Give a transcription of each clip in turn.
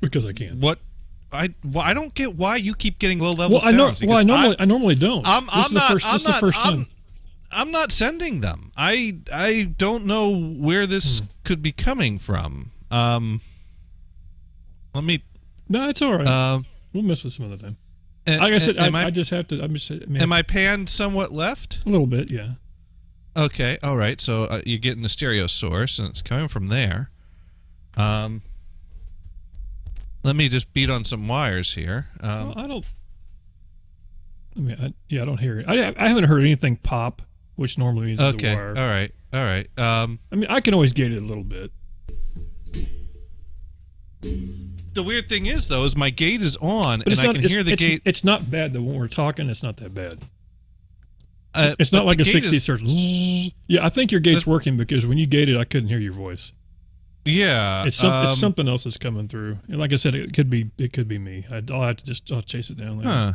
Because I can. What? I don't get why you keep getting low level sounds. I normally don't. I'm the first time. I'm not sending them. I don't know where this could be coming from. Let me. No, it's all right. We'll mess with some other time. Like I said, I just have to. Am I panned somewhat left? A little bit, yeah. Okay, all right. So you're getting the stereo source, and it's coming from there. Let me just beat on some wires here. I don't. I don't hear it. I haven't heard anything pop, which normally means it's a wire. All right. I can always gate it a little bit. The weird thing is, though, is my gate is on, and I can hear the gate. It's not bad, though. When we're talking, it's not that bad. It's not like a 60 hertz. Yeah, I think your gate's working because when you gated, I couldn't hear your voice. Yeah, it's something else that's coming through. And like I said, it could be me. I'll have to I'll chase it down later. Huh.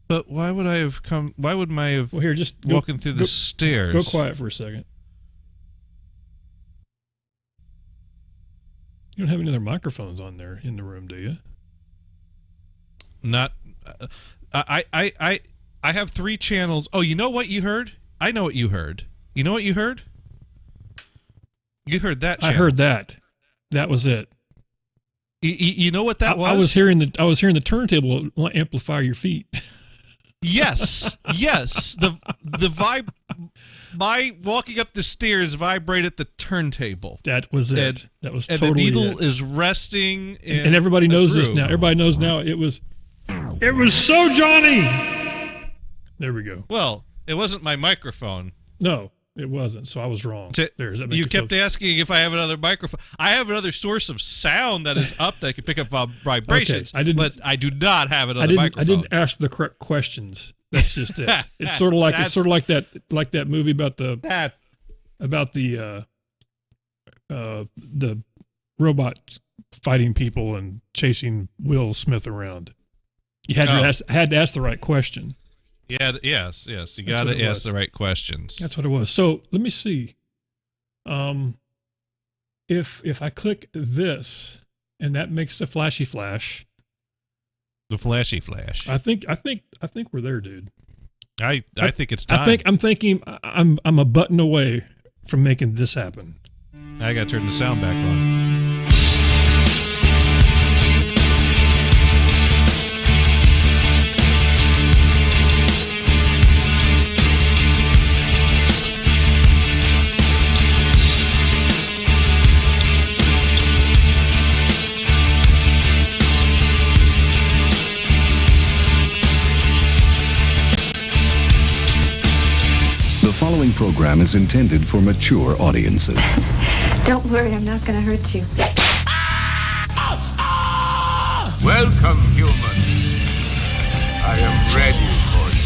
But why would I have come? Why would I have? Well, here, just walking through the stairs. Go quiet for a second. You don't have any other microphones on there in the room, do you? Not. I have 3 channels. Oh, you know what you heard? I know what you heard. You know what you heard? You heard that channel. I heard that. That was it. You know what that was? I was hearing the turntable amplify your feet. Yes. My walking up the stairs vibrated the turntable. That was it. That was totally it. And the needle is resting in and everybody knows this now. Everybody knows now it was so Johnny. There we go. Well, it wasn't my microphone. No, it wasn't. So I was wrong. You kept asking if I have another microphone. I have another source of sound that is up that can pick up vibrations, okay, but I do not have another microphone. I didn't ask the correct questions. That's just it. It's sort of like that movie about the robot fighting people and chasing Will Smith around. You had to ask the right question. Yeah, yes. You got to ask the right questions. That's what it was. So let me see. If I click this and that makes the flashy flash. The flashy flash. I think we're there, dude. I think it's time. I'm thinking I'm a button away from making this happen. I got to turn the sound back on. The following program is intended for mature audiences. Don't worry, I'm not going to hurt you. Welcome, human. I am ready for you.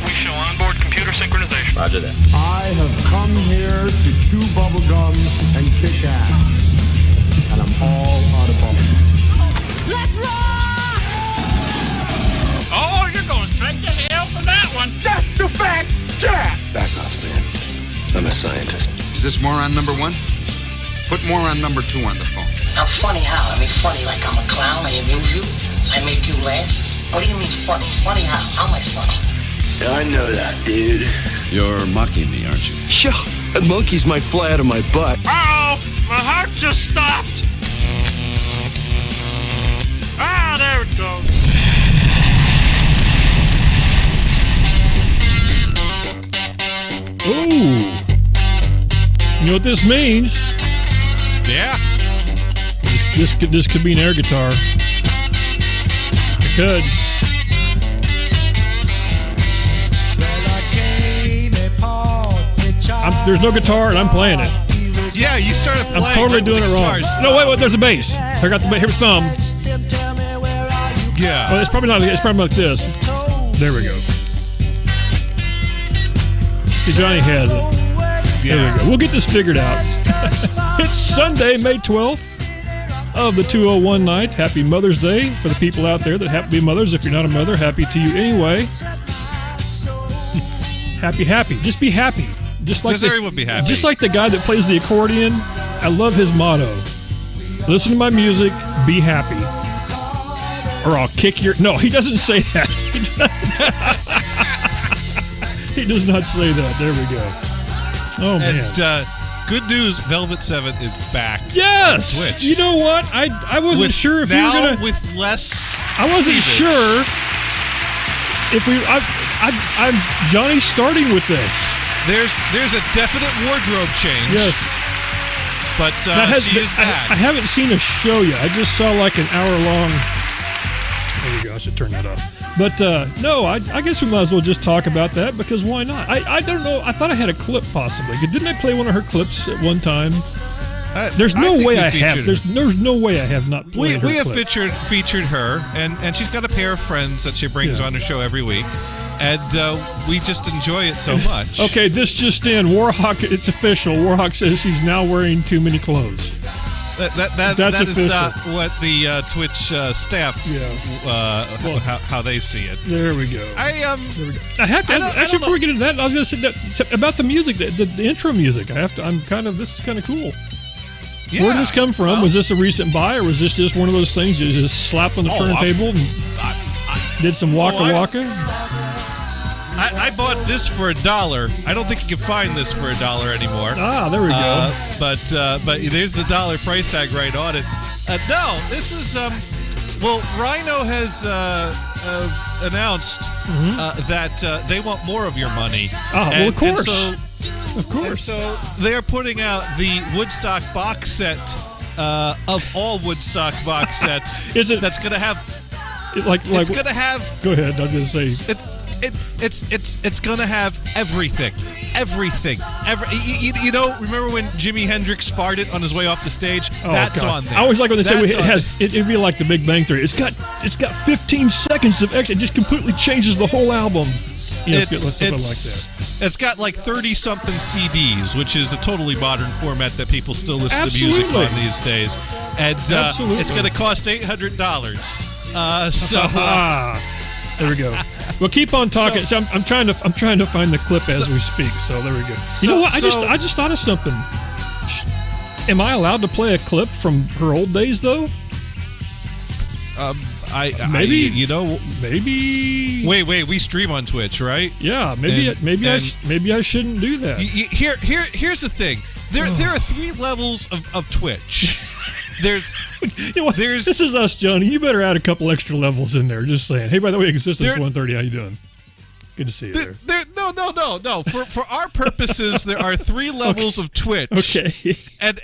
We show onboard computer synchronization. Roger that. I have come here to chew bubblegum and kick ass. And I'm all out of bubblegum. Let's rock! Oh, you're going straight to hell for that one. That's the fact, Jack! Back off, man. I'm a scientist. Is this moron number 1? Put moron number 2 on the phone. I'm funny how? I mean funny like I'm a clown, I amuse you, I make you laugh. What do you mean funny? Funny how? How am I funny? I know that, dude. You're mocking me, aren't you? Sure. Monkeys might fly out of my butt. Uh-oh! My heart just stopped! Ah, there it goes. Ooh. You know what this means? Yeah. This could be an air guitar. It could. There's no guitar and I'm playing it. Yeah, you started playing. I'm totally doing it wrong. No, wait, there's a bass. I got the bass. Here's thumb. Yeah. Well, it's probably not like this. There we go. See, Johnny has it. Yeah. There we go. We'll get this figured out. It's Sunday, May 12th of the 201 night. Happy Mother's Day for the people out there that happen to be mothers. If you're not a mother, happy to you anyway. Happy. Just be happy. Just everyone be happy. Just like the guy that plays the accordion. I love his motto. listen to my music, be happy, or I'll kick your. No, he doesn't say that. He does not say that. There we go. Oh man. And good news, Velvet 7 is back. Yes. On Twitch. You know what? I wasn't sure if you were gonna. With less. I wasn't cleavage. sure if we. I'm Johnny's starting with this. There's a definite wardrobe change. Yes. But she is back. I haven't seen a show yet. I just saw like an hour long. There we go. I should turn that off. But no, I guess we might as well just talk about that because why not? I don't know. I thought I had a clip possibly. Didn't I play one of her clips at one time? There's no way I have. There's no way I have not played her. We have clip. featured her, and she's got a pair of friends that she brings on her show every week, and we just enjoy it so much. Okay, this just in. Warhawk, it's official. Warhawk says she's now wearing too many clothes. That is not what the Twitch staff, how they see it. There we go. There we go. I have to actually before we get into that, I was going to say that about the music, the intro music. This is kind of cool. Yeah. Where did this come from? Was this a recent buy, or was this just one of those things you just slap on the turntable and did some waka? I bought this for $1. I don't think you can find this for $1 anymore. Ah, there we go. But there's the dollar price tag right on it. No, this is Rhino has announced that they want more of your money. Well, of course. Of course. And so they are putting out the Woodstock box set of all Woodstock box sets. That's going to have it's going to have. Go ahead. I'm going to say it's going to have everything. Remember when Jimi Hendrix farted on his way off the stage? That's on there. I always like when they say it'd be like the Big Bang Theory. It's got 15 seconds of extra. It just completely changes the whole album. It's got like 30-something CDs, which is a totally modern format that people still listen to music on these days. And it's going to cost $800. There we go. Well, keep on talking. So I'm trying to find the clip as we speak. So there we go. You know what? I just thought of something. Am I allowed to play a clip from her old days though? Maybe. Wait. We stream on Twitch, right? Yeah. Maybe I shouldn't do that. Here's the thing. There are 3 levels of Twitch. This is us, Johnny. You better add a couple extra levels in there. Just saying. Hey, by the way, Existence 130, how you doing? Good to see you there. No. For our purposes, there are 3 levels of Twitch. Okay. And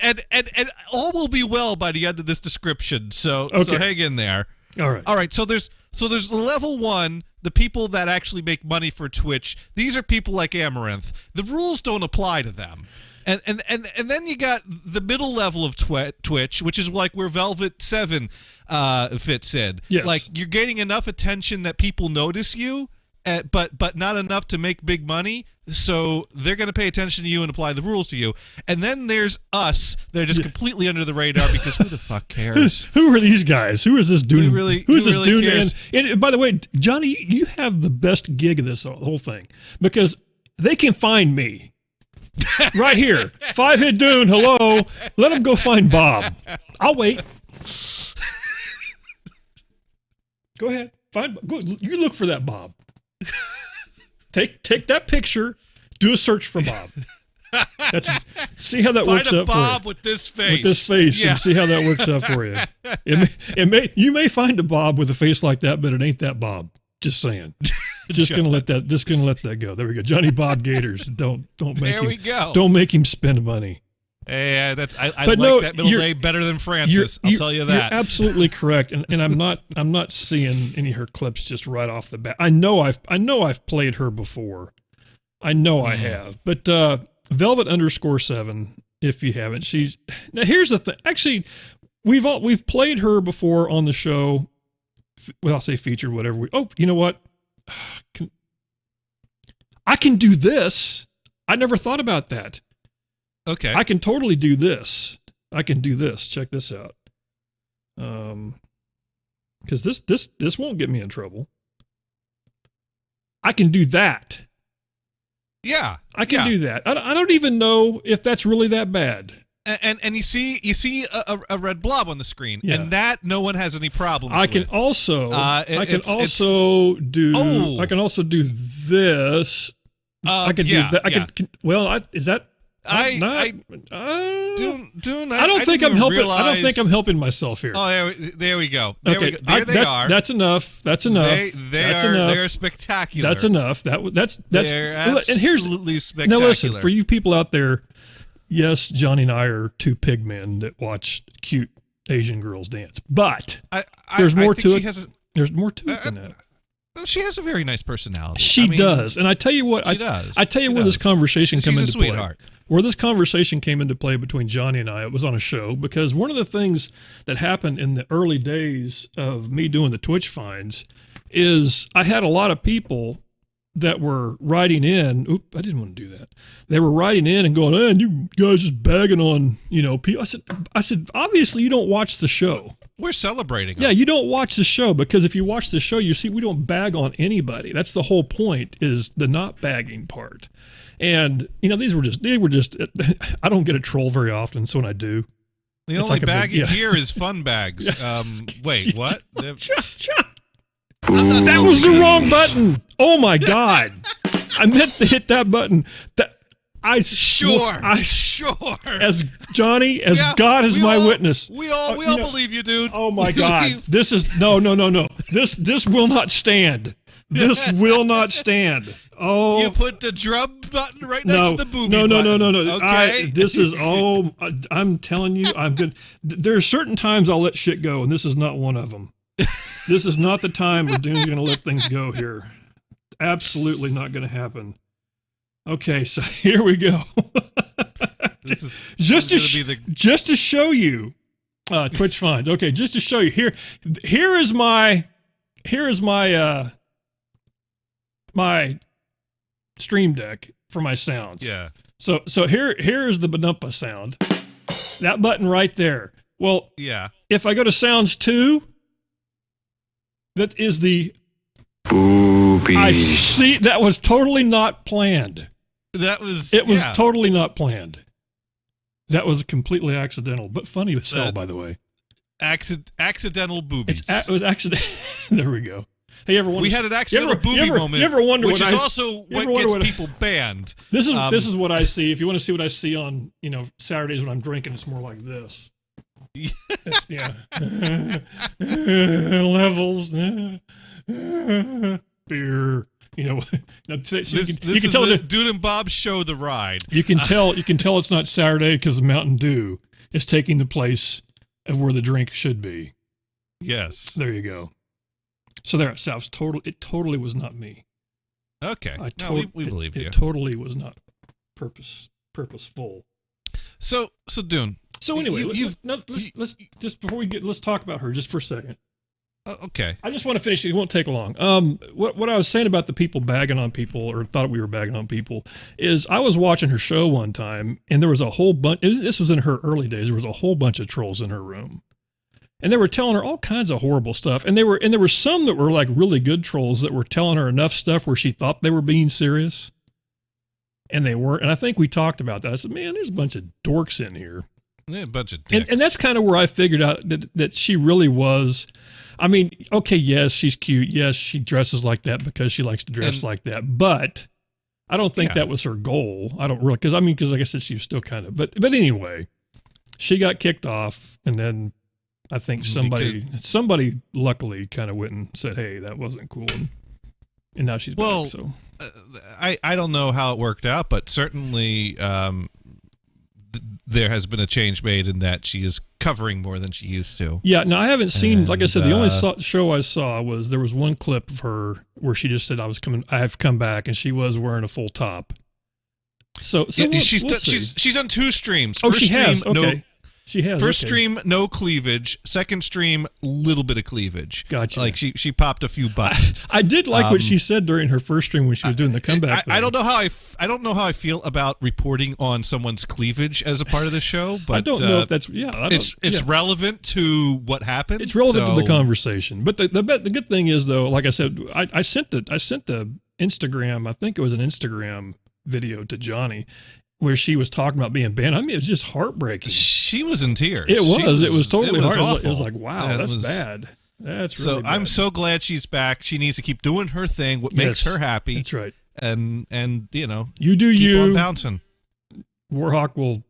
all will be well by the end of this description. So hang in there. All right. So there's level 1, the people that actually make money for Twitch. These are people like Amaranth. The rules don't apply to them. And then you got the middle level of Twitch, which is like where Velvet 7 fits in. Yes. Like you're getting enough attention that people notice you, but not enough to make big money. So they're going to pay attention to you and apply the rules to you. And then there's us. They're just completely under the radar because who the fuck cares? Who are these guys? Who is this Dune? Who's this Dune? Cares? And by the way, Johnny, you have the best gig of this whole thing because they can find me. Right here. 5-Hit Dune, hello. Let them go find Bob. I'll wait. Go ahead. You look for that Bob. Take that picture. Do a search for Bob. See how that works out for you. Find a Bob with this face. And see how that works out for you. You may find a Bob with a face like that, but it ain't that Bob. Just saying. Just gonna let that go. There we go. Johnny Bob Gators. Don't make him spend money. Yeah, I like that middle name better than Francis. I'll tell you that. You're absolutely correct. And I'm not seeing any of her clips just right off the bat. I know I've played her before. I know I have. But Velvet _7, if you haven't, now here's the thing. Actually, we've played her before on the show. Well, I'll say featured, whatever. You know what? I can do this. I never thought about that. Okay. I can totally do this. Check this out. Because this won't get me in trouble. I can do that. Yeah. I can do that. I don't even know if that's really that bad. And you see a red blob on the screen, and that no one has any problems with. I can also do this. I can do that. I can. Well, is that? Dune. I don't think I'm helping. I don't think I'm helping myself here. Oh, there we go. There we go. There they are. That's enough. That's enough. They're spectacular. That's enough. That's they're absolutely spectacular. Now listen, for you people out there, yes, Johnny and I are two pig men that watch cute Asian girls dance, but there's more to it. There's more to it than that. She has a very nice personality. She does, and I tell you what, she does. I tell you where this conversation came into play. She's a sweetheart. Where this conversation came into play between Johnny and I, it was on a show, because one of the things that happened in the early days of me doing the Twitch finds is I had a lot of people that were writing in. Oop, I didn't want to do that. They were writing in and going, and you guys just bagging on, people. I said, obviously you don't watch the show. We're celebrating them. Yeah, you don't watch the show, because if you watch the show, you see we don't bag on anybody. That's the whole point, is the not bagging part. And they were just. I don't get a troll very often, so when I do, the only bagging here is fun bags. Wait, what? That was the wrong button. Oh my God! I meant to hit that button. Sure. As Johnny, as God is my witness. We all believe you, dude. Oh my God! This is no. This will not stand. This will not stand. Oh, you put the drum button right next to the booby button. No. Okay. I'm telling you, I'm good. There are certain times I'll let shit go, and this is not one of them. This is not the time where Dune's going to let things go here. Absolutely not going to happen. Okay, so here we go. Just to show you, Twitch finds. Okay, just to show you here is my my stream deck for my sounds. Yeah. So here is the Banumpa sound. That button right there. Well, yeah. If I go to sounds 2, that is the boobies. I see, that was totally not planned. It was totally not planned. That was completely accidental, but funny as hell, by the way. Accidental boobies. It was accidental. There we go. Hey, we had an accidental booby moment. You ever wonder which is also what gets people banned. This is what I see. If you want to see what I see on Saturdays when I'm drinking, it's more like this. Yeah. Levels. Beer. You can tell the Dude and Bob show the ride. You can tell it's not Saturday because the Mountain Dew is taking the place of where the drink should be. Yes. There you go. So there, so it totally was not me. Okay. We believe you. It totally was not purposeful. So Dune. So anyway, let's just before let's talk about her just for a second. Okay. I just want to finish. It won't take long. What I was saying about the people bagging on people, or thought we were bagging on people, is I was watching her show one time, and there was a whole bunch. This was in her early days. There was a whole bunch of trolls in her room, and they were telling her all kinds of horrible stuff. And there were some that were like really good trolls that were telling her enough stuff where she thought they were being serious, and they weren't. And I think we talked about that. I said, man, there's a bunch of dorks in here. Yeah, a bunch of dicks. And that's kind of where I figured out that she really was. I mean, okay, yes, she's cute. Yes, she dresses like that because she likes to dress like that. But I don't think that was her goal. I don't really, because like I said, she was still kind of. But anyway, she got kicked off, and then I think somebody luckily kind of went and said, "Hey, that wasn't cool," and now she's back. So I don't know how it worked out, but certainly there has been a change made in that she is covering more than she used to. Yeah, now I haven't seen, like I said, the only show I saw was there was one clip of her where she just said, I have come back, and she was wearing a full top. So yeah, she's done 2 streams. She has. Okay. She has. First stream, no cleavage. Second stream, little bit of cleavage. Gotcha. Like she popped a few buttons. I did like what she said during her first stream when she was doing the comeback. I don't know how I feel about reporting on someone's cleavage as a part of the show, but I don't know if that's it's relevant to what happened. It's relevant to the conversation. But the good thing is though, like I said, I sent the Instagram. I think it was an Instagram video to Johnny. where she was talking about being banned. I mean, it was just heartbreaking. She was in tears. It was totally hard. Awful. It was like, wow, that's bad. That's really bad. I'm so glad she's back. She needs to keep doing her thing, what makes her happy. That's right. And you know, you do keep you. on bouncing. Warhawk will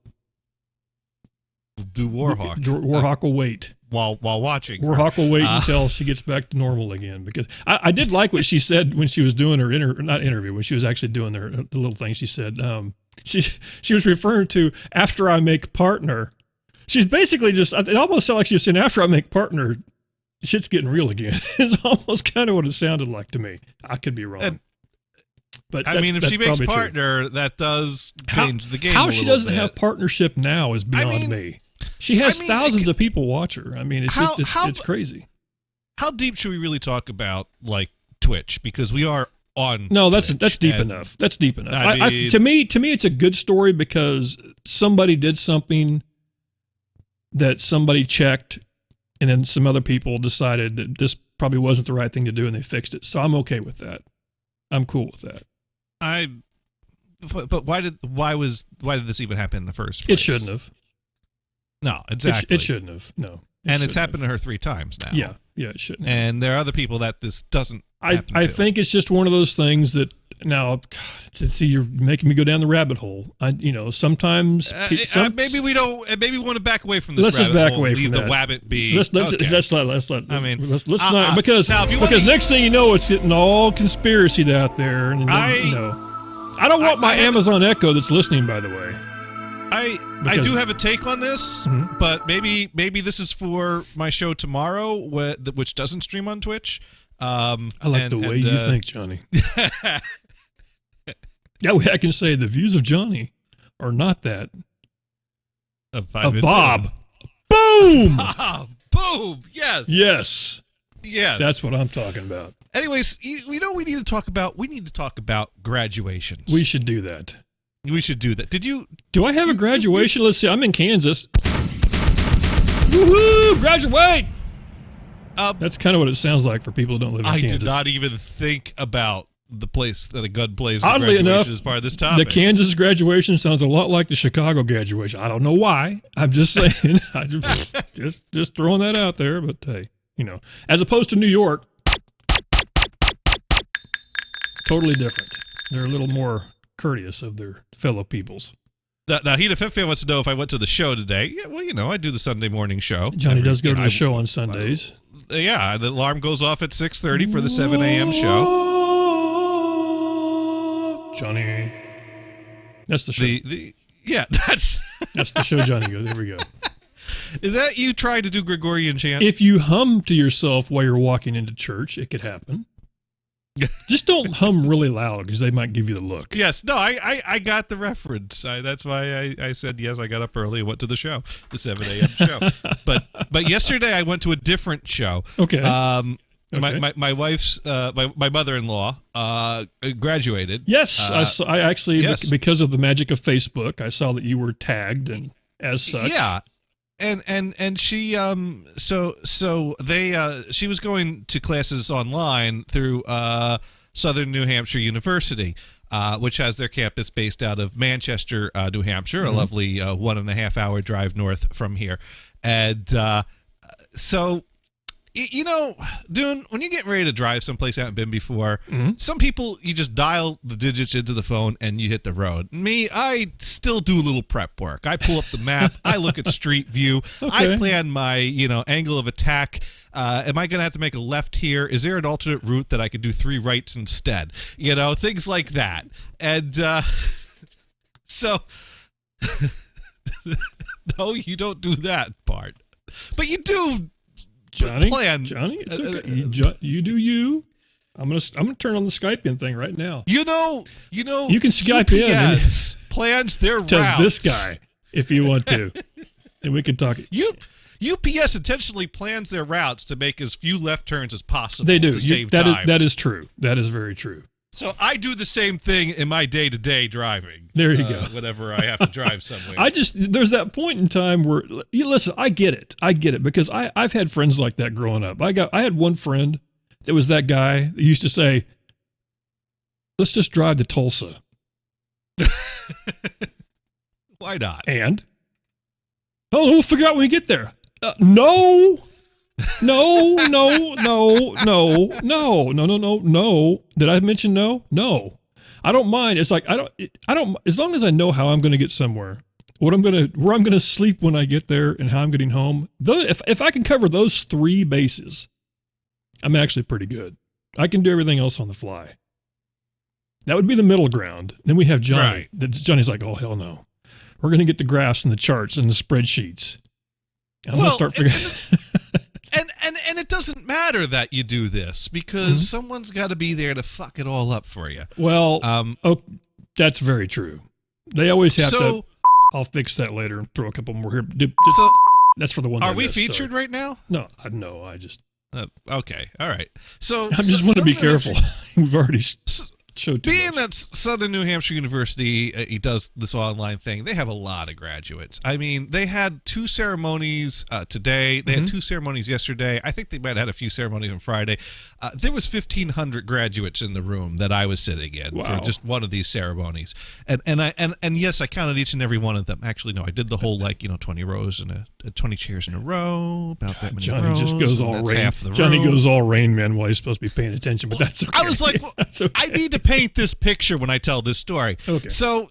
do Warhawk. Warhawk will wait. While watching. Warhawk will wait until she gets back to normal again. Because I did like what she said when she was doing her not interview, when she was actually doing the little thing. She said she was referring to after I make partner. She's basically just, it almost sounded like she was saying after I make partner, shit's getting real again. It's almost kind of what it sounded like to me. I could be wrong. But I mean, if she makes partner, that does change the game. How she doesn't have partnership now is beyond me. She has thousands of people watch her. I mean, it's crazy. How deep should we really talk about like Twitch? Because we are on. No, Twitch, that's deep enough. That's deep enough. I mean, to me, it's a good story because somebody did something that somebody checked, and then some other people decided that this probably wasn't the right thing to do, and they fixed it. So I'm okay with that. I'm cool with that. But why did this even happen in the first place? It shouldn't have. No, exactly. It shouldn't have. No. It's happened to her 3 times now. Yeah, it shouldn't have. And there are other people that this doesn't happen I to. think it's just one of those things that now, God, see, you're making me go down the rabbit hole. Sometimes maybe we don't. Maybe we want to back away from this. Let's just back away from leave that. the wabbit be. Let's let. I mean, let's not because next thing you know, it's getting all conspiracy out there, and I don't want my Amazon Echo that's listening. By the way, I do have a take on this, but maybe this is for my show tomorrow, which doesn't stream on Twitch. I like the way you think, Johnny. That way I can say the views of Johnny are not that of Bob. Boom! Boom! Yes. Yes. Yes. That's what I'm talking about. Anyways, we need to talk about graduations. We should do that. We should do that. Do I have a graduation? Let's see. I'm in Kansas. Woohoo! Graduate! That's kind of what it sounds like for people who don't live in Kansas. I did not even think about the place that a gun plays for Oddly graduation enough, as part of this topic. The Kansas graduation sounds a lot like the Chicago graduation. I don't know why. I'm just saying. just throwing that out there. But hey, as opposed to New York, totally different. They're a little more courteous of their fellow peoples. Now, Heat of fan wants to know if I went to the show today. Yeah, well, I do the Sunday morning show. Johnny does go to the show on Sundays. Yeah, the alarm goes off at 6:30 for the 7 a.m. show. Johnny. That's the show. That's the show Johnny goes. There we go. Is that you trying to do Gregorian chant? If you hum to yourself while you're walking into church, it could happen. Just don't hum really loud because they might give you the look. Yes. No, I got the reference. That's why I said yes. I got up early and went to the show, the 7 a.m. show. But yesterday I went to a different show. Okay. My wife's my mother-in-law graduated. Yes, I actually because of the magic of Facebook, I saw that you were tagged and as such. Yeah. And she she was going to classes online through Southern New Hampshire University, which has their campus based out of Manchester, New Hampshire, a lovely 1.5 hour drive north from here. And so, Dune, when you're getting ready to drive someplace you haven't been before, some people, you just dial the digits into the phone and you hit the road. Me, I still do a little prep work. I pull up the map. I look at Street View. I plan my, angle of attack. Am I going to have to make a left here? Is there an alternate route that I could do 3 rights instead? Things like that. And so, no, you don't do that part. But you do. Johnny, it's okay. You do you. I'm gonna turn on the Skype-in thing right now. You can Skype UPS plans their to routes. This guy if you want to, and we can talk. UPS intentionally plans their routes to make as few left turns as possible. They do. To save time. That is true. That is very true. So I do the same thing in my day-to-day driving. There you go. Whenever I have to drive somewhere. There's that point in time where, listen, I get it because I've had friends like that growing up. I had one friend that was that guy that used to say, let's just drive to Tulsa. Why not? And? Oh, we'll figure out when we get there. No. Did I mention no? No. I don't mind. It's like I don't as long as I know how I'm going to get somewhere. Where I'm going to sleep when I get there and how I'm getting home. If I can cover those 3 bases, I'm actually pretty good. I can do everything else on the fly. That would be the middle ground. Then we have Johnny. Right. Johnny's like, "Oh hell no. We're going to get the graphs and the charts and the spreadsheets." I'm going to start figuring And it doesn't matter that you do this because someone's got to be there to fuck it all up for you. Well, that's very true. They always have to. I'll fix that later and throw a couple more here. That's for the ones. Are we featured right now? No, I just. Okay, all right. So I just want to be careful. We've already showed too being much. that Southern New Hampshire University, he does this online thing. They have a lot of graduates. I mean, they had 2 ceremonies today. They had 2 ceremonies yesterday. I think they might have had a few ceremonies on Friday. There was 1,500 graduates in the room that I was sitting in for just one of these ceremonies. And yes, I counted each and every one of them. Actually, no, I did the whole 20 rows and 20 chairs in a row. About that many Johnny rows. just goes all Rain. Johnny goes all Rain Man while he's supposed to be paying attention, but that's okay. I was like, well, okay. I need to paint this picture when I tell this story. Okay. So,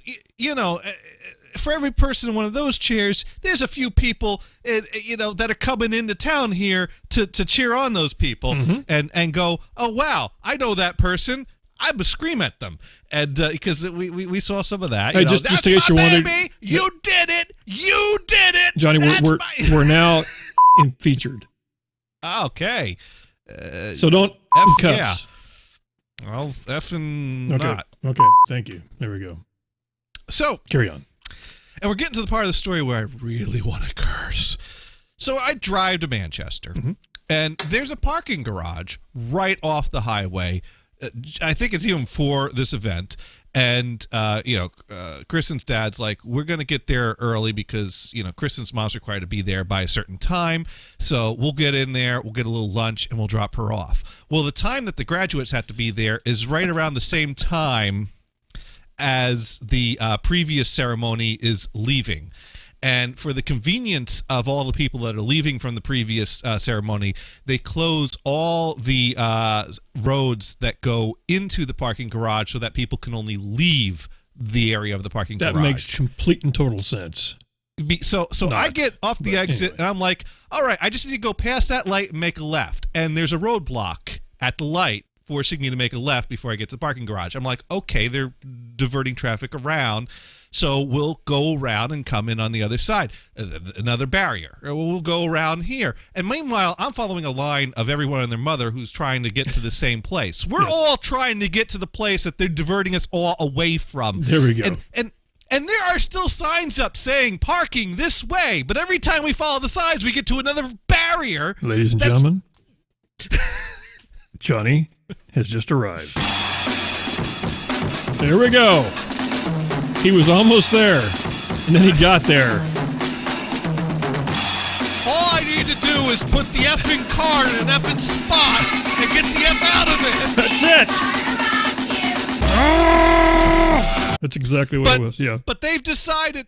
for every person in one of those chairs, there's a few people, that are coming into town here to cheer on those people and go, oh, wow, I know that person. I would scream at them. And because we saw some of that. Hey, just in case you're wondering. You did it. You did it. Johnny, we're now featured. Okay. So don't cuss. Yeah. Well, effing not. Okay, thank you. There we go. So, carry on. And we're getting to the part of the story where I really want to curse. So I drive to Manchester, and there's a parking garage right off the highway. I think it's even for this event. And, Kristen's dad's like, we're going to get there early because, Kristen's mom's required to be there by a certain time. So we'll get in there, we'll get a little lunch, and we'll drop her off. Well, the time that the graduates have to be there is right around the same time as the previous ceremony is leaving. And for the convenience of all the people that are leaving from the previous ceremony, they close all the roads that go into the parking garage so that people can only leave the area of the parking garage. That makes complete and total sense. So I get off the exit, and I'm like, all right, I just need to go past that light and make a left. And there's a roadblock at the light forcing me to make a left before I get to the parking garage. I'm like, okay, they're diverting traffic around. So we'll go around and come in on the other side, another barrier. Or we'll go around here. And meanwhile, I'm following a line of everyone and their mother who's trying to get to the same place. We're all trying to get to the place that they're diverting us all away from. There we go. And there are still signs up saying parking this way. But every time we follow the signs, we get to another barrier. Ladies and gentlemen, Johnny has just arrived. There we go. He was almost there, and then he got there. All I need to do is put the effing car in an effing spot and get the F out of it. That's it. That's exactly what it was, yeah. But they've decided,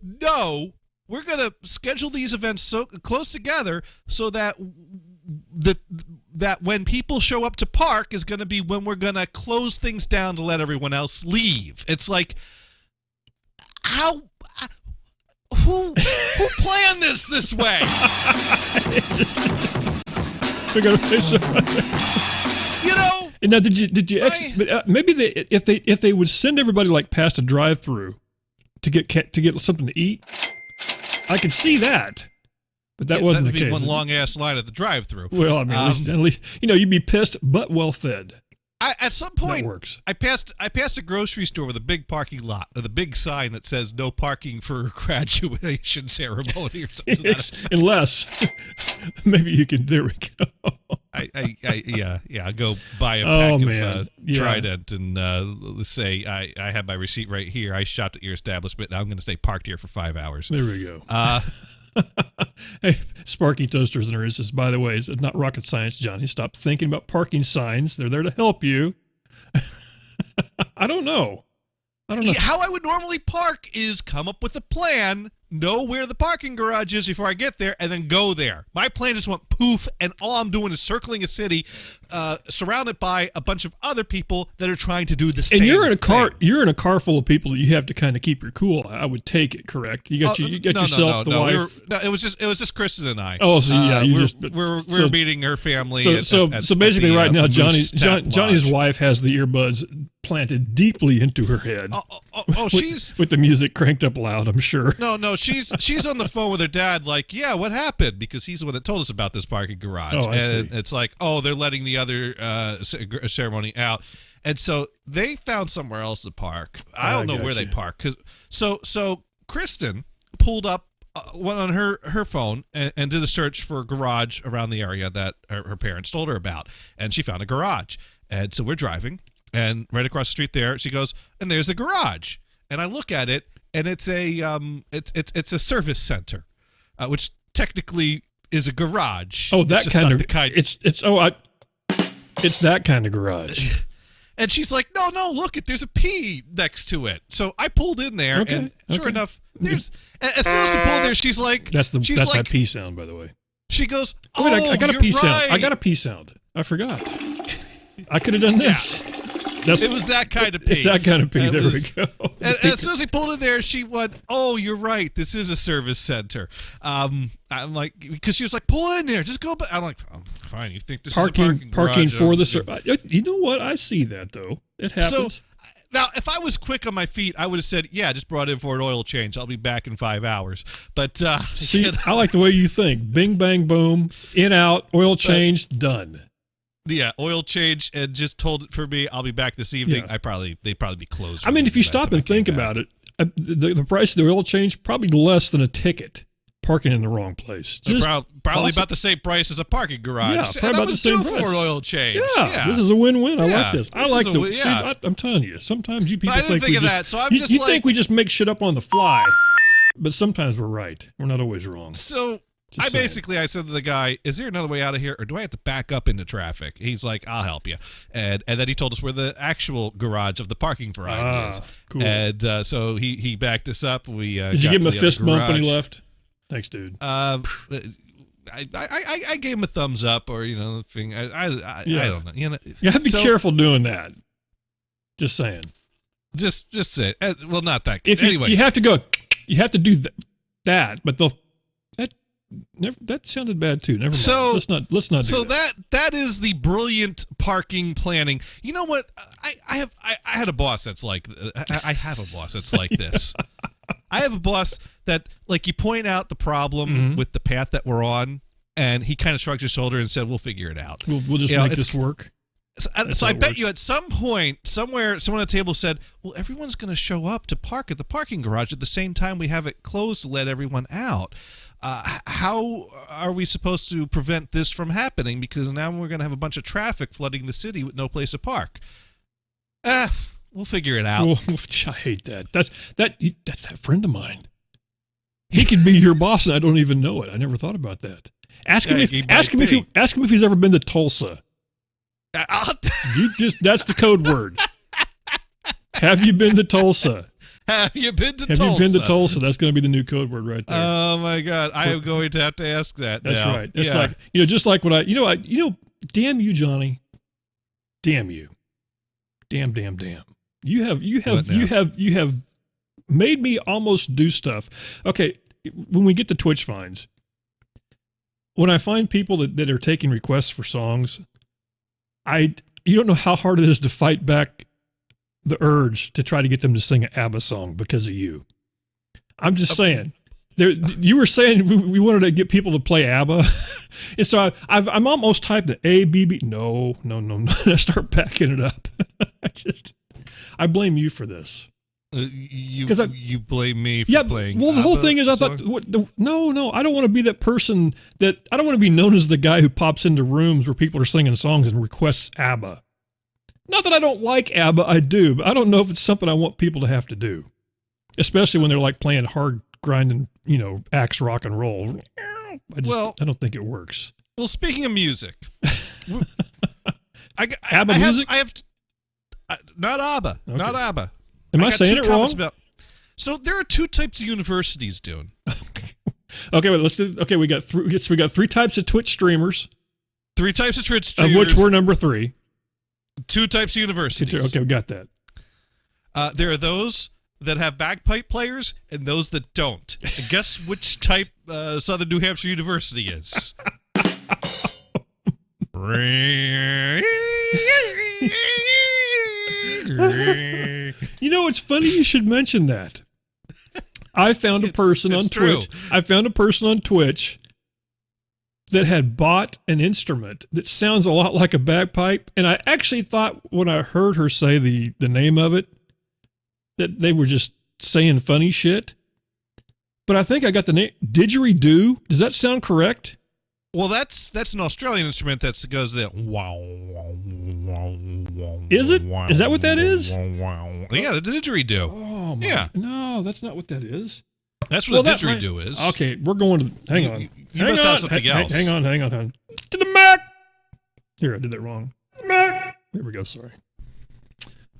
no, we're going to schedule these events so close together so that that when people show up to park is going to be when we're going to close things down to let everyone else leave. It's like, who planned this way? And now, did you maybe if they would send everybody like past a drive-through to get something to eat, I could see that. But that wasn't the case. That would be one long-ass line at the drive-thru. Well, I mean, at least you'd be pissed but well-fed. At some point, that works. I passed a grocery store with a big parking lot, with a big sign that says "No parking for graduation ceremony" or something. Unless maybe you can. There we go. I'll go buy a pack of Trident and say I have my receipt right here. I shopped at your establishment. Now I'm going to stay parked here for 5 hours. There we go. Hey, Sparky Toasters and Oasis, by the way, it's not rocket science, Johnny. Stop thinking about parking signs. They're there to help you. I don't know. I don't know. How I would normally park is come up with a plan, know where the parking garage is before I get there, and then go there. My plan just went poof, and all I'm doing is circling a city, surrounded by a bunch of other people that are trying to do the same. And you're in a car. thing. You're in a car full of people that you have to kind of keep your cool. I would take it. Correct. You got yourself the wife. It was just Kristen and I. Oh, so yeah, we're meeting her family. So basically, right now, Moose Tap Johnny's Lodge. wife has the earbuds planted deeply into her head. She's with the music cranked up loud. I'm sure. No, she's on the phone with her dad. Like, yeah, what happened? Because he's the one that told us about this parking garage. Oh, I and see. It's like, they're letting the other ceremony out, and so they found somewhere else to park. I don't know where they park. So Kristen pulled up went on her phone and did a search for a garage around the area that her parents told her about, and she found a garage. And so we're driving, and right across the street there, she goes, and there's the garage. And I look at it, and it's a service center, which technically is a garage. Oh, that kind of it's that kind of garage. And she's like, no, look, there's a P next to it. So I pulled in there, and sure enough, there's. As soon as I pulled there, she's like, that's my P sound, by the way. She goes, I got a P right. sound. I got a P sound. I forgot. I could have done this. It was that kind of P. It's that kind of P. There we go. And as soon as he pulled in there, she went, "Oh, you're right. This is a service center." I'm like, because she was like, "Pull in there, just go." But I'm like, oh, "Fine. You think this is a parking garage for the service?" You know what? I see that though. It happens. So now, if I was quick on my feet, I would have said, "Yeah, just brought in for an oil change. I'll be back in 5 hours." But see, I like the way you think. Bing, bang, boom, in, out, oil change, done. Yeah, oil change, and just told it for me. I'll be back this evening. Yeah. They'd probably be closed. I mean, if you stop and think about it, the price of the oil change probably less than a ticket parking in the wrong place. Probably about the same price as a parking garage. Yeah, probably about the same price for an oil change. Yeah, this is a win-win. I like this. I like the. See, I'm telling you, sometimes you people think we just. So I'm just you think we just make shit up on the fly, but sometimes we're right. We're not always wrong. So. I said to the guy, "Is there another way out of here, or do I have to back up into traffic?" He's like, "I'll help you," and then he told us where the actual garage of the parking variety is. Cool. And so he backed us up. We did you give him a fist bump when he left? Thanks, dude. I gave him a thumbs up, or the thing. I don't know. You have to be careful doing that. Just saying. Just say. Well, not that. Anyways, you have to go. You have to do that, but they'll. That sounded bad too. Never mind. Let's not. So that is the brilliant parking planning. You know what? I had a boss that's like. I have a boss that's like this. I have a boss that you point out the problem with the path that we're on, and he kind of shrugs his shoulder and said, "We'll figure it out. We'll just make this work." So I bet you at some point, somewhere, someone at the table said, "Well, everyone's going to show up to park at the parking garage at the same time we have it closed to let everyone out. How are we supposed to prevent this from happening? Because now we're going to have a bunch of traffic flooding the city with no place to park." We'll figure it out. I hate that. That's that friend of mine. He could be your boss, and I don't even know it. I never thought about that. Ask him if he's ever been to Tulsa. That's the code word. Have you been to Tulsa? Have you been to Tulsa? That's going to be the new code word right there. Oh my God, I am going to have to ask that. That's now. right. It's like just like what damn you, Johnny. Damn you. Damn. You have made me almost do stuff. Okay, when we get to Twitch fines, when I find people that are taking requests for songs, you don't know how hard it is to fight back the urge to try to get them to sing an ABBA song because of you. I'm just saying. You were saying we wanted to get people to play ABBA, and so I'm almost typed to A B B. No. I start backing it up. I blame you for this. You blame me for playing. Well, the whole thing is, I thought, no, I don't want to be that person I don't want to be known as the guy who pops into rooms where people are singing songs and requests ABBA. Not that I don't like ABBA, I do, but I don't know if it's something I want people to have to do, especially when they're playing hard grinding, axe rock and roll. I don't think it works. Well, speaking of music, ABBA music? Not ABBA, okay. not ABBA. Am I got saying two it wrong? comments so there are two types of universities, Dune. Okay, wait, let's do. Okay, we got three types of Twitch streamers, Three types of Twitch streamers. of which we're number 3. Two types of universities. Okay, we got that. There are those that have bagpipe players and those that don't. And guess which type Southern New Hampshire University is? You know, it's funny you should mention that. I found a person on Twitch. I found a person on Twitch that had bought an instrument that sounds a lot like a bagpipe, and I actually thought when I heard her say the name of it that they were just saying funny shit. But I think I got the name didgeridoo. Does that sound correct? Well, that's an Australian instrument that goes there. Wow. Is it? Is that what that is? Yeah, the didgeridoo. Oh, my. Yeah. No, that's not what that is. That's what a didgeridoo is. Okay, we're going to. Hang on. You must have something else. Hang on. To the Mac. Here, I did that wrong. Mac. There we go. Sorry.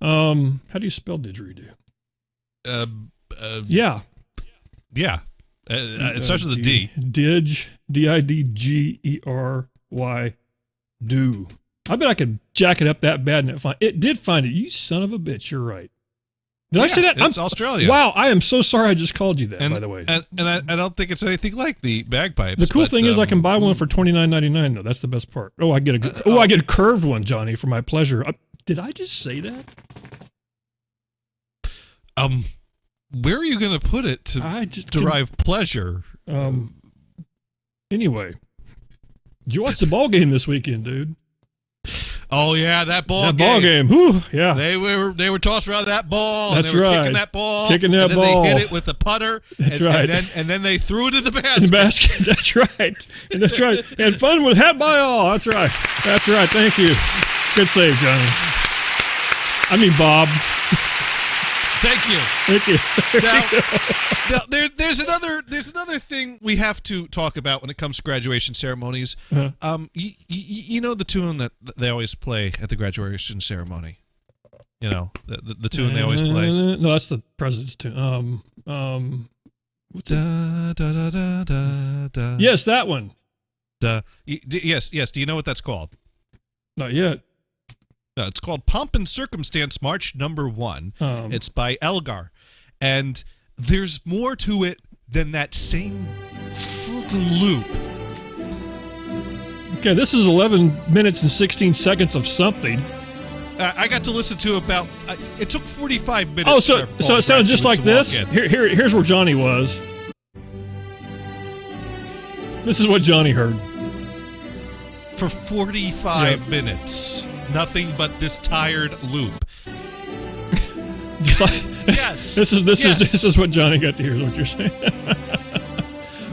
How do you spell didgeridoo? Yeah. Yeah. It starts with a D. Didge. Didgery. Do. I bet I could jack it up that bad and it did find it. You son of a bitch. You're right. Did I say that? It's Australia. Wow, I am so sorry I just called you that, by the way. And I don't think it's anything like the bagpipes. The cool thing is I can buy one for $29.99 though. That's the best part. Oh, I get a curved one, Johnny, for my pleasure. Did I just say that? Where are you going to put it to derive pleasure? Anyway, did you watch the ball game this weekend, dude? Oh yeah, that ball game. Whew, yeah. They were tossing around that ball. That's and they were right. Kicking that ball. And then they hit it with the putter. That's right. And then they threw it in the basket. That's right. And that's right. And fun was had by all. That's right. That's right. Thank you. Good save, Johnny. I mean, Bob. Thank you. Thank you. Now there's another thing we have to talk about when it comes to graduation ceremonies. Uh-huh. You know the tune that they always play at the graduation ceremony. You know the tune they always play. No, that's the president's tune. Yes, that one. Yes. Do you know what that's called? Not yet. No, it's called Pomp and Circumstance March Number 1. It's by Elgar. And there's more to it than that same fucking loop. Okay, this is 11 minutes and 16 seconds of something. I got to listen to about... it took 45 minutes. Oh, so it sounds just like this? Here's where Johnny was. This is what Johnny heard. For 45 minutes. Nothing but this tired loop. Just like, yes. This is what Johnny got to hear, is what you're saying.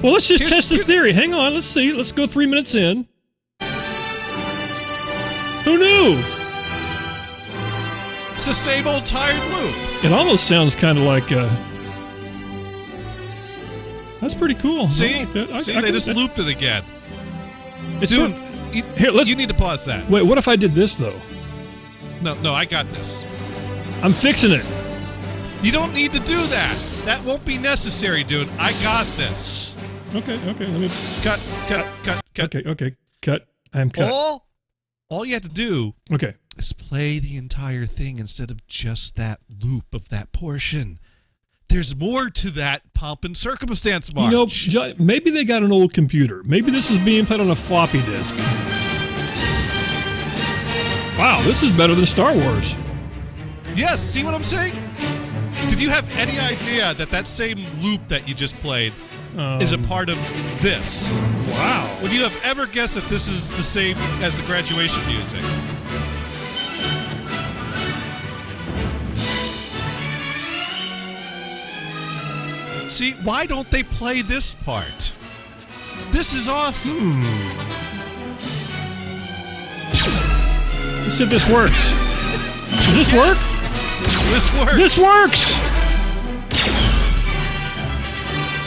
Well, let's just test the theory. Hang on, let's see. Let's go 3 minutes in. Who knew? It's the same old tired loop. It almost sounds kind of like that's pretty cool. See? They just looped it again. Dude, you need to pause that. Wait, what if I did this, though? No, I got this. I'm fixing it. You don't need to do that. That won't be necessary, dude. I got this. Okay, let me... Cut. Okay, cut. I'm cut. All you have to do is play the entire thing instead of just that loop of that portion. There's more to that Pomp and Circumstance march. You know, maybe they got an old computer. Maybe this is being played on a floppy disk. Wow, this is better than Star Wars. Yes, see what I'm saying? Did you have any idea that same loop that you just played is a part of this? Wow. Would you have ever guessed that this is the same as the graduation music? See, why don't they play this part? This is awesome. Let's see if this works. Does this work? This works. This works!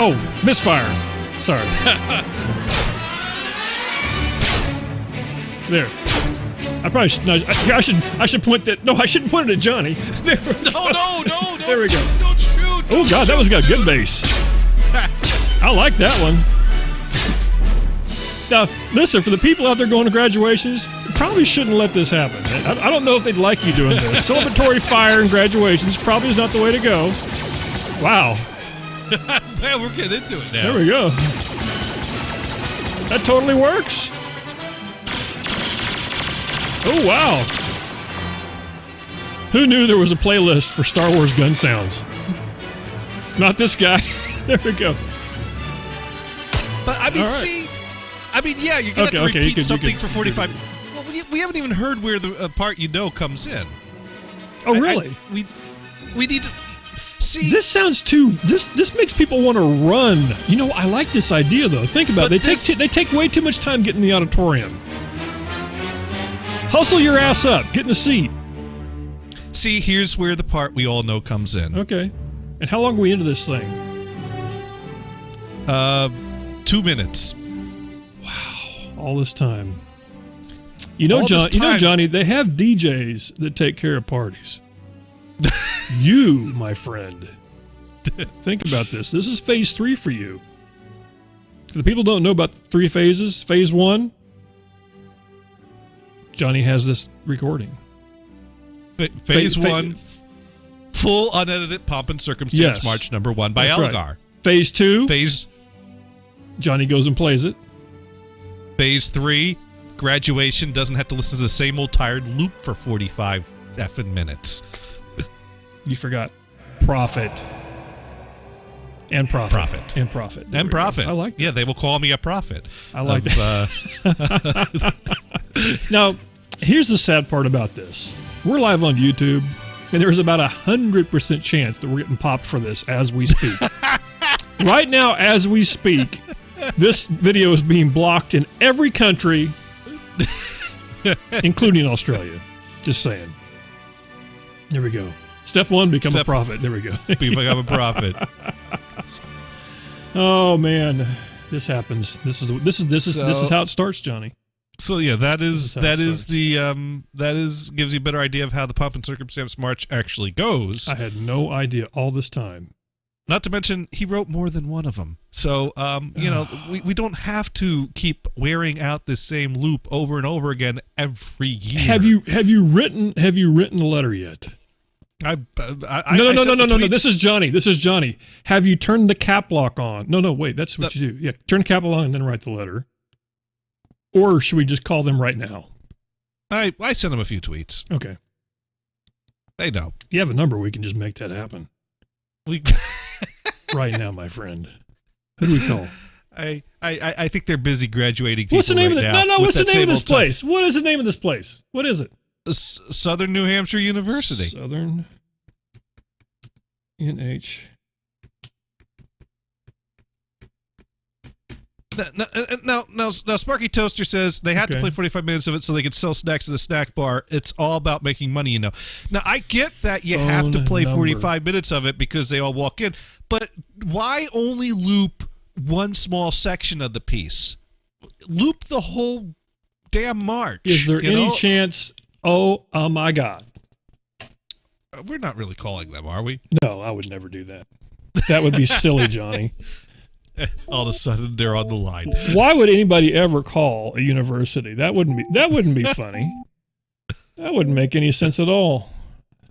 Oh, misfire. Sorry. There. I probably should. No, I should point that. No, I shouldn't point it at Johnny. There we go. No. There we go. Don't shoot. Oh God, that one's got good bass. I like that one. Now, listen, for the people out there going to graduations, you probably shouldn't let this happen. I don't know if they'd like you doing this. Celebratory fire and graduations probably is not the way to go. Wow. Man, we're getting into it now. There we go. That totally works. Oh, wow. Who knew there was a playlist for Star Wars gun sounds? Not this guy. There we go. But, I mean, All right. see... I mean, yeah, you're going to have to repeat something for 45... Well, we haven't even heard where the part you know comes in. Oh, really? We need to... See... This sounds too... This makes people want to run. You know, I like this idea, though. Think about it. They take way too much time getting in the auditorium. Hustle your ass up. Get in the seat. See, here's where the part we all know comes in. Okay. And how long are we into this thing? 2 minutes. All this time. You know, Johnny, they have DJs that take care of parties. You, my friend. Think about this. This is phase 3 for you. If the people don't know about the 3 phases, phase 1, Johnny has this recording. Phase 1, full unedited Pomp and Circumstance March number 1 by That's Elgar. Right. Phase 2, Johnny goes and plays it. Phase 3, graduation, doesn't have to listen to the same old tired loop for 45 effing minutes. You forgot profit. And profit. Profit. And profit. And profit. I like that. Yeah, they will call me a prophet. I like that. Now, here's the sad part about this. We're live on YouTube, and there's about 100% chance that we're getting popped for this as we speak. Right now, as we speak, this video is being blocked in every country, including Australia. Just saying. There we go. Step 1, become a prophet. There we go. Become a prophet. Oh man, this happens. This is how it starts, Johnny. So yeah, that gives you a better idea of how the Pomp and Circumstance March actually goes. I had no idea all this time. Not to mention, he wrote more than one of them. So, we don't have to keep wearing out this same loop over and over again every year. Have you written a letter yet? No. This is Johnny. Have you turned the cap lock on? No, wait. That's what you do. Yeah, turn the cap lock on and then write the letter. Or should we just call them right now? I sent them a few tweets. Okay. They know. You have a number. We can just make that happen. Right now, my friend. Who do we call? I think they're busy graduating people. What's the name right of now. No, what's the name of this place? What is the name of this place? What is it? Southern New Hampshire University. Southern NH. Now, Sparky Toaster says they had to play 45 minutes of it so they could sell snacks at the snack bar. It's all about making money, you know. Now, I get that you have to play 45 minutes of it because they all walk in, but why only loop one small section of the piece? Loop the whole damn march. Is there any chance? Oh my God. We're not really calling them, are we? No, I would never do that. That would be silly, Johnny. All of a sudden, they're on the line. Why would anybody ever call a university? That wouldn't be funny. That wouldn't make any sense at all.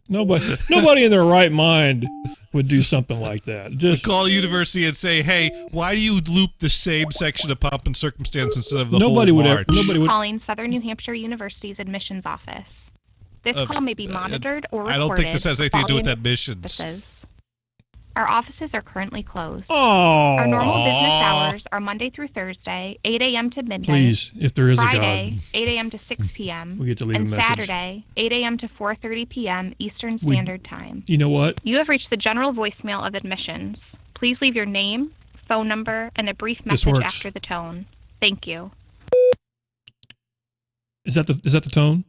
Nobody in their right mind would do something like that. Just call a university and say, "Hey, why do you loop the same section of Pomp and Circumstance instead of the whole march?" Nobody would. Calling Southern New Hampshire University's admissions office. This call may be monitored or recorded. I don't think this has anything to do with admissions. Our offices are currently closed. Oh. Our normal business hours are Monday through Thursday, 8 a.m. to midnight. Please, if there is Friday, a God. 8 a.m. to 6 p.m. We get to leave and a message. Saturday, 8 a.m. to 4:30 p.m. Eastern Standard Time. You know what? You have reached the general voicemail of admissions. Please leave your name, phone number, and a brief message after the tone. Thank you. Is that the tone?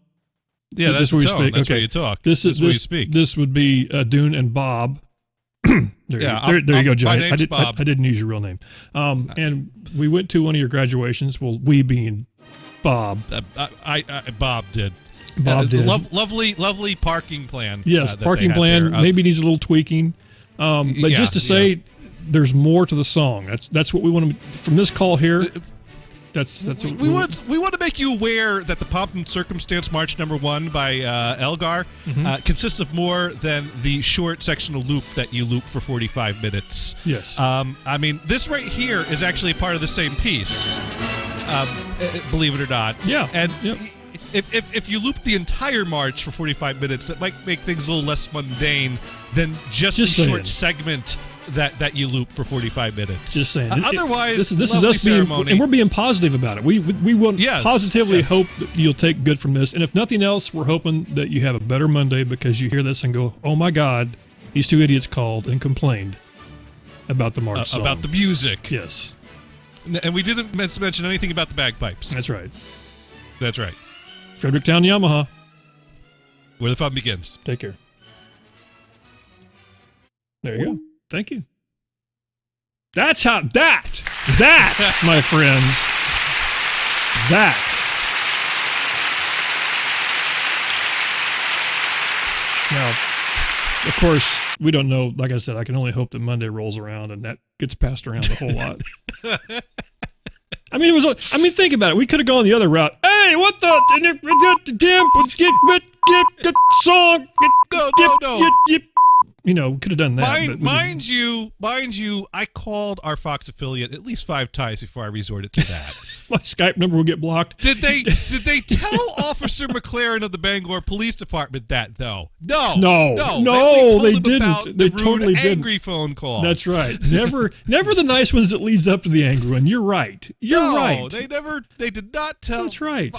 Yeah, that's the tone. That's where you talk. This is where you speak. This would be Dune and Bob. There you go, Johnny. My name's Bob. I didn't use your real name. And we went to one of your graduations. Well, we being Bob. Bob did. Bob did. Lovely parking plan. Yes, parking plan. Maybe needs a little tweaking. But just to say, there's more to the song. That's what we want to from this call here. That's what we want to make you aware that the Pomp and Circumstance March No. 1 by Elgar consists of more than the short sectional loop that you loop for 45 minutes. Yes. I mean, this right here is actually a part of the same piece. Believe it or not. Yeah. And if you loop the entire march for 45 minutes, it might make things a little less mundane than just the short segment that you loop for 45 minutes. Just saying. Otherwise, this is us ceremony. And we're being positive about it. We will positively hope that you'll take good from this. And if nothing else, we're hoping that you have a better Monday because you hear this and go, "Oh my God, these two idiots called and complained about the march song." About the music. Yes. And we didn't mention anything about the bagpipes. That's right. That's right. Fredericktown, Yamaha. Where the fun begins. Take care. There you go. Thank you. That's how that, my friends, that. Now, of course, we don't know. Like I said, I can only hope that Monday rolls around and that gets passed around a whole lot. I mean, think about it. We could have gone the other route. Hey, what the? Get song. No. Could have done that. Mind you, I called our Fox affiliate at least 5 times before I resorted to that. My Skype number will get blocked. Did they tell Officer McLaren of the Bangor Police Department that though? No, they didn't. They totally didn't. Angry phone call. That's right. Never the nice ones that leads up to the angry one. You're right. You're right. They did not tell. That's right.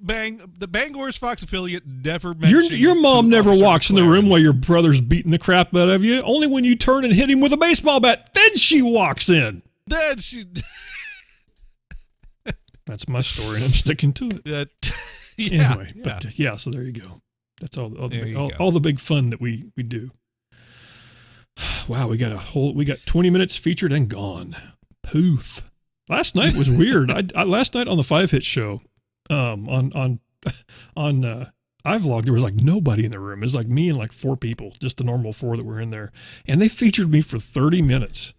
The Bangor's Fox affiliate never mentioned. Your mom never Officer walks McLaren. in the room while your brother's beating the crap out of you. Only when you turn and hit him with a baseball bat, then she walks in. Then she. That's my story, and I'm sticking to it. Anyway, but so there you go. That's all the big fun that we do. Wow, we got 20 minutes featured and gone. Poof. Last night was weird. I last night on the 5-Hit show, on iVlog, there was like nobody in the room. It was like me and like 4 people, just the normal 4 that were in there, and they featured me for 30 minutes.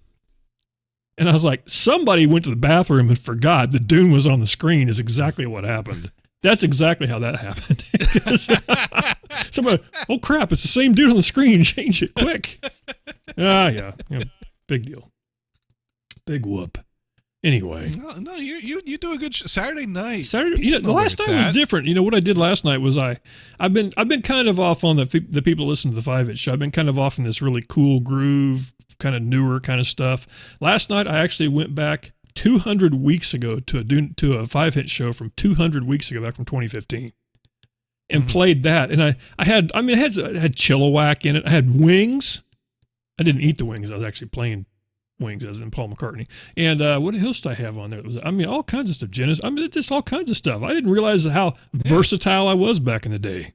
And I was like, somebody went to the bathroom and forgot that Dune was on the screen is exactly what happened. That's exactly how that happened. Somebody, oh crap, it's the same dude on the screen. Change it quick. Yeah. Big deal. Big whoop. Anyway. No, you do a good Saturday night. The last night was different. You know what I did last night was I've been kind of off on the people that listen to the 5-Hit show. I've been kind of off in this really cool groove, kind of newer kind of stuff. Last night I actually went back 200 weeks ago to a 5-Hit show from 200 weeks ago, back from 2015, and played that. And I had Chilliwack in it. I had Wings. I didn't eat the wings. I was actually playing Wings as in Paul McCartney. And what else did I have on there? All kinds of stuff. Genesis. just all kinds of stuff. I didn't realize how versatile I was back in the day.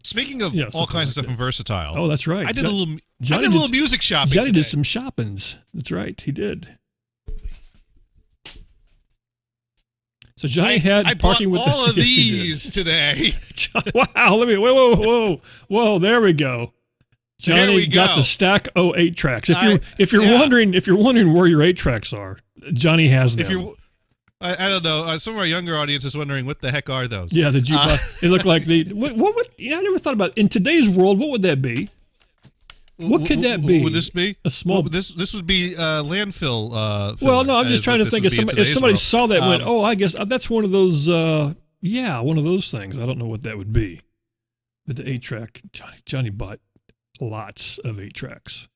Speaking of all kinds of stuff and versatile. Oh, that's right. I did a little music shopping. Johnny today. did some shoppings. That's right. He did. So Johnny had parking with all of these today. Wow! Whoa! There we go. Johnny got the stack 8 tracks. If you're wondering where your 8 tracks are, Johnny has them. I don't know. Some of our younger audience is wondering what the heck are those? Yeah, the jukebox. They look like the what would I never thought about in today's world. What would that be? What could that be? What would this be? A small. This would be landfill. Well, no, I'm just trying to think if somebody saw that and went, oh, I guess that's one of those. One of those things. I don't know what that would be. But the 8-track, Johnny bought lots of 8 tracks.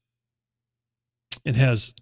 And he has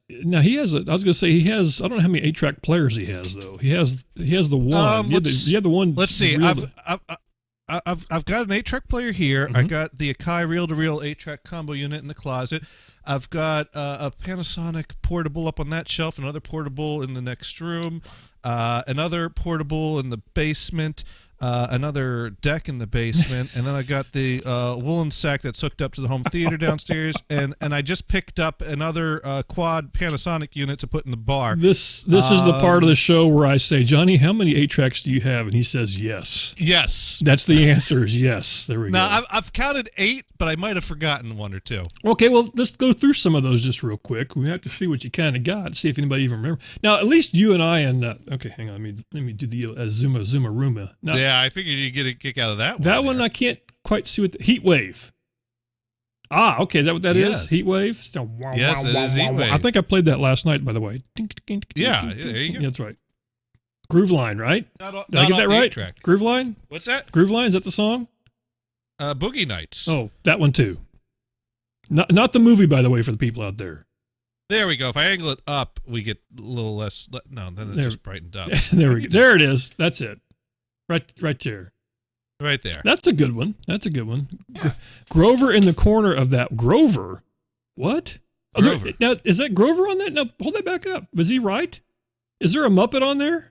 I was going to say he has, I don't know how many 8-track players he has though. He has the one. He had the one. Let's see. I've got an 8-track player here. I got the Akai reel-to-reel 8-track combo unit in the closet. I've got a Panasonic portable up on that shelf, another portable in the next room, another portable in the basement. another deck in the basement, and then I got the woolen sack that's hooked up to the home theater downstairs, and I just picked up another quad Panasonic unit to put in the bar. This is the part of the show where I say, Johnny, how many 8-tracks do you have? And he says yes. Yes. That's the answer is yes. There we go. Now, I've counted 8, but I might have forgotten 1 or 2. Okay, well, let's go through some of those just real quick. We have to see what you kind of got, see if anybody even remember. Now, at least you and I and okay, hang on, let me do the Zuma Roomba. Now, yeah, I figured you'd get a kick out of that one. That one I can't quite see what the Heat Wave. Ah, okay, is that what that is? Heat Wave? So, yes, it is Heat Wave. I think I played that last night, by the way. Yeah, there you go. Yeah, that's right. Groove Line, right? Did I get that right? Track. Groove Line? What's that? Groove Line, is that the song? Boogie Nights. Oh, that one too. Not the movie, by the way, for the people out there. There we go. If I angle it up, we get a little less. No, then it just brightened up. There we go. There it is. That's it. Right there. Right there. That's a good one. Yeah. Grover in the corner of that. Grover? What? Grover. Now, is that Grover on that? No, hold that back up. Was he right? Is there a Muppet on there?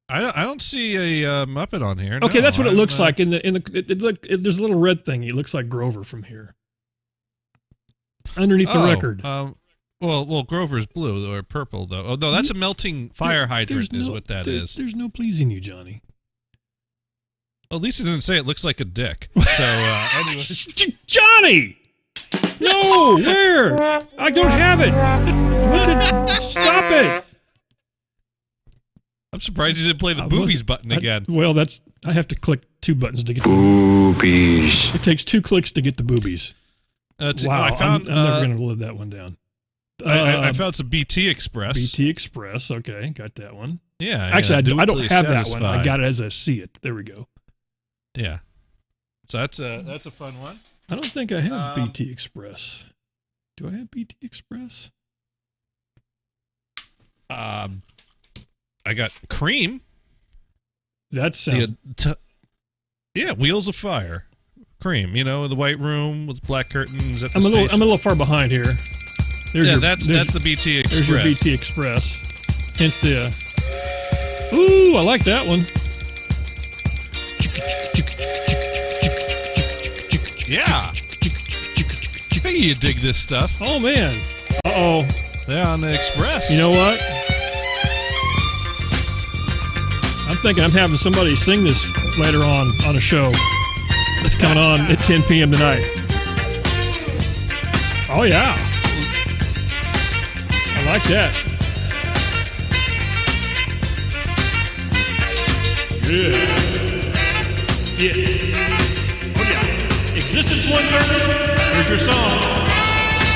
I don't see a Muppet on here. Okay, no, that's what it looks like. There's a little red thing. He looks like Grover from here. Underneath the record. Well, Grover's blue or purple though. Oh no, that's a melting fire hydrant is what that is. There's no pleasing you, Johnny. Well, at least it didn't say it looks like a dick. So anyway. Johnny! No, where? I don't have it. Stop it. I'm surprised you didn't play the boobies button again. Well, I have to click 2 buttons to get Boobies. It takes 2 clicks to get the boobies. Wow, I'm never going to live that one down. I found some BT Express. BT Express, okay, got that one. Yeah. Actually, I don't have that satisfied. one. I got it as I see it. There we go. Yeah. So that's a fun one. I don't think I have BT Express. Do I have BT Express? I got Cream. That sounds. Yeah, Wheels of Fire. Cream, the white room with black curtains at the I'm a little far behind here. That's the BT Express. There's your BT Express. Hence the. Ooh, I like that one. Yeah. Hey, you dig this stuff? Oh man. Uh-oh. They're on the Express. You know what? I'm thinking I'm having somebody sing this later on a show. It's coming on at 10 p.m. tonight. Oh, yeah. I like that. Yeah. Oh, yeah. Existence 130. Here's your song.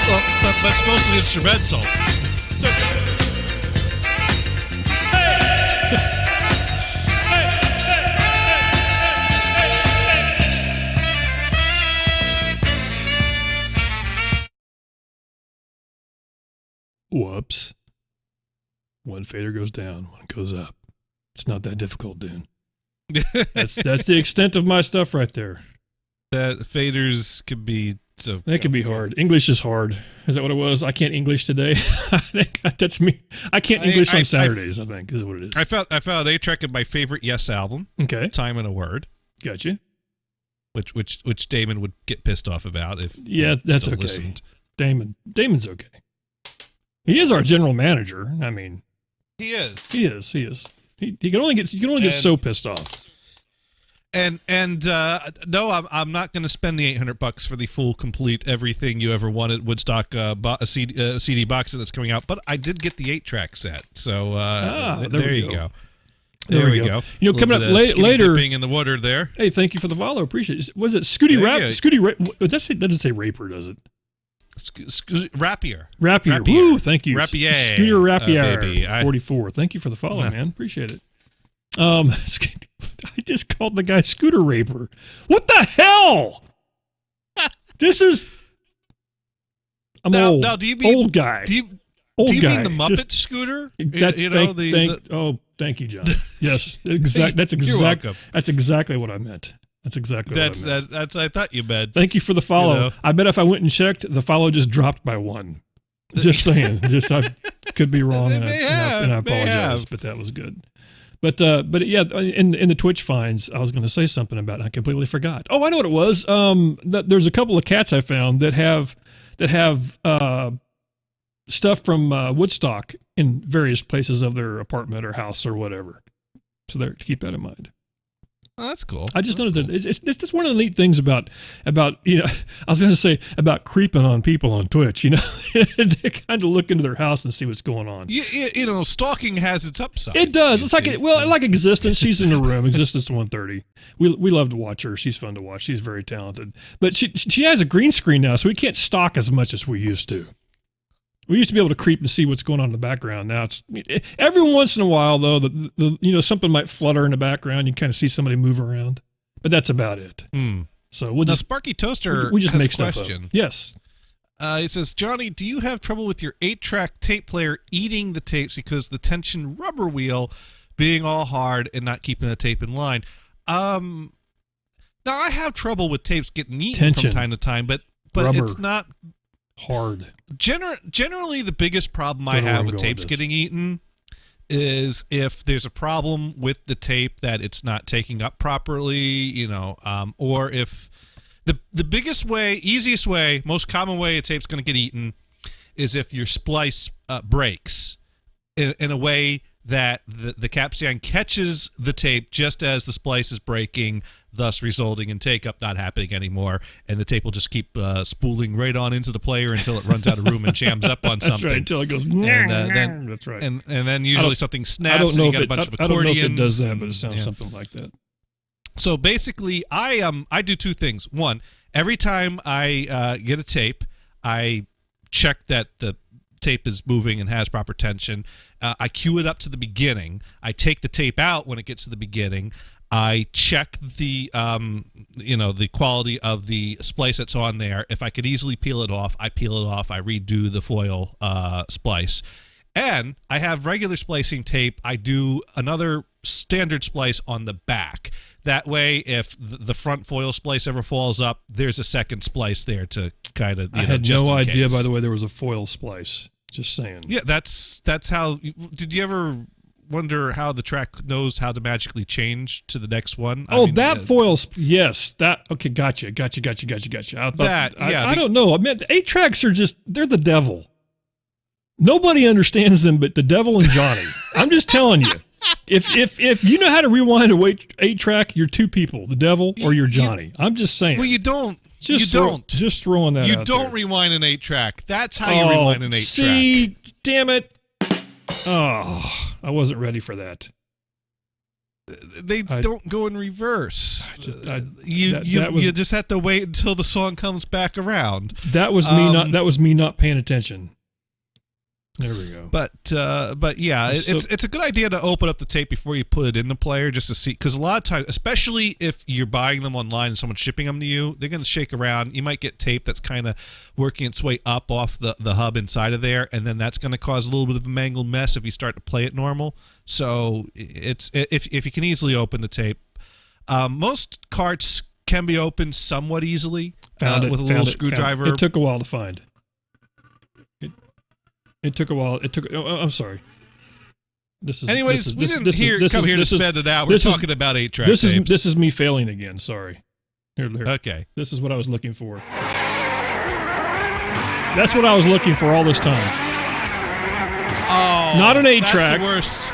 Well, that's mostly instrumental. It's okay. Whoops. One fader goes down, one goes up. It's not that difficult, Dune. That's the extent of my stuff right there. That faders could be so. That could be hard. English is hard. Is that what it was? I can't English today. I think that's me. I can't English on Saturdays. I think is what it is. I found a track of my favorite Yes album. Okay. Time and a Word. Gotcha. Which Damon would get pissed off about if that's okay. Listened. Damon's okay. He is our general manager. I mean, he is. He is. He can only get so pissed off. And no, I'm not going to spend the $800 for the full, complete, everything you ever wanted Woodstock CD box that's coming out. But I did get the 8-track set, so there you go. There we go. Coming up later, being in the water there. Hey, thank you for the follow. Appreciate it. Was it Scooty Rap? Scooty Rap? That doesn't say Raper, does it? Rapier. Woo, thank you. Rapier. Scooter Rapier. Baby. 44. Thank you for the follow, man. Appreciate it. I just called the guy Scooter Raper. What the hell? This is. I'm old. Now, do you mean old guy? Do you mean the Muppet Scooter? Thank you, John. Yes, That's exactly what I meant. That's exactly what I meant. That's I thought you meant. Thank you for the follow. I bet if I went and checked, the follow just dropped by 1. Just saying. I could be wrong, and I apologize, but that was good. But yeah, in the Twitch finds, I was going to say something about it. I completely forgot. Oh, I know what it was. There's a couple of cats I found that have stuff from Woodstock in various places of their apartment or house or whatever. So there, keep that in mind. Oh, that's cool. I just noticed that it's just one of the neat things about I was going to say about creeping on people on Twitch. To kind of look into their house and see what's going on. Stalking has its upside. It does. It's like like Existence. She's in the room. Existence 130. We love to watch her. She's fun to watch. She's very talented. But she has a green screen now, so we can't stalk as much as we used to. We used to be able to creep and see what's going on in the background. Now it's every once in a while though, something might flutter in the background. You kind of see somebody move around, but that's about it. So we'll Sparky Toaster we just has make a question. Stuff up. Yes. He says, Johnny, do you have trouble with your 8-track tape player eating the tapes because the tension rubber wheel being all hard and not keeping the tape in line? Now I have trouble with tapes getting eaten from time to time, but rubber. It's not hard. Generally, the biggest problem I have with tapes getting eaten is if there's a problem with the tape that it's not taking up properly, or if the biggest way, easiest way, most common way a tape's going to get eaten is if your splice breaks in a way that the capstan catches the tape just as the splice is breaking, thus resulting in take-up not happening anymore, and the tape will just keep spooling right on into the player until it runs out of room and jams up on something. That's right, until it goes. That's right. And then usually something snaps and you got a bunch of accordions. I don't know if it does that, but it sounds something like that. So basically, I do two things. One, every time I get a tape, I check that the tape is moving and has proper tension. I cue it up to the beginning. I take the tape out when it gets to the beginning. I check the the quality of the splice that's on there. If I could easily peel it off, I peel it off. I redo the foil splice. And I have regular splicing tape. I do another standard splice on the back. That way, if the front foil splice ever falls up, there's a second splice there to kind of, I had no idea, by the way, there was a foil splice. Just saying. Yeah, that's how. Did you ever wonder how the track knows how to magically change to the next one? Foil. Yes, that. Okay, gotcha. I thought, I don't know. I mean, 8-tracks are they're the devil. Nobody understands them but the devil and Johnny. I'm just telling you. If you know how to rewind a 8-track, you're two people, the devil or you're Johnny. I'm just saying. Well, you don't. Just throwing that out You don't there. rewind an 8-track. That's how you rewind an 8-track. See, damn it. Oh, I wasn't ready for that. They don't go in reverse. You just have to wait until the song comes back around. That was me That was me not paying attention. There we go. But yeah, it's a good idea to open up the tape before you put it in the player just to see, because a lot of times, especially if you're buying them online and someone's shipping them to you, they're going to shake around. You might get tape that's kind of working its way up off the hub inside of there, and then that's going to cause a little bit of a mangled mess if you start to play it normal. So if you can easily open the tape, most carts can be opened somewhat easily with a little screwdriver. It took a while to find. It took a while. I'm sorry. We didn't come here to spend an hour talking about 8-track tapes. This is me failing again. Sorry. Here. Okay. This is what I was looking for. That's what I was looking for all this time. Oh, not an 8-track. That's the worst.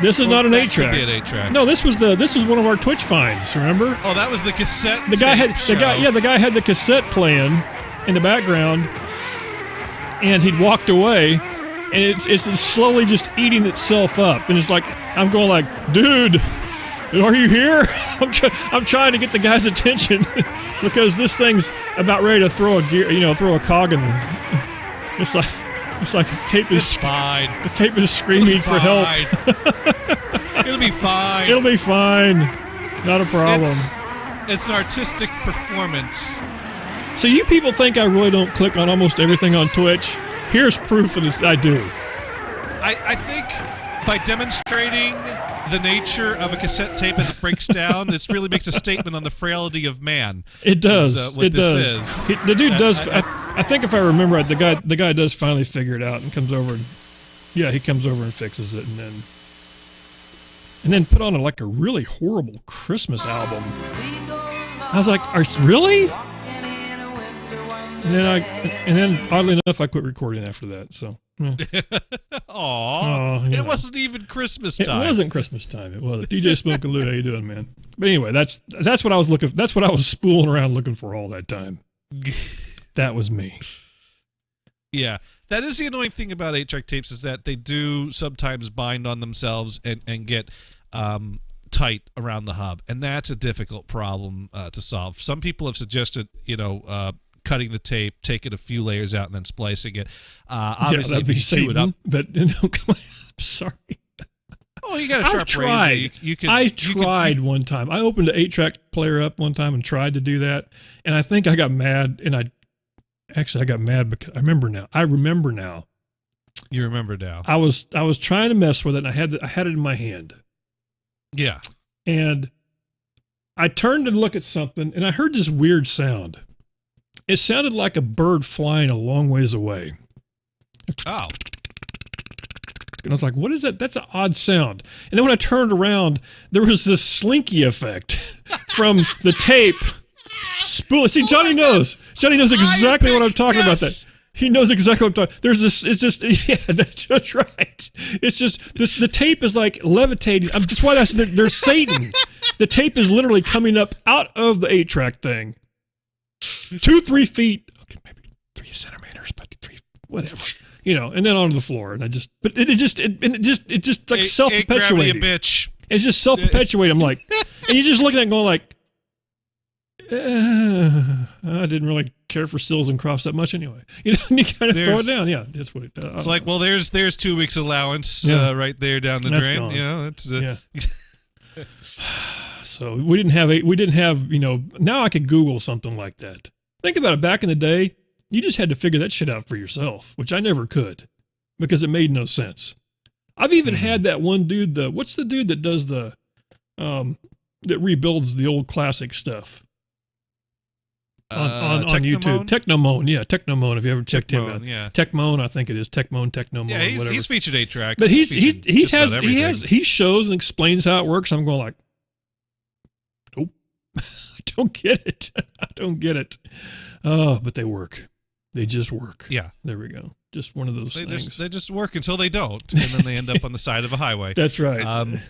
This is not an 8-track. Could be an 8-track. No, this was one of our Twitch finds. Remember? Oh, that was the cassette. The guy had the cassette playing in the background. And he'd walked away, and it's slowly just eating itself up. And it's like, I'm going like, dude, are you here? I'm trying to get the guy's attention because this thing's about ready to throw a cog in the. It's like the tape is. It's fine. The tape is screaming for help. It'll be fine. It'll be fine. Not a problem. It's an artistic performance. So you people think I really don't click on almost everything on Twitch? Here's proof of this. I do. I think by demonstrating the nature of a cassette tape as it breaks down, this really makes a statement on the frailty of man. It does. It does. The dude does. I think if I remember right, the guy does finally figure it out and comes over. He comes over and fixes it, and and then put on a really horrible Christmas album. I was like, really? And then oddly enough, I quit recording after that. So, It wasn't even Christmas time. It wasn't Christmas time. It was DJ Smoke and Lou. How you doing, man? But anyway, that's what I was looking. That's what I was spooling around looking for all that time. That was me. Yeah, that is the annoying thing about 8-track tapes is that they do sometimes bind on themselves and get tight around the hub, and that's a difficult problem to solve. Some people have suggested, cutting the tape, taking a few layers out, and then splicing it. Obviously, that'd be if you queue it up, but come on, I'm sorry. Oh, you got a sharp razor. I tried one time. I opened an 8-track player up one time and tried to do that, and I think I got mad. And I got mad because I remember now. You remember now. I was trying to mess with it, and I had it in my hand. Yeah. And I turned and looked at something, and I heard this weird sound. It sounded like a bird flying a long ways away. Oh. And I was like, what is that? That's an odd sound. And then when I turned around, there was this slinky effect from the tape. See, Johnny knows. Johnny knows exactly what I'm talking about. That he knows exactly what I'm talking. There's this. It's just that's right. It's just the tape is like levitating. That's why there's Satan. The tape is literally coming up out of the 8-track thing. 2-3 feet, okay, maybe 3 centimeters, but 3, whatever, and then onto the floor. And it just like self-perpetuating. Gravity, a bitch. It's just self-perpetuating. I'm like, and you're just looking at it going like, I didn't really care for Sills and Crofts that much anyway. And you kind of throw it down. Yeah, that's what it's like. Well, there's 2 weeks allowance right there down the drain. Gone. So we didn't have, now I could Google something like that. Think about it. Back in the day, you just had to figure that shit out for yourself, which I never could because it made no sense. I've even had that one dude, what's the dude that does that rebuilds the old classic stuff on YouTube? Technomone. Yeah. Technomone. Have you ever checked him out? Yeah. Techmone, I think it is. Techmone, yeah, whatever. He's featured 8-tracks. But he shows and explains how it works. I'm going like, nope. I don't get it. Oh, but they work. They just work. Yeah. There we go. Just one of those things. They just work until they don't, and then they end up on the side of a highway. That's right. And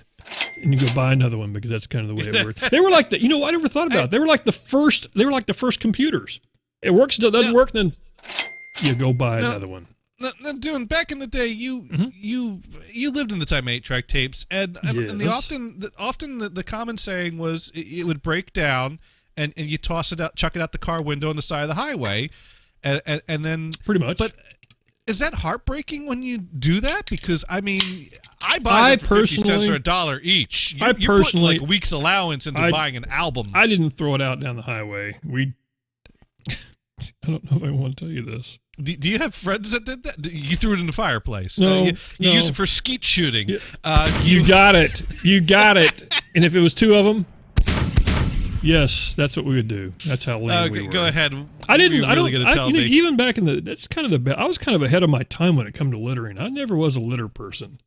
you go buy another one because that's kind of the way it works. They were like I never thought about it. They were like the first computers. It works until it doesn't work, then you go buy another one. Now, Dune, back in the day, you lived in the time of 8-track tapes, and often the common saying was it would break down, and you toss it out, chuck it out the car window on the side of the highway, and then pretty much. But is that heartbreaking when you do that? Because I mean, I buy them for 50 cents or $1 each. You're putting like a week's allowance into buying an album. I didn't throw it out down the highway. I don't know if I want to tell you this. Do you have friends that did that? You threw it in the fireplace. No, you use it for skeet shooting. Yeah. You got it. And if it was 2 of them, yes, that's what we would do. That's how lame we were. Go ahead. Even back in that's kind of I was kind of ahead of my time when it come to littering. I never was a litter person.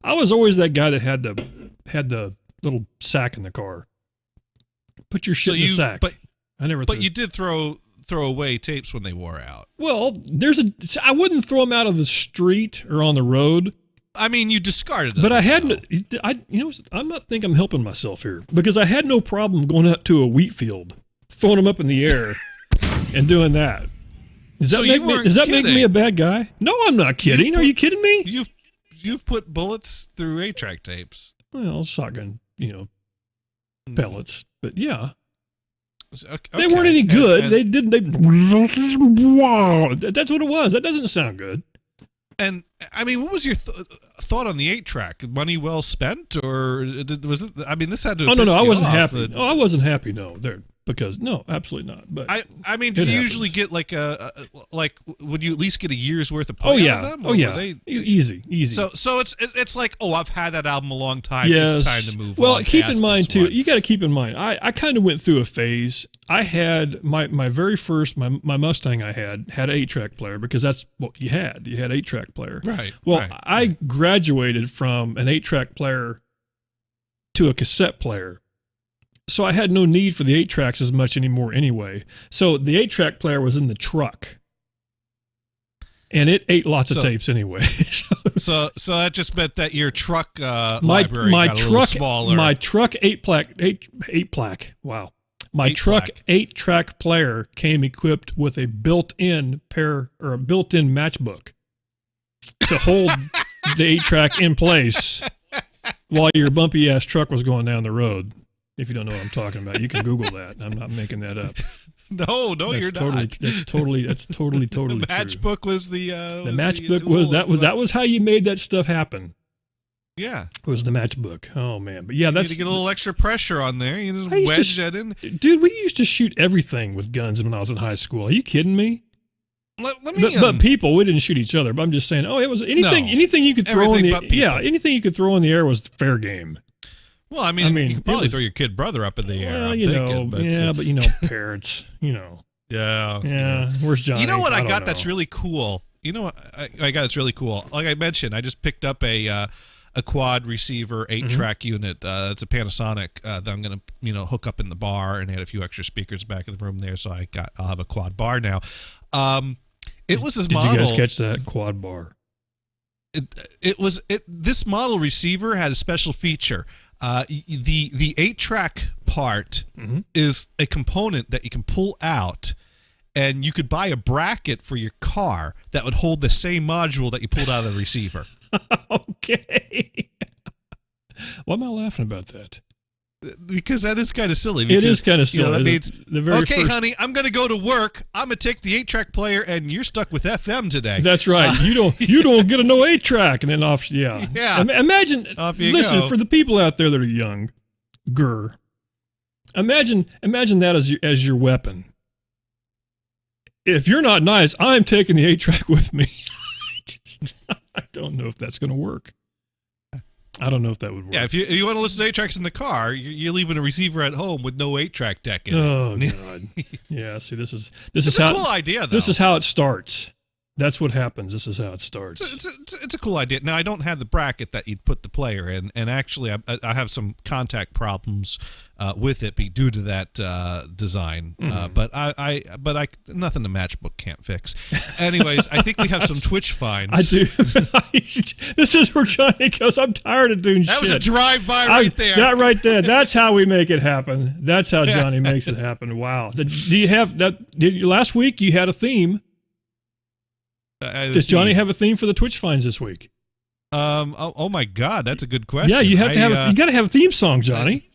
I was always that guy that had the little sack in the car. Put your shit in the sack. But you did throw away tapes when they wore out. Well, I wouldn't throw them out of the street or on the road. I mean, you discarded them. But I'm helping myself here because I had no problem going out to a wheat field, throwing them up in the air and doing that. Does that make me a bad guy? No, I'm not kidding. Are you kidding me? You've put bullets through 8-track tapes. Well, shotgun, pellets. But yeah. Okay. They weren't any good. They didn't. Wow, that's what it was. That doesn't sound good. And I mean, what was your thought on the 8-track? Money well spent, or was it? I mean, this had to. Oh no, I wasn't happy. I wasn't happy. No, no, absolutely not. But I mean, did you usually get like would you at least get a year's worth of play out of them? Oh yeah. Easy. So it's like, I've had that album a long time. Yes. It's time to move on. Well, keep in mind too. You got to keep in mind. I kind of went through a phase. I had my very first my Mustang. I had an 8-track player because that's what you had. You had 8-track player. Right. Well, right. I graduated from an 8-track player to a cassette player. So I had no need for the 8-tracks as much anymore anyway. So the 8-track player was in the truck. And it ate lots of tapes anyway. So that just meant that your truck library got a little smaller. My truck 8-plaque. Wow. My truck 8-track player came equipped with a built-in matchbook to hold the 8-track in place while your bumpy ass truck was going down the road. If you don't know what I'm talking about, you can Google that. I'm not making that up. No, you're not. That's totally the matchbook true. Was the matchbook that was how you made that stuff happen. Yeah, was the matchbook. Oh man, but yeah, that's to get a little extra pressure on there. You just wedge that in. Dude, we used to shoot everything with guns when I was in high school. Are you kidding me? Let me. But people, we didn't shoot each other. But I'm just saying. Oh, it was anything you could throw in the anything you could throw in the air was fair game. Well, I mean you could probably throw your kid brother up in the air. Well, but parents, Yeah. Where's Johnny? You know what I got that's really cool? You know what I got that's really cool? Like I mentioned, I just picked up a quad receiver 8-track unit. It's a Panasonic that I'm going to hook up in the bar, and add a few extra speakers back in the room there. So I'll have a quad bar now. It was this model. Did you guys catch that quad bar? This model receiver had a special feature. The 8-track part is a component that you can pull out, and you could buy a bracket for your car that would hold the same module that you pulled out of the receiver. Okay. Why am I laughing about that? Because that is kind of silly. It is kind of silly. That means, honey, I'm going to go to work. I'm going to take the 8-track player, and you're stuck with FM today. That's right. You don't get a no 8-track, and then off. Yeah. Imagine. Listen, for the people out there that are young, imagine that as your weapon. If you're not nice, I'm taking the 8-track with me. I don't know if that's going to work. I don't know if that would work. Yeah, if you want to listen to 8-tracks in the car, you're leaving a receiver at home with no 8-track deck in it. Oh God! Yeah. See, this is a cool idea, though. This is how it starts. That's what happens. This is how it starts. It's a cool idea. Now, I don't have the bracket that you'd put the player in, and actually, I have some contact problems with it due to that design. But nothing the matchbook can't fix. Anyways, I think we have some Twitch finds. I do. This is where Johnny goes, I'm tired of doing shit. That was a drive-by right there. That right there. That's how we make it happen. That's how Johnny makes it happen. Wow. Do you have that? Last week you had a theme. Does Johnny have a theme for the Twitch finds this week? Oh my God, that's a good question. Yeah, you have to have. You got to have a theme song, Johnny.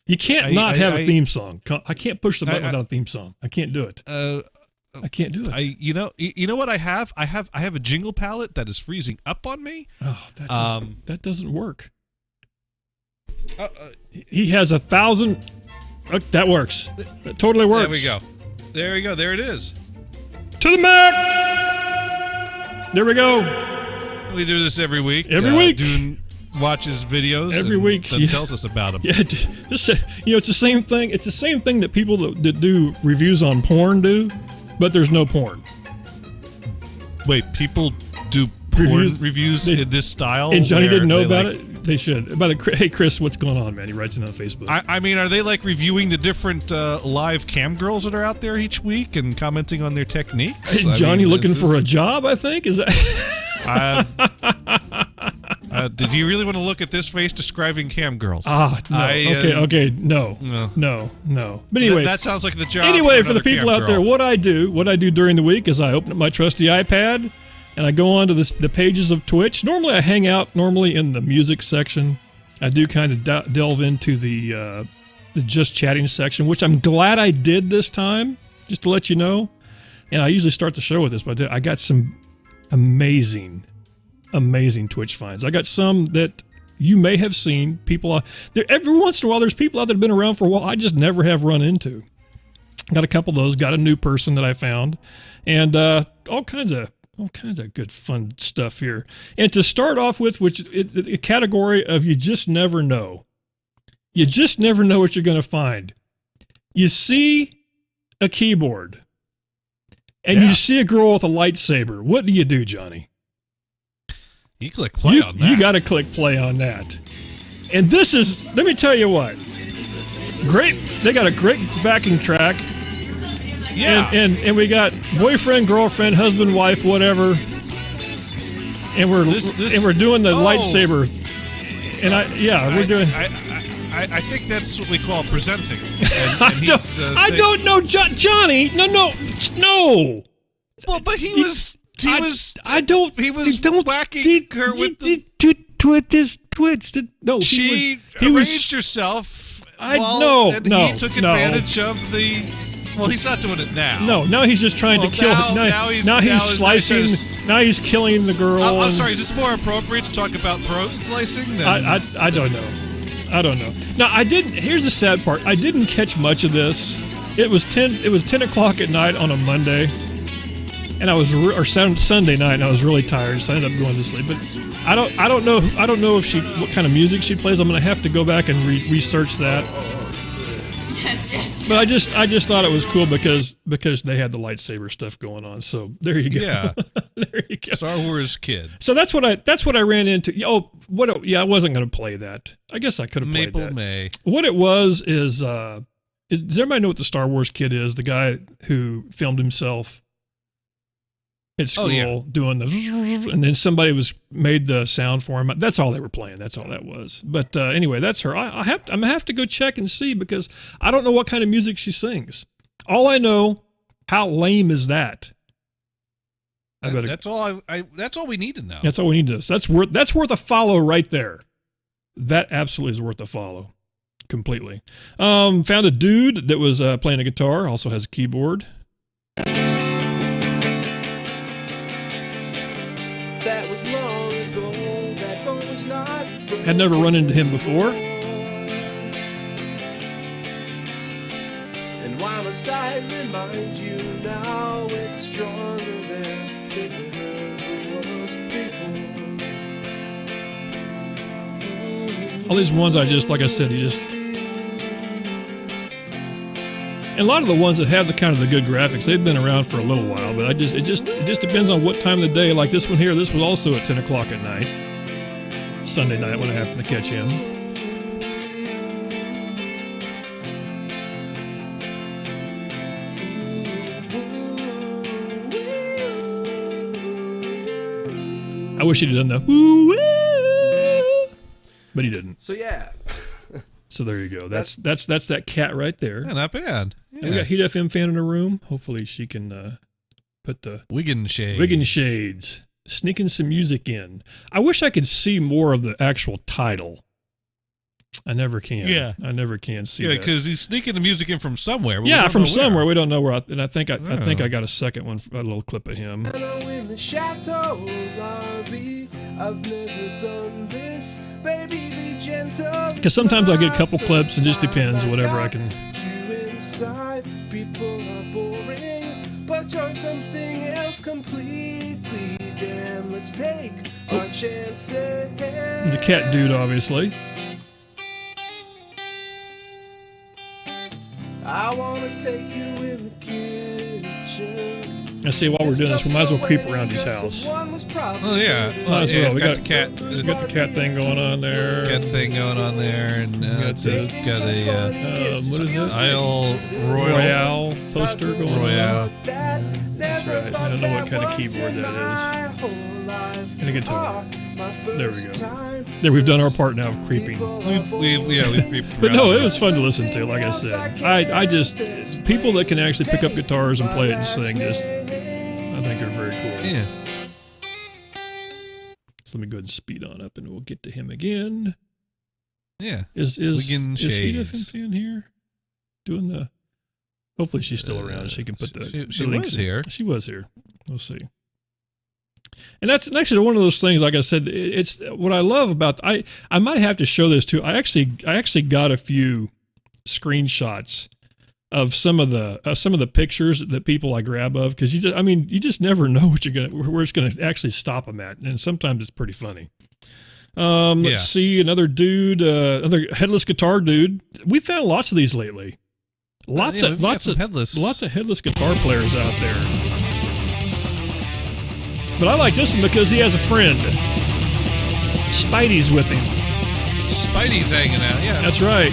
You can't have a theme song. I can't push the button without a theme song. I can't do it. I can't do it. You know what I have? I have a jingle palette that is freezing up on me. Oh, that doesn't work. He has 1,000. That works. That totally works. There we go. There it is. To the Mac. There we go. We do this every week. Every week. Dune watches videos every week. Then tells us about them. Yeah, it's the same thing. It's the same thing that people that do reviews on porn do, but there's no porn. Wait, people do porn reviews in this style? And Johnny didn't know about it? They should. Hey, Chris, what's going on, man? He writes it on Facebook. I mean, are they like reviewing the different live cam girls that are out there each week and commenting on their techniques? Johnny looking for a job, I think? Is that... did you really want to look at this face describing cam girls? No. Okay. No. But anyway, that sounds like the job. Anyway, for the people out there, what I do during the week is I open up my trusty iPad and I go on to the pages of Twitch. Normally, I hang out in the music section. I do kind of delve into the just chatting section, which I'm glad I did this time, just to let you know. And I usually start the show with this, but I got some amazing Twitch finds. I got some that you may have seen. People there every once in a while. There's people out there that have been around for a while. I just never have run into. Got a couple of those. Got a new person that I found, and all kinds of good fun stuff here. And to start off with, which is a category of you just never know. You just never know what you're going to find. You see a keyboard, and you see a girl with a lightsaber. What do you do, Johnny? You click play on that. You got to click play on that. And this is, let me tell you what, great. They got a great backing track. Yeah. And we got boyfriend, girlfriend, husband, wife, whatever. And we're doing the lightsaber. And we're doing. I think that's what we call presenting. And I don't know, Johnny. No. Well, but he was whacking her with the. No, she he arranged herself. He took advantage of the. Well, he's not doing it now. No, now he's just trying to kill her. Now he's slicing. Now he's killing the girl. I'm sorry. Is this more appropriate to talk about throat slicing? I don't know. Now I didn't. Here's the sad part. I didn't catch much of this. It was 10 o'clock at night on a Monday, and Sunday night, and I was really tired, so I ended up going to sleep. But I don't know if what kind of music she plays. I'm gonna have to go back and research that. But I just thought it was cool because they had the lightsaber stuff going on. So there you go. Yeah. There you go. Star Wars kid. So that's what I ran into. Oh, I wasn't going to play that. I guess I could have played that. Maple May. What it was is does everybody know what the Star Wars kid is? The guy who filmed himself at school doing the, and then somebody made the sound for him. That's all they were playing. That's all that was. But anyway, that's her. I'm gonna have to go check and see because I don't know what kind of music she sings. All I know, how lame is that? That's all we need to know. That's all we need to know. So that's worth a follow right there. That absolutely is worth a follow, completely. Found a dude that was playing a guitar. Also has a keyboard. That was long ago. That was not. Had never run into him before. And why must I remind you now? It's stronger than it ever was before. All these ones like I said, and a lot of the ones that have the kind of the good graphics, they've been around for a little while, but it just depends on what time of the day. Like this one here, this was also at 10 o'clock at night, Sunday night when I happened to catch him. I wish he'd done the woo, but he didn't. So yeah. So there you go. That's that cat right there. Yeah, not bad. Yeah. And we got Heat FM fan in her room. Hopefully she can put the Wiggin' Shades. Sneaking some music in. I wish I could see more of the actual title. I never can. Yeah. I never can see that. Yeah, because he's sneaking the music in from somewhere. Yeah, from somewhere. We don't know where. And I think I got a second one, a little clip of him. In the chateau lobby, I've never done this. Baby, be gentle. Because sometimes I get a couple clips. It just depends. Whatever I can. Inside, people are boring, but you're something else completely. Damn, let's take our chances. The cat dude, obviously. I wanna take you in the kitchen. I see. While we're doing this, we might as well creep around his house. Oh yeah, might as well. We got the cat. We got the cat thing going on there. And it's got a what is this? Isle Royale poster going on. That's right. I don't know what kind of keyboard that is. And a guitar. There we go. There, we've done our part now of creeping. We've creeped. But no, it was fun to listen to. Like I said, I just people that can actually pick up guitars and play it and sing, I think are very cool. Yeah. So let me go ahead and speed on up, and we'll get to him again. Yeah. Is Wiggin' Heat Shades. FM fan here doing the? Hopefully she's still around. She can put the. She the was here. She was here. We'll see. And that's actually one of those things. Like I said, it's what I love about. I might have to show this too. I actually got a few screenshots of some of the pictures that people I grab of, because you just never know where it's gonna actually stop them at, and sometimes it's pretty funny. Let's see, another dude, another headless guitar dude. We found lots of these lately. Lots of headless guitar players out there. But I like this one because he has a friend. Spidey's with him. Spidey's hanging out, yeah. That's right.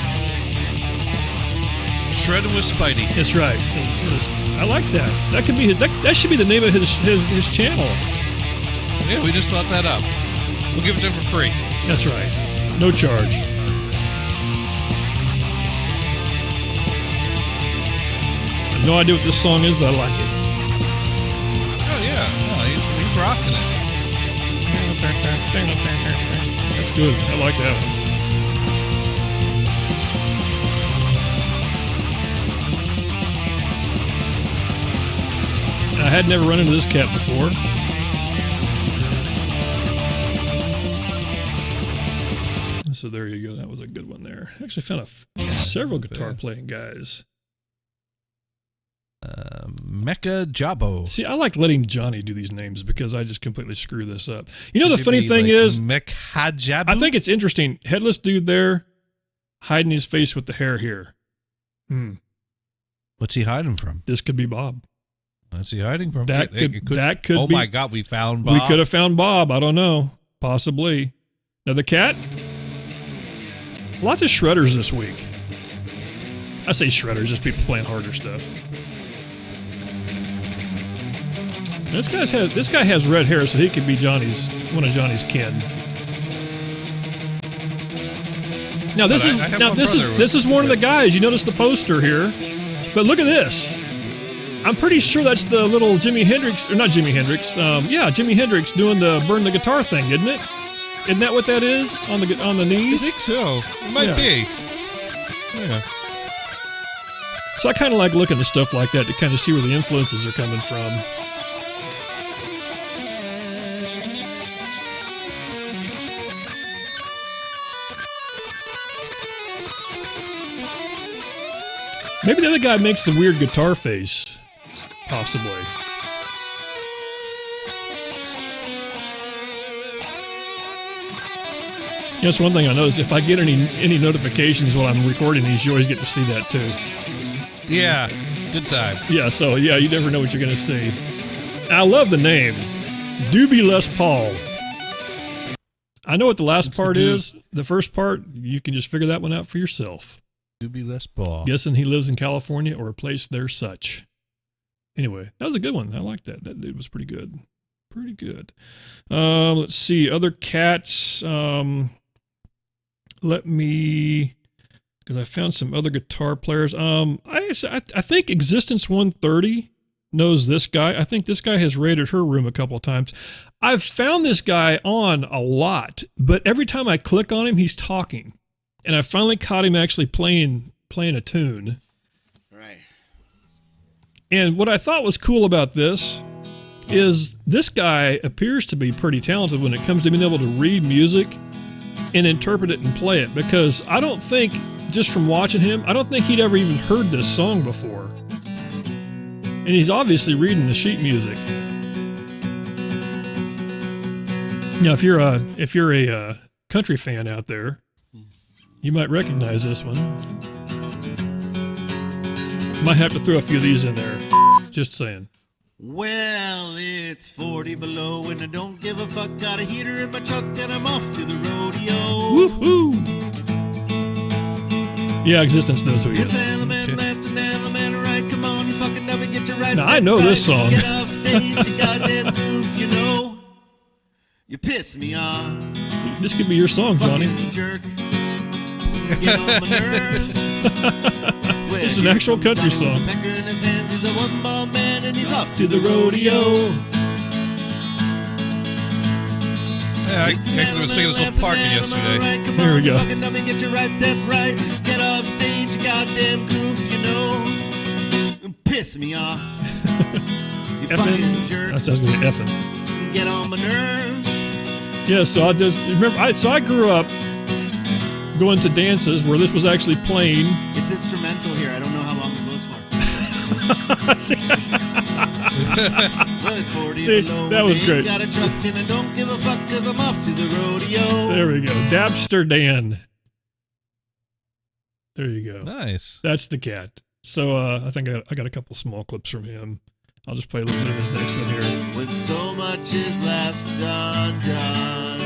Shredding with Spidey. That's right. I like that. That could be that should be the name of his channel. Yeah, we just thought that up. We'll give it to him for free. That's right. No charge. I have no idea what this song is, but I like it. Oh yeah, no, he's rocking it. That's good. I like that one. I had never run into this cat before. So there you go. That was a good one there. Actually found several guitar playing guys. Mecha Jabo. See, I like letting Johnny do these names because I just completely screw this up. You know, the funny thing is, Mecha Jabu? I think it's interesting. Headless dude there, hiding his face with the hair here. What's he hiding from? This could be Bob. What's he hiding from? That could. Oh be, my God, we found Bob. We could have found Bob. I don't know. Possibly. Now the cat. Lots of shredders this week. I say shredders, just people playing harder stuff. This guy has red hair, so he could be one of Johnny's kin. Now this is one of the guys. You notice the poster here, but look at this. I'm pretty sure that's the little Jimi Hendrix, or not Jimi Hendrix. Jimi Hendrix doing the burn the guitar thing, isn't it? Isn't that what that is on the knees? I think so. It might be. Yeah. So I kind of like looking at stuff like that to kind of see where the influences are coming from. Maybe the other guy makes a weird guitar face, possibly. That's one thing I notice. If I get any notifications while I'm recording these, you always get to see that too. Yeah, good times. Yeah, so yeah, you never know what you're going to see. I love the name, Doobie Les Paul. I know what the last part is. The first part, you can just figure that one out for yourself. Doobie Les Paul. Guessing he lives in California or a place there such. Anyway, that was a good one. I like that. That dude was pretty good. Pretty good. Let's see. Other cats. Let me, because I found some other guitar players. I think Existence 130 knows this guy. I think this guy has raided her room a couple of times. I've found this guy on a lot, but every time I click on him, he's talking. And I finally caught him actually playing a tune. Right. And what I thought was cool about this is this guy appears to be pretty talented when it comes to being able to read music and interpret it and play it, because I don't think, just from watching him, I don't think he'd ever even heard this song before. And he's obviously reading the sheet music. Now, if you're a country fan out there, you might recognize this one. Might have to throw a few of these in there. Just saying. Well, it's 40 below and I don't give a fuck. Got a heater in my truck and I'm off to the rodeo. Woohoo! Yeah, Existence knows who he is. Left and element right. Come on, you fucking never get your right. Now, I know this song. Get off stage, you goddamn goof, you know. You piss me off. This could be your song, Johnny. Fucking jerk. Get on my nerves. It's an actual country song. Pecker in his hands, he's a one-ball man and he's off to the rodeo. Yeah, I was singing this little parking yesterday. There we go. Get your right step right. Get off stage, you goddamn goof, you know. Piss me off. You fucking jerk. I was going to say effing. Get on my nerves. Yeah, so I just remember. I grew up going to dances where this was actually playing. It's instrumental here. I don't know how long it goes for. See, that was great. Got a truck and I don't give a fuck 'cause I'm off to the rodeo. There we go. Dabster Dan. There you go. Nice. That's the cat. So I think I got a couple small clips from him. I'll just play a little bit of his next one here. When so much is left undone.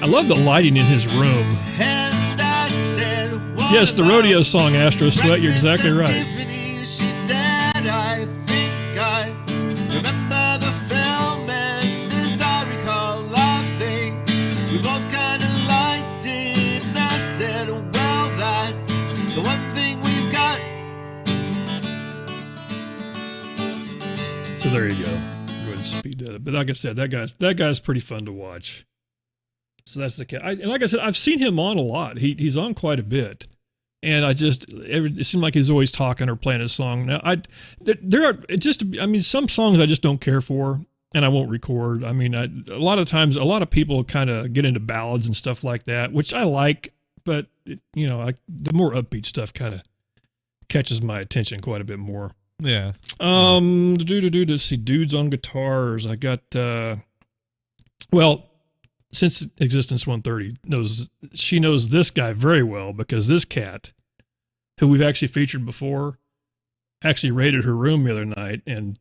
I love the lighting in his room. And I said, what Yes, the about rodeo song, Astro Sweat. You're exactly breakfast right. at Tiffany's? She said, I think I remember the film, and as I recall, I think we both kind of liked it. And I said, well, that's the one thing we've got. So there you go. Go ahead and speed that up. But like I said, that guy's pretty fun to watch. So that's the cat. And like I said, I've seen him on a lot. He's on quite a bit. And it seemed like he's always talking or playing a song. Now, some songs I just don't care for, and I won't record. I mean, a lot of times, a lot of people kind of get into ballads and stuff like that, which I like, but the more upbeat stuff kind of catches my attention quite a bit more. Yeah. To see dudes on guitars. I got, since Existence 130 she knows this guy very well, because this cat, who we've actually featured before, actually raided her room the other night and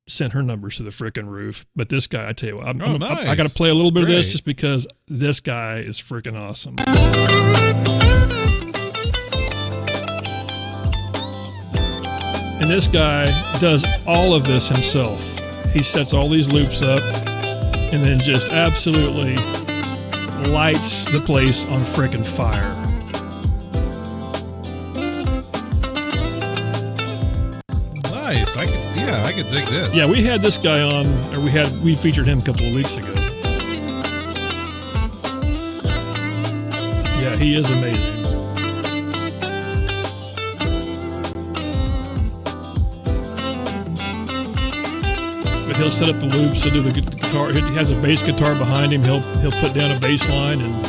sent her numbers to the frickin' roof. But this guy, I tell you what, nice. I got to play a little bit of Great. this just because this guy is frickin' awesome. And this guy does all of this himself. He sets all these loops up and then just absolutely lights the place on frickin' fire. Nice. I could dig this. Yeah, we had this guy on, or we featured him a couple of weeks ago. Yeah, he is amazing. But he'll set up the loops, he'll do the guitar. He has a bass guitar behind him. He'll put down a bass line and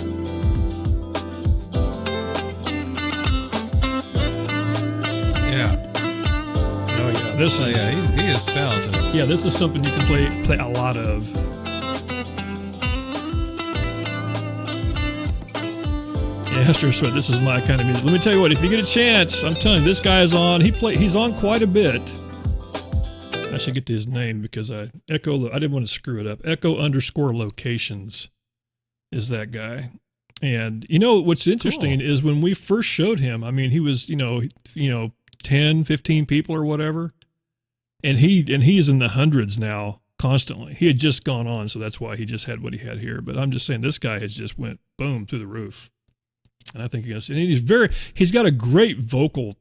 he is talented. Yeah, this is something you can play a lot of. Yeah, Astro Sweat, this is my kind of music. Let me tell you what, if you get a chance, I'm telling you, this guy is on. He's on quite a bit. I should get to his name because I didn't want to screw it up. Echo_locations is that guy. And what's interesting is when we first showed him, I mean, he was, 10, 15 people or whatever. And he's in the hundreds now constantly. He had just gone on, so that's why he just had what he had here. But I'm just saying, this guy has just went boom through the roof. And I think you're gonna see. And he's got a great vocal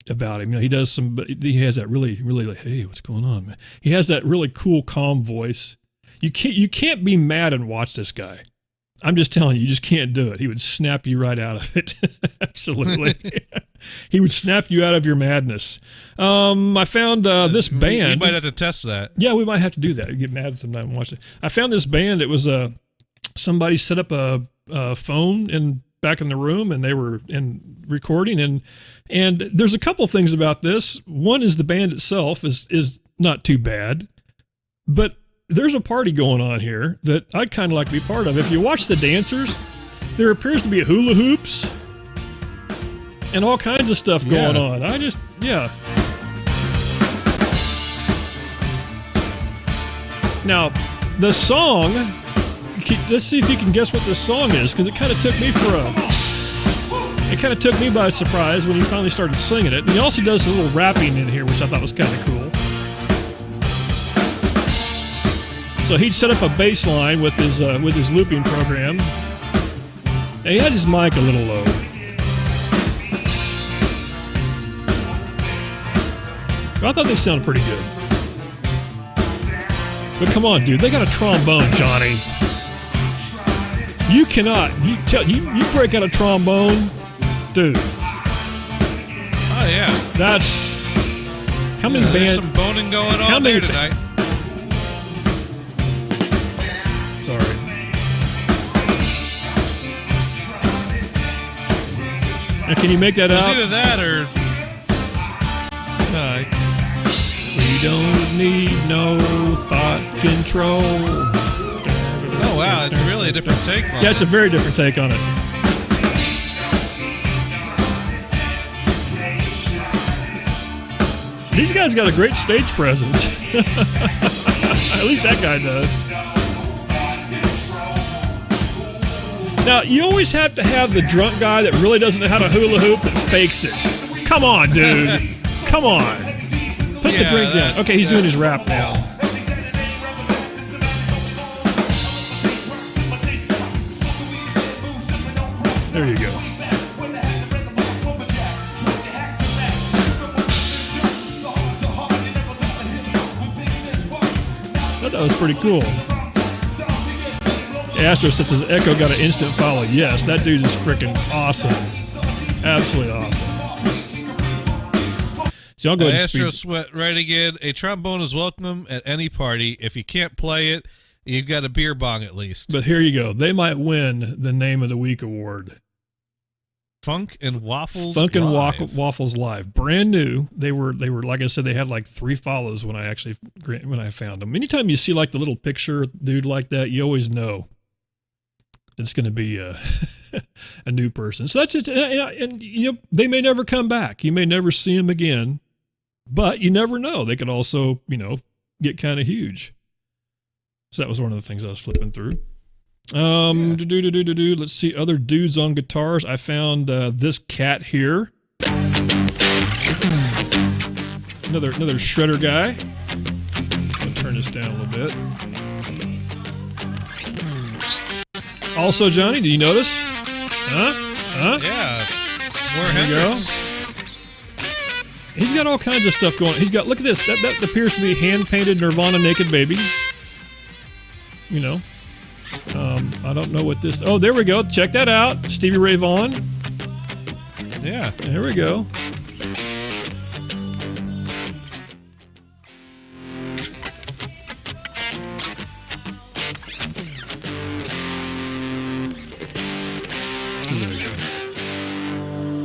about him. He has that really, really like, hey, what's going on, man? He has that really cool, calm voice. You can't be mad and watch this guy. I'm just telling you just can't do it. He would snap you right out of it. Absolutely. He would snap you out of your madness. I found this band. We might have to test that. Yeah, we might have to do that. Get mad sometime and watch it. I found this band. It was somebody set up a phone back in the room, and they were recording. And there's a couple things about this. One is the band itself is not too bad, but there's a party going on here that I'd kind of like to be part of. If you watch the dancers, there appears to be hula hoops and all kinds of stuff going on. Now, the song, let's see if you can guess what this song is, because it kind of took me by surprise when he finally started singing it. And he also does a little rapping in here, which I thought was kind of cool. So he'd set up a bass line with his looping program. And he had his mic a little low. But I thought they sounded pretty good. But come on, dude, they got a trombone, Johnny. You cannot. You break out a trombone, dude. Oh yeah. That's how many bands? There's some boning going on there tonight. Sorry. Now, can you make that It's out? either that or. We don't need no thought control. Oh wow, it's really a different take on it. Yeah, it's a very different take on it. These guys got a great stage presence. At least that guy does. Now, you always have to have the drunk guy that really doesn't know how to hula hoop that fakes it. Come on, dude. Come on. Put the drink down. Okay, he's doing his rap now. There you go. I thought that was pretty cool. Astro says his Echo got an instant follow. Yes, that dude is freaking awesome. Absolutely awesome. So I'll go ahead and Astro Sweat writing in, a trombone is welcome at any party. If you can't play it, you've got a beer bong at least. But here you go. They might win the Name of the Week award. Funk and Waffles Waffles Live. Brand new. They were like I said, they had like 3 follows when I found them. Anytime you see like the little picture dude like that, you always know it's going to be a new person. So that's just, and you know, they may never come back. You may never see them again, but you never know. They could also, you know, get kind of huge. So that was one of the things I was flipping through. Let's see other dudes on guitars. I found this cat here. Another shredder guy. I'll turn this down a little bit. Also, Johnny, do you notice? Huh? Yeah. More Hendrix. He's got all kinds of stuff going on. He's got, look at this. That appears to be hand-painted Nirvana Naked Baby. You know. I don't know what this... Oh, there we go. Check that out. Stevie Ray Vaughan. Yeah. There we go.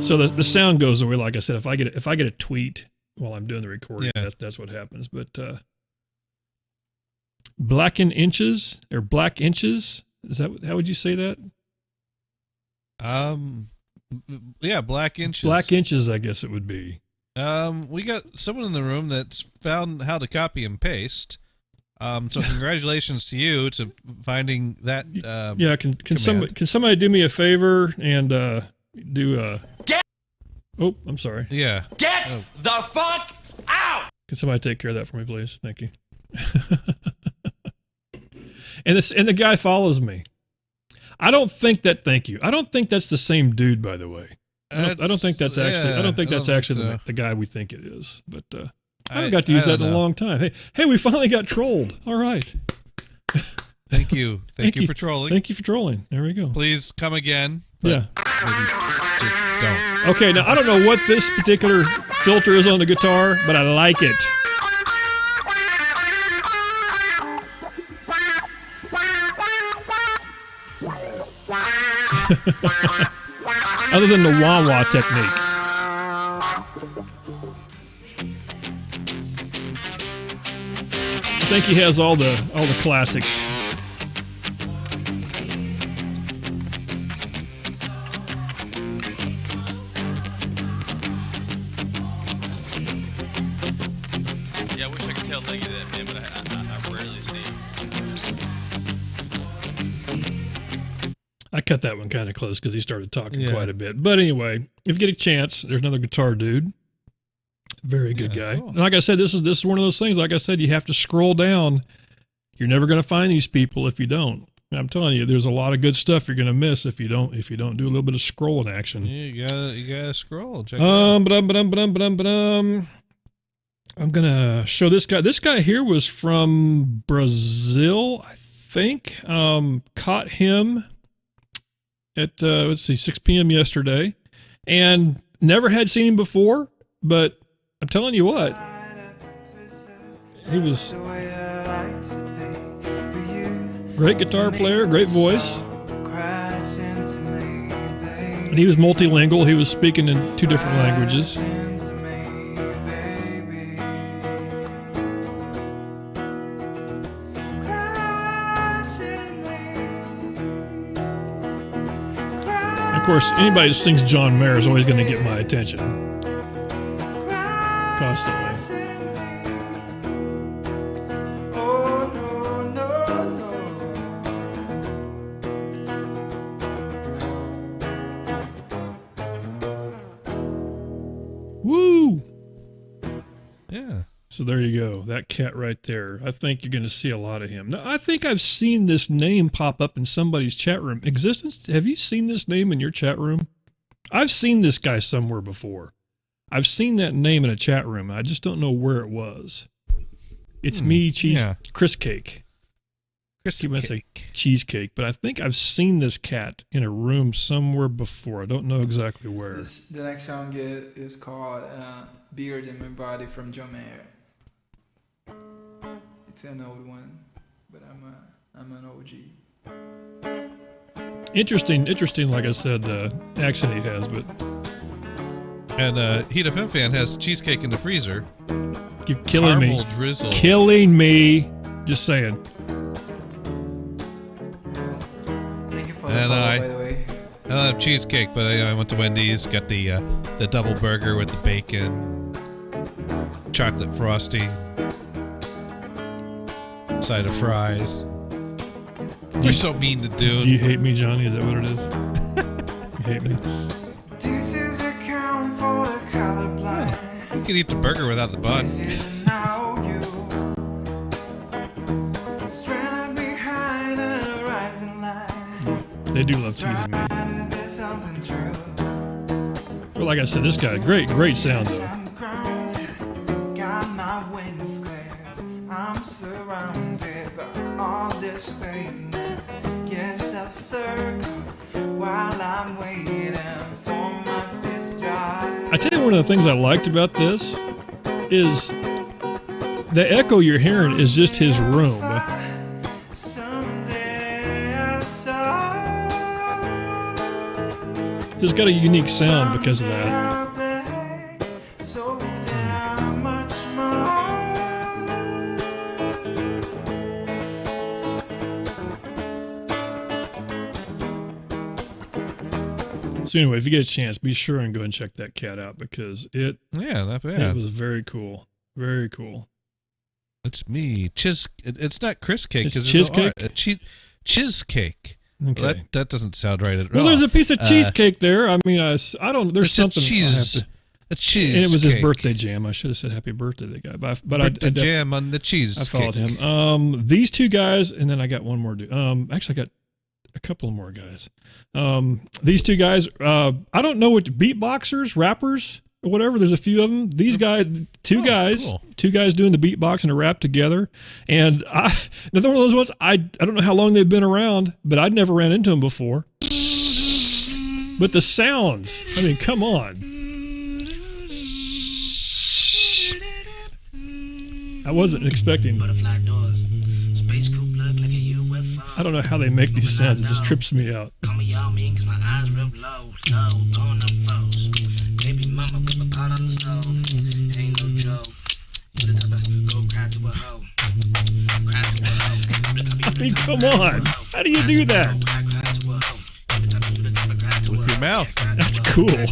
So the sound goes away. Like I said, if I get a tweet while I'm doing the recording, that's what happens. But Black Inches, is that how would you say that? Yeah, Black Inches. Black Inches, I guess it would be. We got someone in the room that's found how to copy and paste. So congratulations to you to finding that. Yeah, can somebody do me a favor and do Oh, I'm sorry. Yeah. Get the fuck out! Can somebody take care of that for me, please? Thank you. And the guy follows me. I don't think that's the same dude, by the way. I don't think that's actually the guy we think it is. But I haven't got to use that in a long time. Hey, we finally got trolled. All right. Thank you. Thank you for trolling. Thank you for trolling. There we go. Please come again. Yeah. Just don't. Okay, now I don't know what this particular filter is on the guitar, but I like it. Other than the wah-wah technique. I think he has all the classics. Yeah, I wish I could tell Leggy that, man, but I rarely see him. I cut that one kind of close because he started talking quite a bit. But anyway, if you get a chance, there's another guitar dude. Very good guy. Cool. And like I said, this is one of those things. Like I said, you have to scroll down. You're never going to find these people if you don't. And I'm telling you, there's a lot of good stuff you're going to miss if you don't do a little bit of scrolling action. Yeah, you gotta scroll. Check I'm gonna show this guy. This guy here was from Brazil, I think. Caught him at 6 p.m. yesterday, and never had seen him before. But I'm telling you what, he was great guitar player, great voice, and he was multilingual. He was speaking in 2 different languages. Of course, anybody that sings John Mayer is always going to get my attention. Constantly. Yeah. So there you go. That cat right there. I think you're going to see a lot of him. Now, I think I've seen this name pop up in somebody's chat room. Existence, have you seen this name in your chat room? I've seen this guy somewhere before. I've seen that name in a chat room. I just don't know where it was. It's me, Chris Cake. Chris Cake. Cheesecake, but I think I've seen this cat in a room somewhere before. I don't know exactly where. The next song is called Bigger Than My Body from John Mayer. It's an old one, but I'm an OG. Interesting, like I said, accent he has, but... And Heat FM fan has cheesecake in the freezer. You're killing me. Caramel drizzle. Killing me. Just saying. Thank you for the follow, by the way. I don't have cheesecake, but I went to Wendy's, got the double burger with the bacon, chocolate frosty, side of fries. You're so mean to Dune. Do you hate me, Johnny? Is that what it is? You hate me? This is a count for the colorblind. You can eat the burger without the bun. They do love teasing me. Well, like I said, this guy, great sound though. I'm surrounded by all this pain. Guess I'll circle while I'm waiting for my fist drive. I tell you, one of the things I liked about this is the echo you're hearing is just his room. It's got a unique sound because of that. So anyway, if you get a chance, be sure and go and check that cat out because it not bad. It was very cool. Very cool. It's me. It's not Chris Cake. It's cheesecake? Cheesecake. Okay. Well, that doesn't sound right at all. Well, there's a piece of cheesecake there. I mean, I don't. There's something. A cheese. And it was his birthday jam. I should have said happy birthday to the guy. But I jam on the cheesecake. I followed him. These two guys, and then I got one more dude. Actually, I got a couple more guys. These two guys. I don't know what beatboxers, rappers, or whatever. There's a few of them. These guys, two guys doing the beatbox and a rap together. And another one of those ones. I don't know how long they've been around, but I'd never ran into them before. But the sounds. I mean, come on. I wasn't expecting. Butterfly doors, space coupe look like a UFO. I don't know how they make these sounds. It just trips me out. Call me y'all mean 'cause my eyes real low, throwing up foes. Baby mama whip a pot on the stove. Ain't no joke. You the type of go cry to a hoe. Cry to a hoe. I mean, come on. How do you do that? With your mouth. That's cool.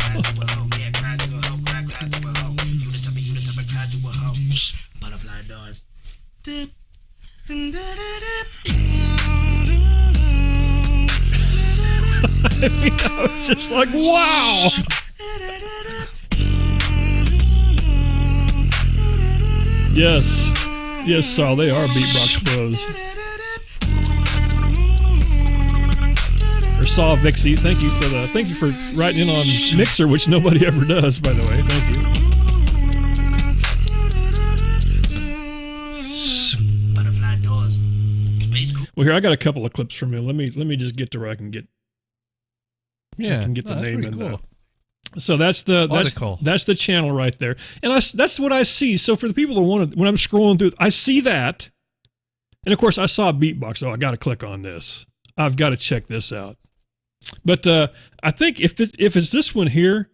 Butterfly doors. I mean, I was just like, wow. Yes, Saul, they are beatbox pros. Or Saul Vixie, thank you for writing in on Mixer, which nobody ever does, by the way. Thank you. Well, here I got a couple of clips from him. Let me just get to where I can get. Yeah, I can get the name in cool. there. So that's the channel right there, and that's what I see. So for the people that want to, when I'm scrolling through, I see that, and of course I saw a beatbox. Oh, I got to click on this. I've got to check this out. But I think if it's this one here,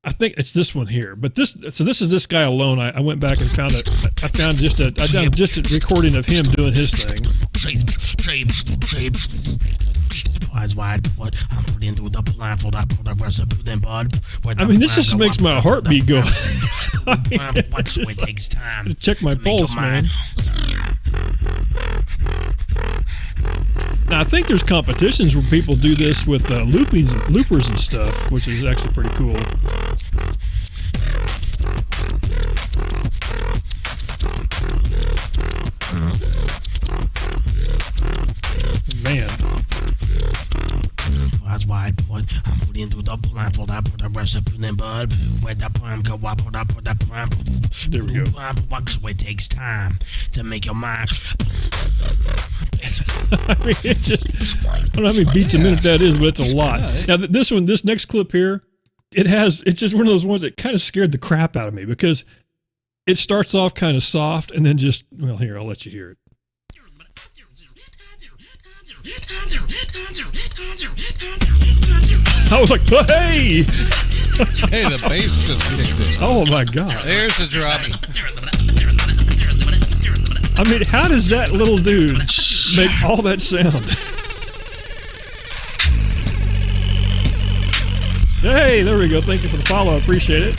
I think it's this one here. But this is this guy alone. I went back and found I found just a recording of him doing his thing. Eyes wide, I'm put into the blindfold. I put the rest of them bud. I mean, this just makes my heartbeat go. It takes time. Check my pulse, man. Now I think there's competitions where people do this with loopers and stuff, which is actually pretty cool. There we go. It takes time to make your mind. I mean, it just, I don't know how many beats a minute that is, but it's a lot. Now, this next clip here, it's just one of those ones that kind of scared the crap out of me because it starts off kind of soft and then just, well, here, I'll let you hear it. I was like, hey! Hey, the bass just kicked in. Oh my God. There's the drop. I mean, how does that little dude make all that sound? Hey, there we go. Thank you for the follow. I appreciate it.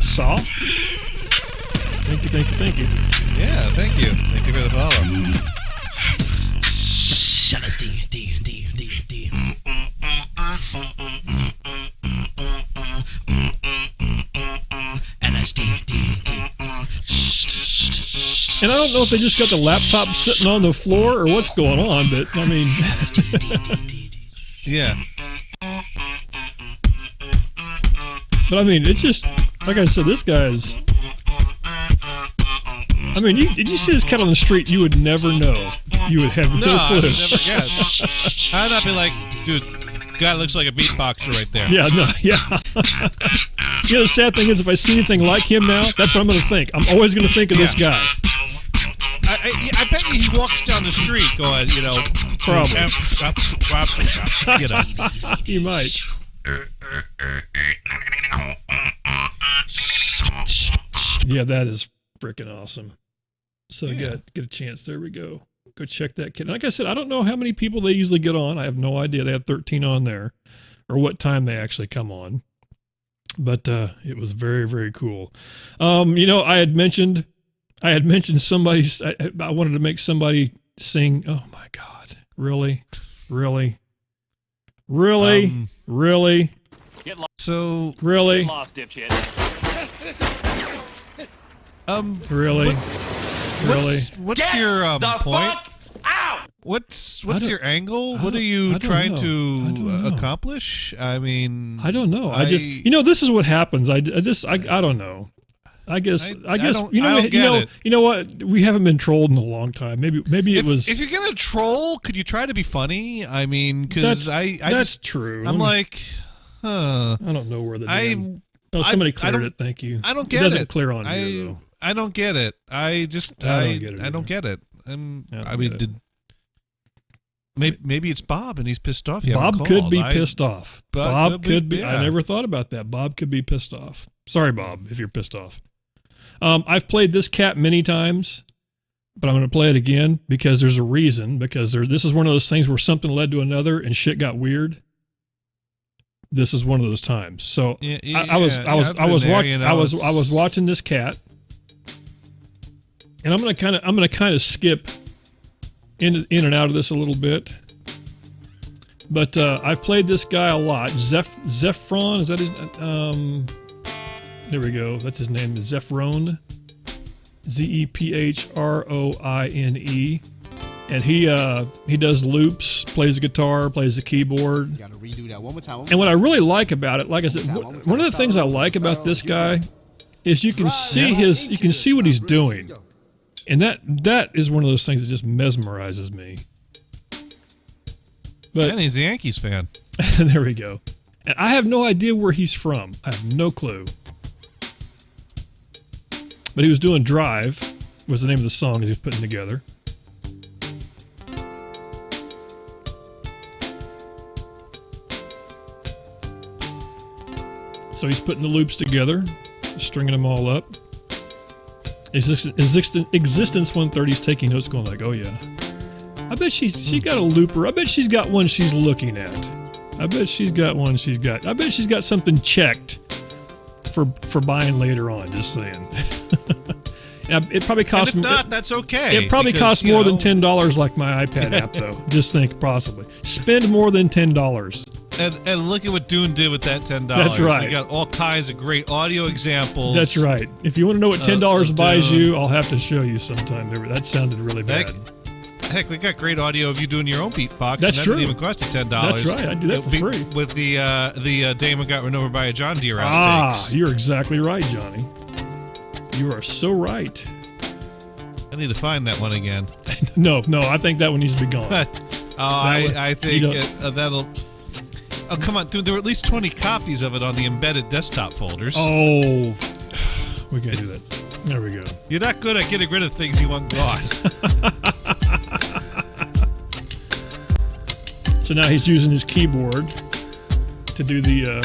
Saw. Thank you, thank you, thank you. Yeah, thank you. Thank you for the follow. Shut us, D. And I don't know if they just got the laptop sitting on the floor or what's going on, but I mean, yeah. But I mean, it's just like I said, this guy's. I mean, did you see this cat on the street? You would never know. You would have no clue. I would never guess. I'd not be like, dude, guy looks like a beatboxer right there. Yeah, no, yeah. You know, the sad thing is, if I see anything like him now, that's what I'm going to think. I'm always going to think of this guy. I bet you he walks down the street going, you know, probably. You know. He might. Yeah, that is freaking awesome. So get a chance. There we go. Go check that kid. Like I said, I don't know how many people they usually get on. I have no idea. They had 13 on there, or what time they actually come on. But it was very, very cool. You know, I had mentioned somebody. I wanted to make somebody sing. Oh my God! Really? So really? Get lost, dipshit. Really? What's Get your the point? Fuck out! What's your angle? What are you trying to accomplish? I mean, I don't know. I just, you know, this is what happens. I don't know. I guess you know what? We haven't been trolled in a long time. Maybe it was. If you're gonna troll, could you try to be funny? I mean, because that's true. I'm like, I don't know where the somebody cleared it. Thank you. I don't get it. Doesn't clear on here though. I don't get it. I don't get it. Maybe it's Bob and he's pissed off. Bob could be pissed off. Bob could be. Yeah. I never thought about that. Bob could be pissed off. Sorry, Bob, if you're pissed off. I've played this cat many times, but I'm going to play it again because there's a reason. Because this is one of those things where something led to another and shit got weird. This is one of those times. So I was watching this cat, and I'm gonna kind of skip in and out of this a little bit. But I've played this guy a lot. Zephron, is that his? There we go. That's his name. Zephron. Zephrone. And he does loops, plays the guitar, plays the keyboard. Gotta redo that one more time. And what I really like about it, like I said, one of the things I like about this guy is you can see what he's doing. And that is one of those things that just mesmerizes me. But and he's a Yankees fan. There we go. And I have no idea where he's from. I have no clue. But he was doing Drive, was the name of the song he was putting together. So he's putting the loops together, stringing them all up. Existence 130 is taking notes, going like, oh yeah. I bet she got a looper. I bet she's got one she's looking at. I bet she's got something checked for buying later on, just saying. It probably costs. And if not, that's okay. It probably costs more than $10 like my iPad app, though. Just think, possibly. Spend more than $10. And look at what Dune did with that $10. That's right. We got all kinds of great audio examples. That's right. If you want to know what $10 buys you, I'll have to show you sometime. That sounded really bad. Heck, we got great audio of you doing your own beatbox. That's and true. That didn't even cost you $10. That's right. I do that for free. With the Damon got run over by a John Deere Ah, outtakes. you're exactly right, Johnny. You are so right. I need to find that one again. No, I think that one needs to be gone. I think that'll... Oh, come on, dude. There were at least 20 copies of it on the embedded desktop folders. Oh, we can't do that. There we go. You're not good at getting rid of things you want gone. So now he's using his keyboard to do the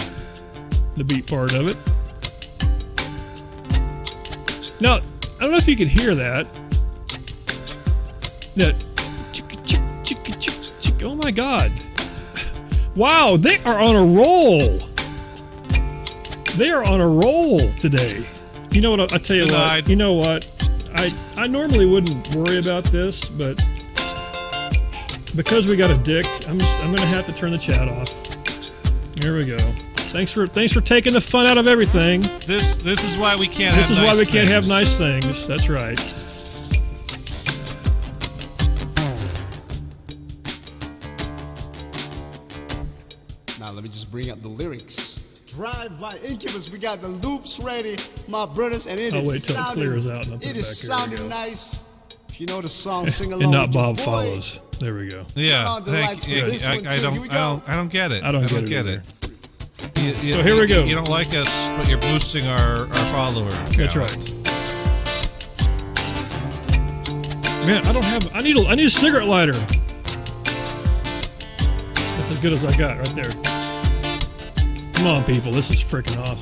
beat part of it. Now, I don't know if you can hear that. Oh my God. Wow, they are on a roll. They are on a roll today. You know what? I tell you what. You know what? I normally wouldn't worry about this, but because we got a dick, I'm gonna have to turn the chat off. Here we go. Thanks for taking the fun out of everything. This is why we can't. This is why we can't have nice things. That's right. Now let me just bring up the lyrics. Drive by Incubus, we got the loops ready, my brothers, and it I'll is wait till it sounding, clears out and I'll put it it is back. Here we sounding go. nice. If you know the song, sing along. And not with your Bob boy. follows. There we go. Yeah, I don't get it. I don't get it. So here we go. You don't like us, but you're boosting our follower count. That's right. Man, I need a cigarette lighter. That's as good as I got right there. Come on, people, this is freaking awesome.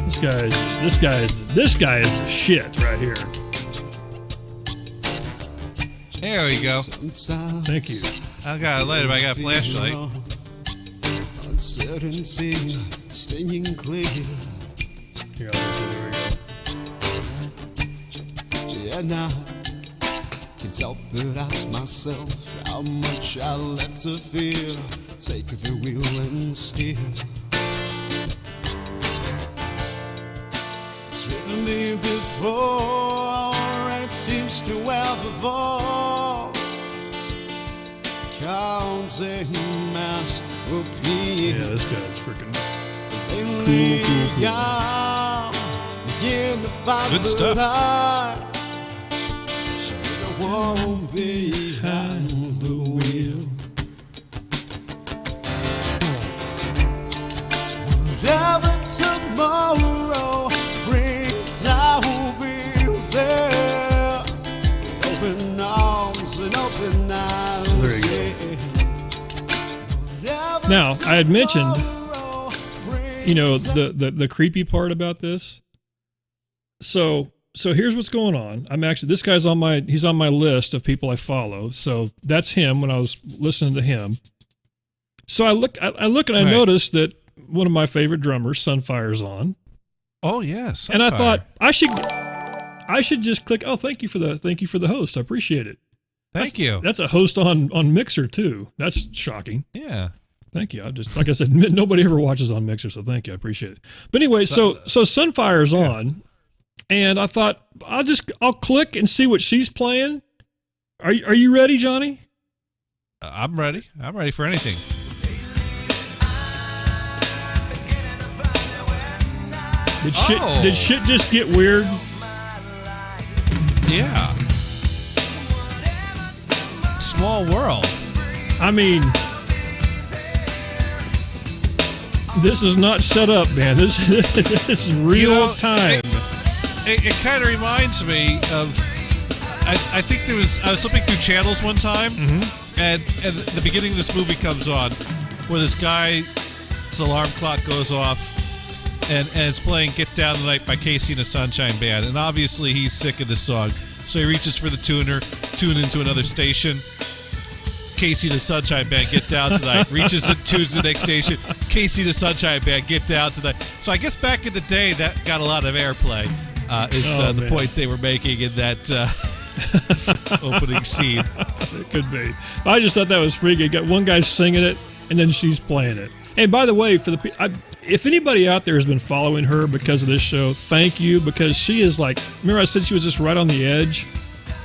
This guy is the shit right here. There we go. Thank you. I got a lighter, but I got a flashlight. Uncertainty, stinging clear. Here, there we go. Yeah, now can't help but ask myself how much I let her feel. Take the wheel and steer. It's driven me before, and it seems to ever fall. Counting mass will be. Yeah, this guy's freaking cool. Good stuff. Won't be behind the wheel. Whatever tomorrow brings, I'll be there. Open arms and open eyes. There you go. Now, I had mentioned, the creepy part about this. So here's what's going on. This guy's he's on my list of people I follow. So that's him when I was listening to him. So I look and I noticed that one of my favorite drummers, Sunfire's on. Oh yes. And I thought I should just click. Oh, thank you for the host. I appreciate it. Thank you. That's a host on Mixer too. That's shocking. Yeah. Thank you. I just, like I said, nobody ever watches on Mixer, so thank you. I appreciate it. But anyway, so Sunfire's on. And I thought I'll click and see what she's playing. Are you ready, Johnny? I'm ready. I'm ready for anything. Did shit just get weird? Yeah. Small world. I mean, this is not set up, man. This is real time. It kind of reminds me of, I think I was flipping through channels one time, and the beginning of this movie comes on, where this guy's alarm clock goes off, and it's playing Get Down Tonight by Casey and the Sunshine Band, and obviously he's sick of this song, so he reaches for the tuner, tune into another station. Casey the Sunshine Band, Get Down Tonight. Reaches and tunes the next station. Casey the Sunshine Band, Get Down Tonight. So I guess back in the day, that got a lot of airplay. The point they were making in that opening scene. It could be. I just thought that was freaky. Got one guy singing it, and then she's playing it. And by the way, if anybody out there has been following her because of this show, thank you, because she is like, remember I said she was just right on the edge?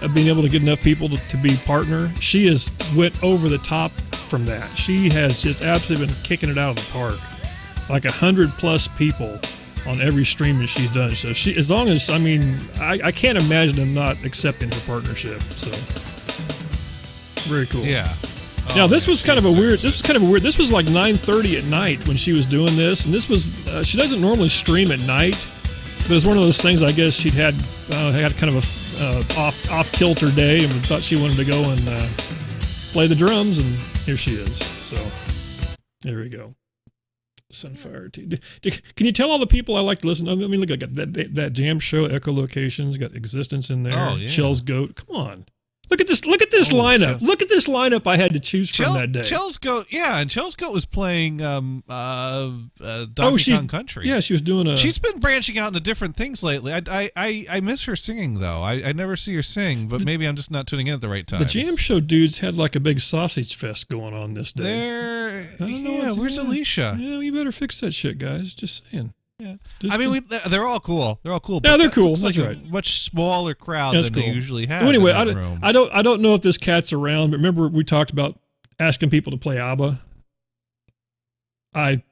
of being able to get enough people to be partner. She has went over the top from that. She has just absolutely been kicking it out of the park. Like 100+ people on every stream that she's done. So she, as long as, I mean, I can't imagine them not accepting her partnership. So very cool. Yeah. Now this was kind of a weird. This was like 9:30 at night when she was doing this, and this was she doesn't normally stream at night, but it was one of those things. I guess she'd had kind of a off kilter day and thought she wanted to go and play the drums, and here she is. So there we go. Sunfire Tea. Can you tell all the people I like to listen? I mean, look at that jam show, Echolocations, got Existence in there. Oh, yeah. Chell's Goat. Come on. Look at this lineup. Look at this lineup I had to choose from that day. Chell's Goat, yeah, and Chell's Goat was playing Donkey Kong Country. Yeah, she was doing She's been branching out into different things lately. I miss her singing though. I never see her sing, but maybe I'm just not tuning in at the right time. The jam show dudes had like a big sausage fest going on this day. Where's Alicia? Yeah, you better fix that shit, guys. Just saying. Yeah, I mean, they're all cool. They're all cool. Yeah, they're cool. It's That's like right. a much smaller crowd than they usually have. Well, anyway, in that room. I don't know if this cat's around, but remember we talked about asking people to play ABBA. I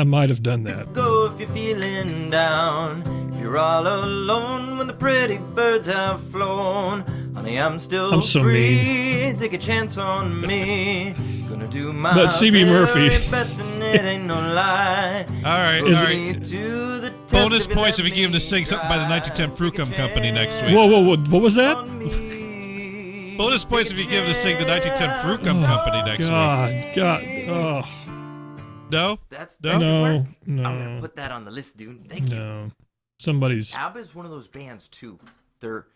might have done that. Go if you're feeling down, if you're all alone when the pretty birds have flown. Honey, I'm so free. Mean. Take a chance on me. Gonna do my But CB Murphy. best and it ain't no lie. All right. Bonus points if you give him to sing something by the 1910 Frucum Company next week. Whoa, what was that? Bonus points if you give him to sing the 1910 Frucum Company next week. God. Oh. No? No. I'm gonna put that on the list, dude. Thank you. No. Somebody's. ABBA's one of those bands too. They're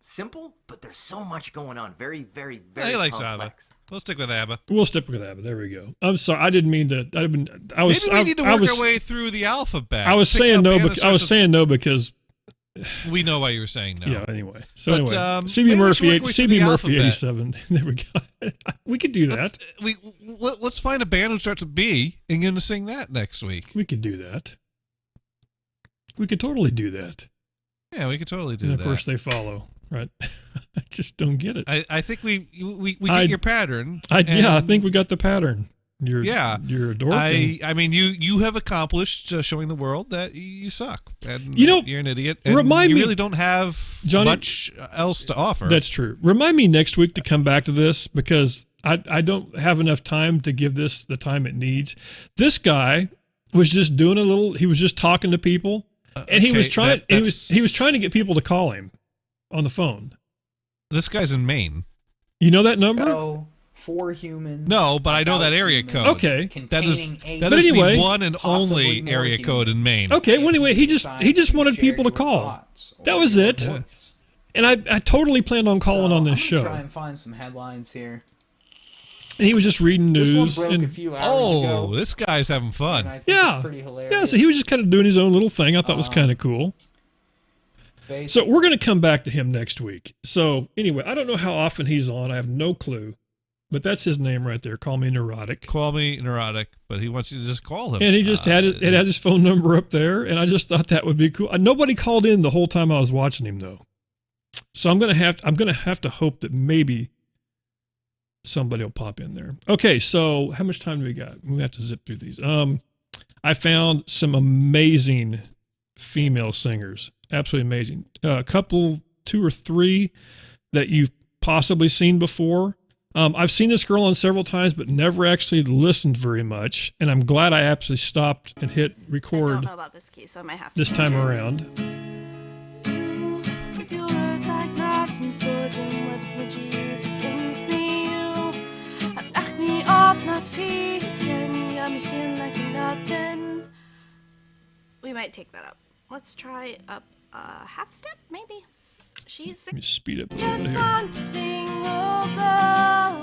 simple, but there's so much going on. Very, very, very He likes complex. ABBA. We'll stick with ABBA. We'll stick with ABBA. There we go. I'm sorry. I didn't mean to. Maybe we need to work our way through the alphabet. I was saying no. Because we know why you were saying no. Yeah. Anyway. Anyway, CB Murphy 87. There we go. We could do that. Let's find a band who starts with B and get them to sing that next week. We could do that. We could totally do that. Yeah, we could totally do that. And of course, they follow. Right. I just don't get it. I think we get your pattern. I think we got the pattern. You're a dork. I mean, you have accomplished showing the world that you suck. And you're an idiot. And you really don't have much else to offer. That's true. Remind me next week to come back to this because I don't have enough time to give this the time it needs. This guy was just doing a little. He was just talking to people, and he was trying. He was trying to get people to call him on the phone. This guy's in Maine. You know that number? No, for humans. No, but I know that area code. Okay. That is the one and only area code in Maine. Okay, well anyway, he just wanted people to call. That was it. Yeah. And I totally planned on calling on this show. Try and find some headlines here. And he was just reading news. This one broke a few hours ago. This guy's having fun. I think it's pretty hilarious. Yeah, so he was just kind of doing his own little thing. I thought was kind of cool. So we're going to come back to him next week. So anyway, I don't know how often he's on. I have no clue. But that's his name right there. Call me neurotic. Call me neurotic, but he wants you to just call him. And he just had it had his phone number up there, and I just thought that would be cool. Nobody called in the whole time I was watching him though. So I'm gonna have to hope that maybe somebody will pop in there. Okay, so how much time do we got? We have to zip through these. I found some amazing female singers. Absolutely amazing. A couple, 2 or 3 that you've possibly seen before. I've seen this girl on several times, but never actually listened very much. And I'm glad I actually stopped and hit record. I don't know about this key, so I might have to this time around. With your words like knives and swords and weapons that you use against me, you knock me off my feet and you got me feeling like nothing. We might take that up. Let's try up a half step, maybe. She's Let me speed up a little just bit here. one single blow,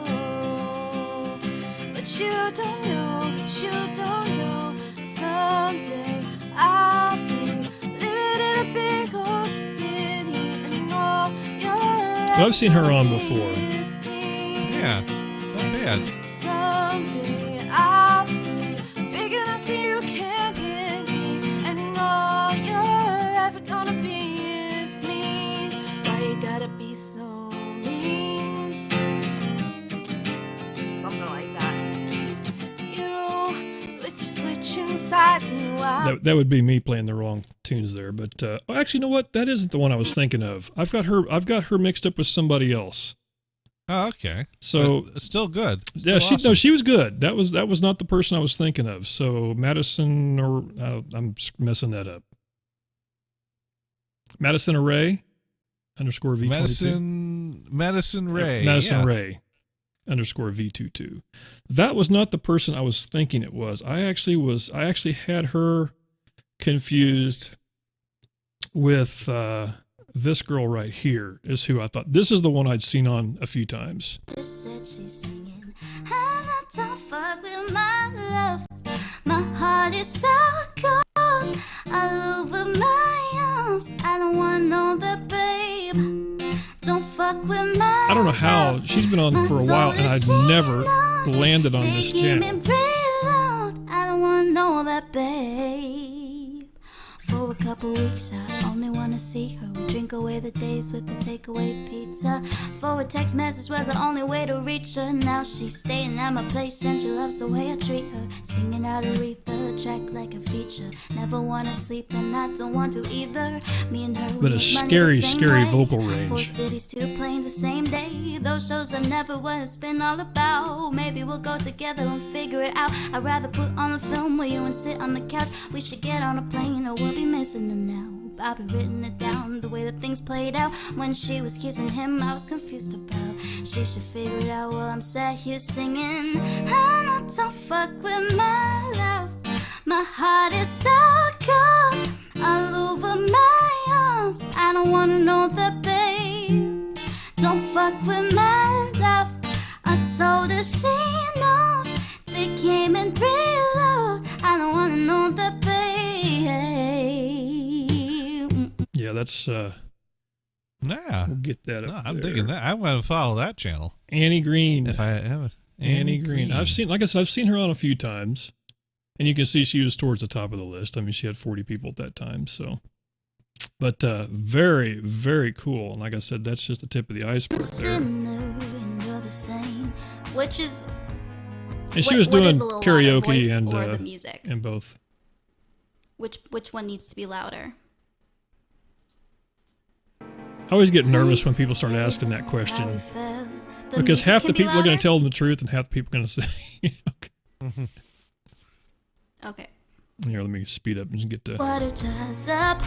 but you don't know. Someday I'll be living in a big old city and all your Well, I've seen her on before. Yeah, not bad. Someday I'll be big enough so you can't hit me, and all you're ever gonna be is me. Why you gotta be sides and wild. That would be me playing the wrong tunes there. But actually, you know what? That isn't the one I was thinking of. I've got her mixed up with somebody else. Oh, okay. So but still good. Yeah, Still she was good. That was not the person I was thinking of. So Madison, or I'm messing that up. Madison Array underscore V22. Madison Ray. Madison Ray underscore V22. That was not the person I was thinking it was. I actually had her confused with this girl right here is who I thought. This is the one I'd seen on a few times. Just said she's singing, and I don't fuck with my love. My heart is so cold, all over my arms. I don't want no that, babe. Don't fuck with my I don't know how she's been on for a while, and I'd never landed on this channel. I don't want no that, babe. For a couple weeks, I only wanna see her. We drink away the days with the takeaway pizza. For a text message was the only way to reach her. Now she's staying at my place and she loves the way I treat her. Singing out Aretha, track like a feature. Never wanna sleep and I don't want to either. Me and her, but a scary vocal range. 4 cities, 2 planes the same day. Those shows are never what it's been all about. Maybe we'll go together and figure it out. I'd rather put on a film with you and sit on the couch. We should get on a plane or we'll be missing her now. I've been written it down, the way that things played out. When she was kissing him, I was confused about. She should figure it out while I'm sat here singing. And I don't fuck with my love. My heart is so cold, all over my arms. I don't wanna know that, babe. Don't fuck with my love. I told her she knows. Take him and reload. I don't wanna know that, babe. Yeah, that's yeah. We'll get that up. I'm there. digging that. I want to follow that channel. Annie Green. If I have it. Annie Green. I've seen her on a few times, and you can see she was towards the top of the list. I mean, she had 40 people at that time. So, but very, very cool. And like I said, that's just the tip of the iceberg there. Which is. And she was doing karaoke and the music. And both. Which one needs to be louder? I always get nervous when people start asking that question, because half the people are going to tell them the truth and half the people are going to say, okay. Here, let me speed up and get to. Water dries up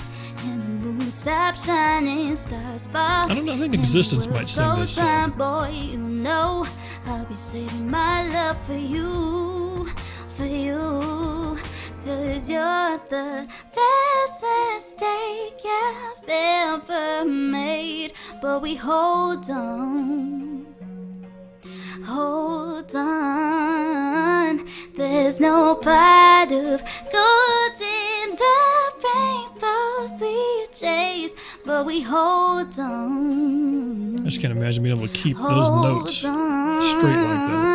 and the moon stops shining, stars fall. I don't know. I think Existence might sing this song. Boy, you know I'll be saving my love for you, for you. 'Cause you're the best mistake I've ever made. But we hold on, there's no part of gold in the rainbows we chase. But we hold on. I just can't imagine being able to keep those notes straight like that.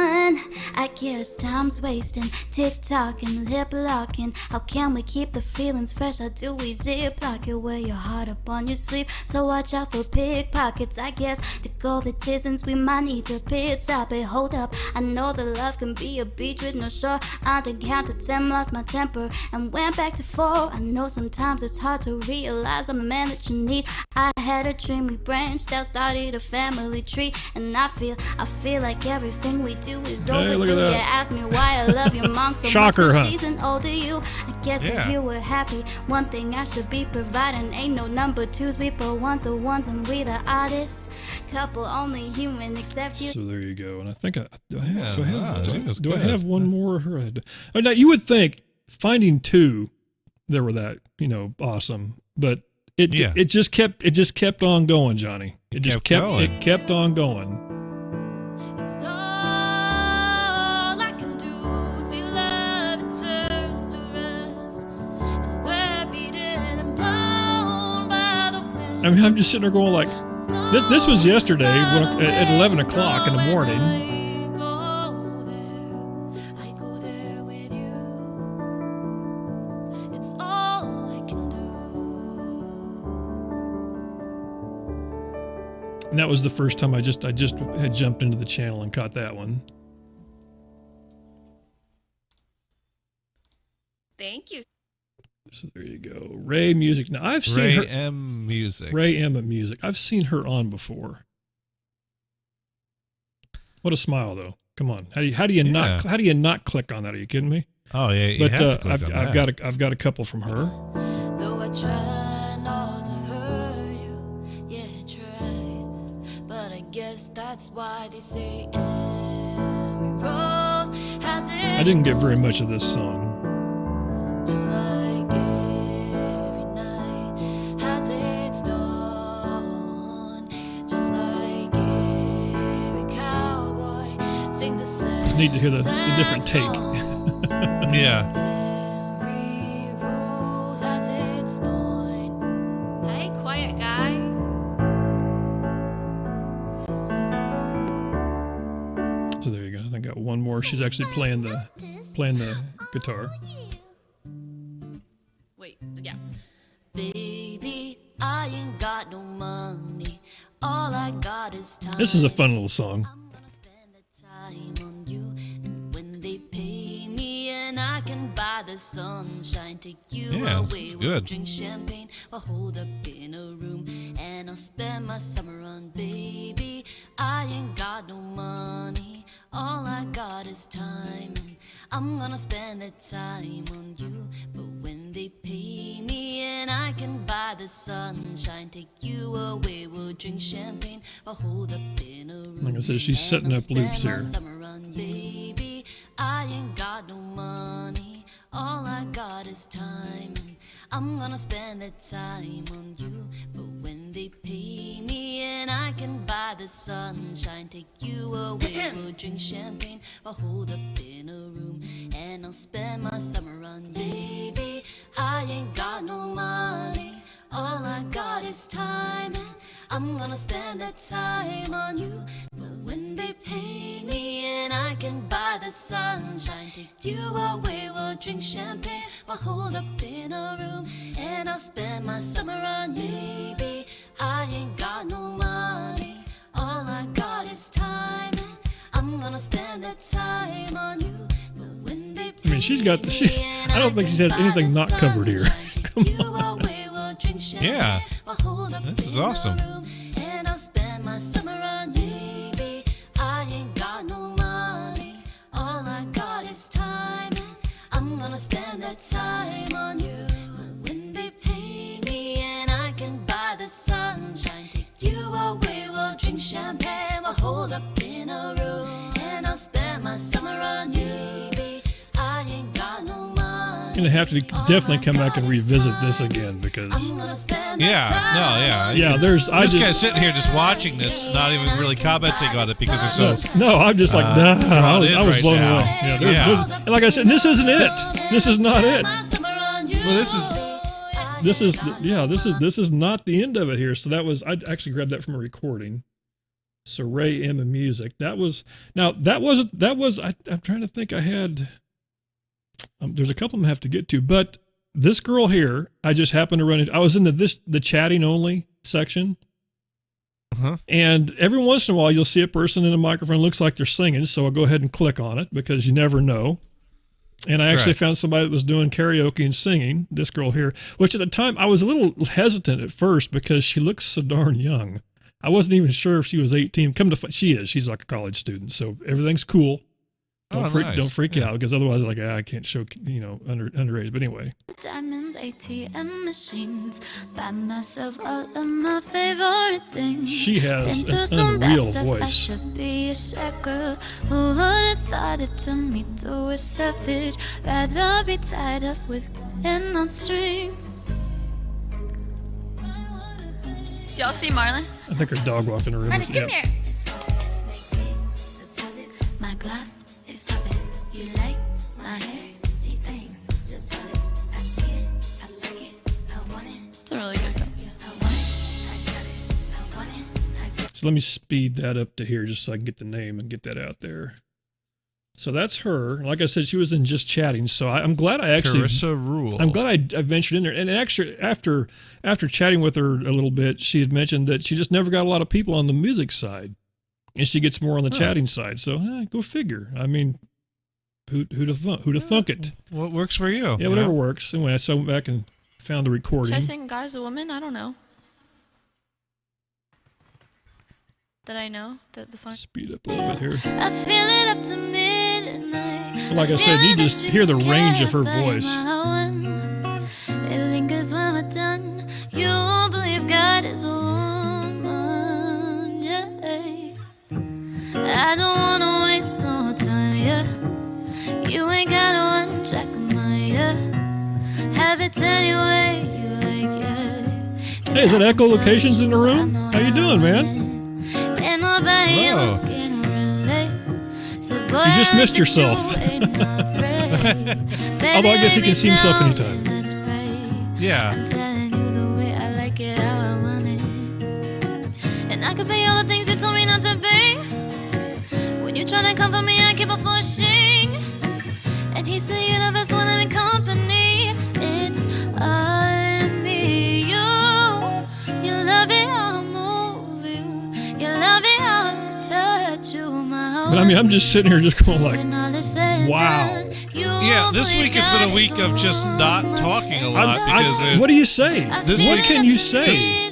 I guess time's wasting, tick-tock and lip-locking. How can we keep the feelings fresh? How do we zip-lock it? Wear your heart up on your sleeve, so watch out for pickpockets. I guess to go the distance we might need to pit stop it. Hold up, I know that love can be a beach with no shore. I didn't count to 10, lost my temper and went back to 4. I know sometimes it's hard to realize I'm the man that you need. I had a dream, we branched out, started a family tree. And I feel like everything we do is overdue. that. Yeah, ask me why I love your mom so Shocker, much, huh? but she's an older you. I guess if you were happy, one thing I should be providing. Ain't no number twos, we put ones and ones, and we the oddest couple, only human except you. So there you go. And I think do I good. have one more? Oh, now you would think finding 2 that were that awesome, but it just kept on going, Johnny. It kept on going. It's all I can do. See love, it turns to rust, and we're beaten and blown by the wind. I mean, I'm just sitting there going like, this was yesterday at 11 o'clock in the morning. I go there with you. It's all I can do. And that was the first time I just had jumped into the channel and caught that one. Thank you. So there you go. Ray Music. Now I've seen Ray her. M Music. Ray Emma Music. I've seen her on before. What a smile, though. Come on. How do you not click on that? Are you kidding me? Oh yeah, you but have to click on that. I've got a couple from her. Though I try not to hurt you, yeah, I tried. But I guess that's why they say every rose has its I didn't get very much of this song. just like every night has its dawn. Just like every cowboy sings a sad, It's neat to hear the different take. Yeah. Every rose has its thorn. Hey, quiet guy. So there you go. I think I got one more. She's actually playing the guitar. Wait, yeah. Baby, I ain't got no money. All I got is time. This is a fun little song. Time on you, and when they pay me, and I can buy the sunshine, take you Yeah, away. good. We'll drink champagne, we'll hold up in a room, and I'll spend my summer on baby. I ain't got no money, all I got is time, and I'm gonna spend that time on you. But when they pay me, and I can buy the sunshine, take you away. We'll drink champagne, we'll hold up in a room. Like I said, she's setting up loops here. Summer on baby, I ain't got no money. All I got is time, and I'm gonna spend that time on you. But when they pay me, and I can buy the sunshine, take you away. We'll drink champagne, we'll hold up in a room, and I'll spend my summer on you. Baby, I ain't got no money. All I got is time, and I'm gonna spend that time on you. But when they pay me, and I can buy the sunshine, take you away. We'll drink champagne, we'll hold up in a room, and I'll spend my summer on you. Baby, I ain't got no money. All I got is time, and I'm gonna spend that time on you. But when they pay I mean, she's got. I don't think she has anything not covered here. Come on. Yeah. This is awesome. And I'll spend my summer on you, baby. I ain't got no money. All I got is time, and I'm gonna spend that time on you. But when they pay me, and I can buy the sunshine, take you away. We'll drink champagne, we'll hold up in a room, and I'll spend my summer on you, baby. I ain't got no money. I'm gonna have to definitely come back and revisit this again because. Yeah. There's. I'm just kind of sitting here just watching this, not even really commenting on it because they're so. No, I'm just like, nah. I was blown away. Yeah. And like I said, this isn't it. This is not it. Well, this is not the end of it here. So that was. I actually grabbed that from a recording. So Ray Emma Music. I'm trying to think. I had. There's a couple of them I have to get to, but this girl here, I just happened to run into. I was in the chatting only section, and every once in a while you'll see a person in a microphone looks like they're singing. So I'll go ahead and click on it because you never know. And I actually found somebody that was doing karaoke and singing. This girl here, which at the time I was a little hesitant at first because she looks so darn young. I wasn't even sure if she was 18. She is. She's like a college student, so everything's cool. Don't freak out because otherwise, like, I can't show, underage. But anyway. Diamonds, ATM machines, buy myself all of my favorite things. She has Been through an some bad unreal stuff, I voice. should be a sad girl. Who would have thought it turned me to a savage? Rather be tied up with and on string. Y'all see Marlon? I think her dog walked in the room. Marlon, come here. My glass is popping. You like my hair? She thinks just pop it. I see it. I like it. I want it. It's a really good film. I want it. I got it. I want it. I got it. So let me speed that up to here just so I can get the name and get that out there. So that's her. Like I said, she was in Just Chatting. So I'm glad I actually. Carissa Rule. I'm glad I ventured in there. And actually, after chatting with her a little bit, she had mentioned that she just never got a lot of people on the music side, and she gets more on the chatting side. So go figure. I mean, who'd have thunk it? What works for you? Yeah, whatever works. Anyway, so I went back and found the recording. Should I sing God is a Woman? I don't know. Did I know that the song? Speed up a little bit here. I feel it up to midnight. Like I said, you just hear the range of her voice. It lingers when we're done. You won't believe God is a woman. Yeah. I don't wanna waste no time. Yeah. You ain't gotta unjack my yeah. Have it anyway you like. Yeah. Hey, is that Echo Locations in the room? How you doing, man? Hello. You just missed yourself. Although I guess he can see himself anytime. Yeah. I'm telling you the way I like it, how I want it. And I could be all the things you told me not to be. When you try to comfort me, I keep on pushing. And he's the universe when I'm in company. It's all in me. You love it how I move you. You love it how I touch you, my But I mean, I'm just sitting here just going like, wow. Yeah, this week has been a week of just not talking a lot because what do you say? What can you say?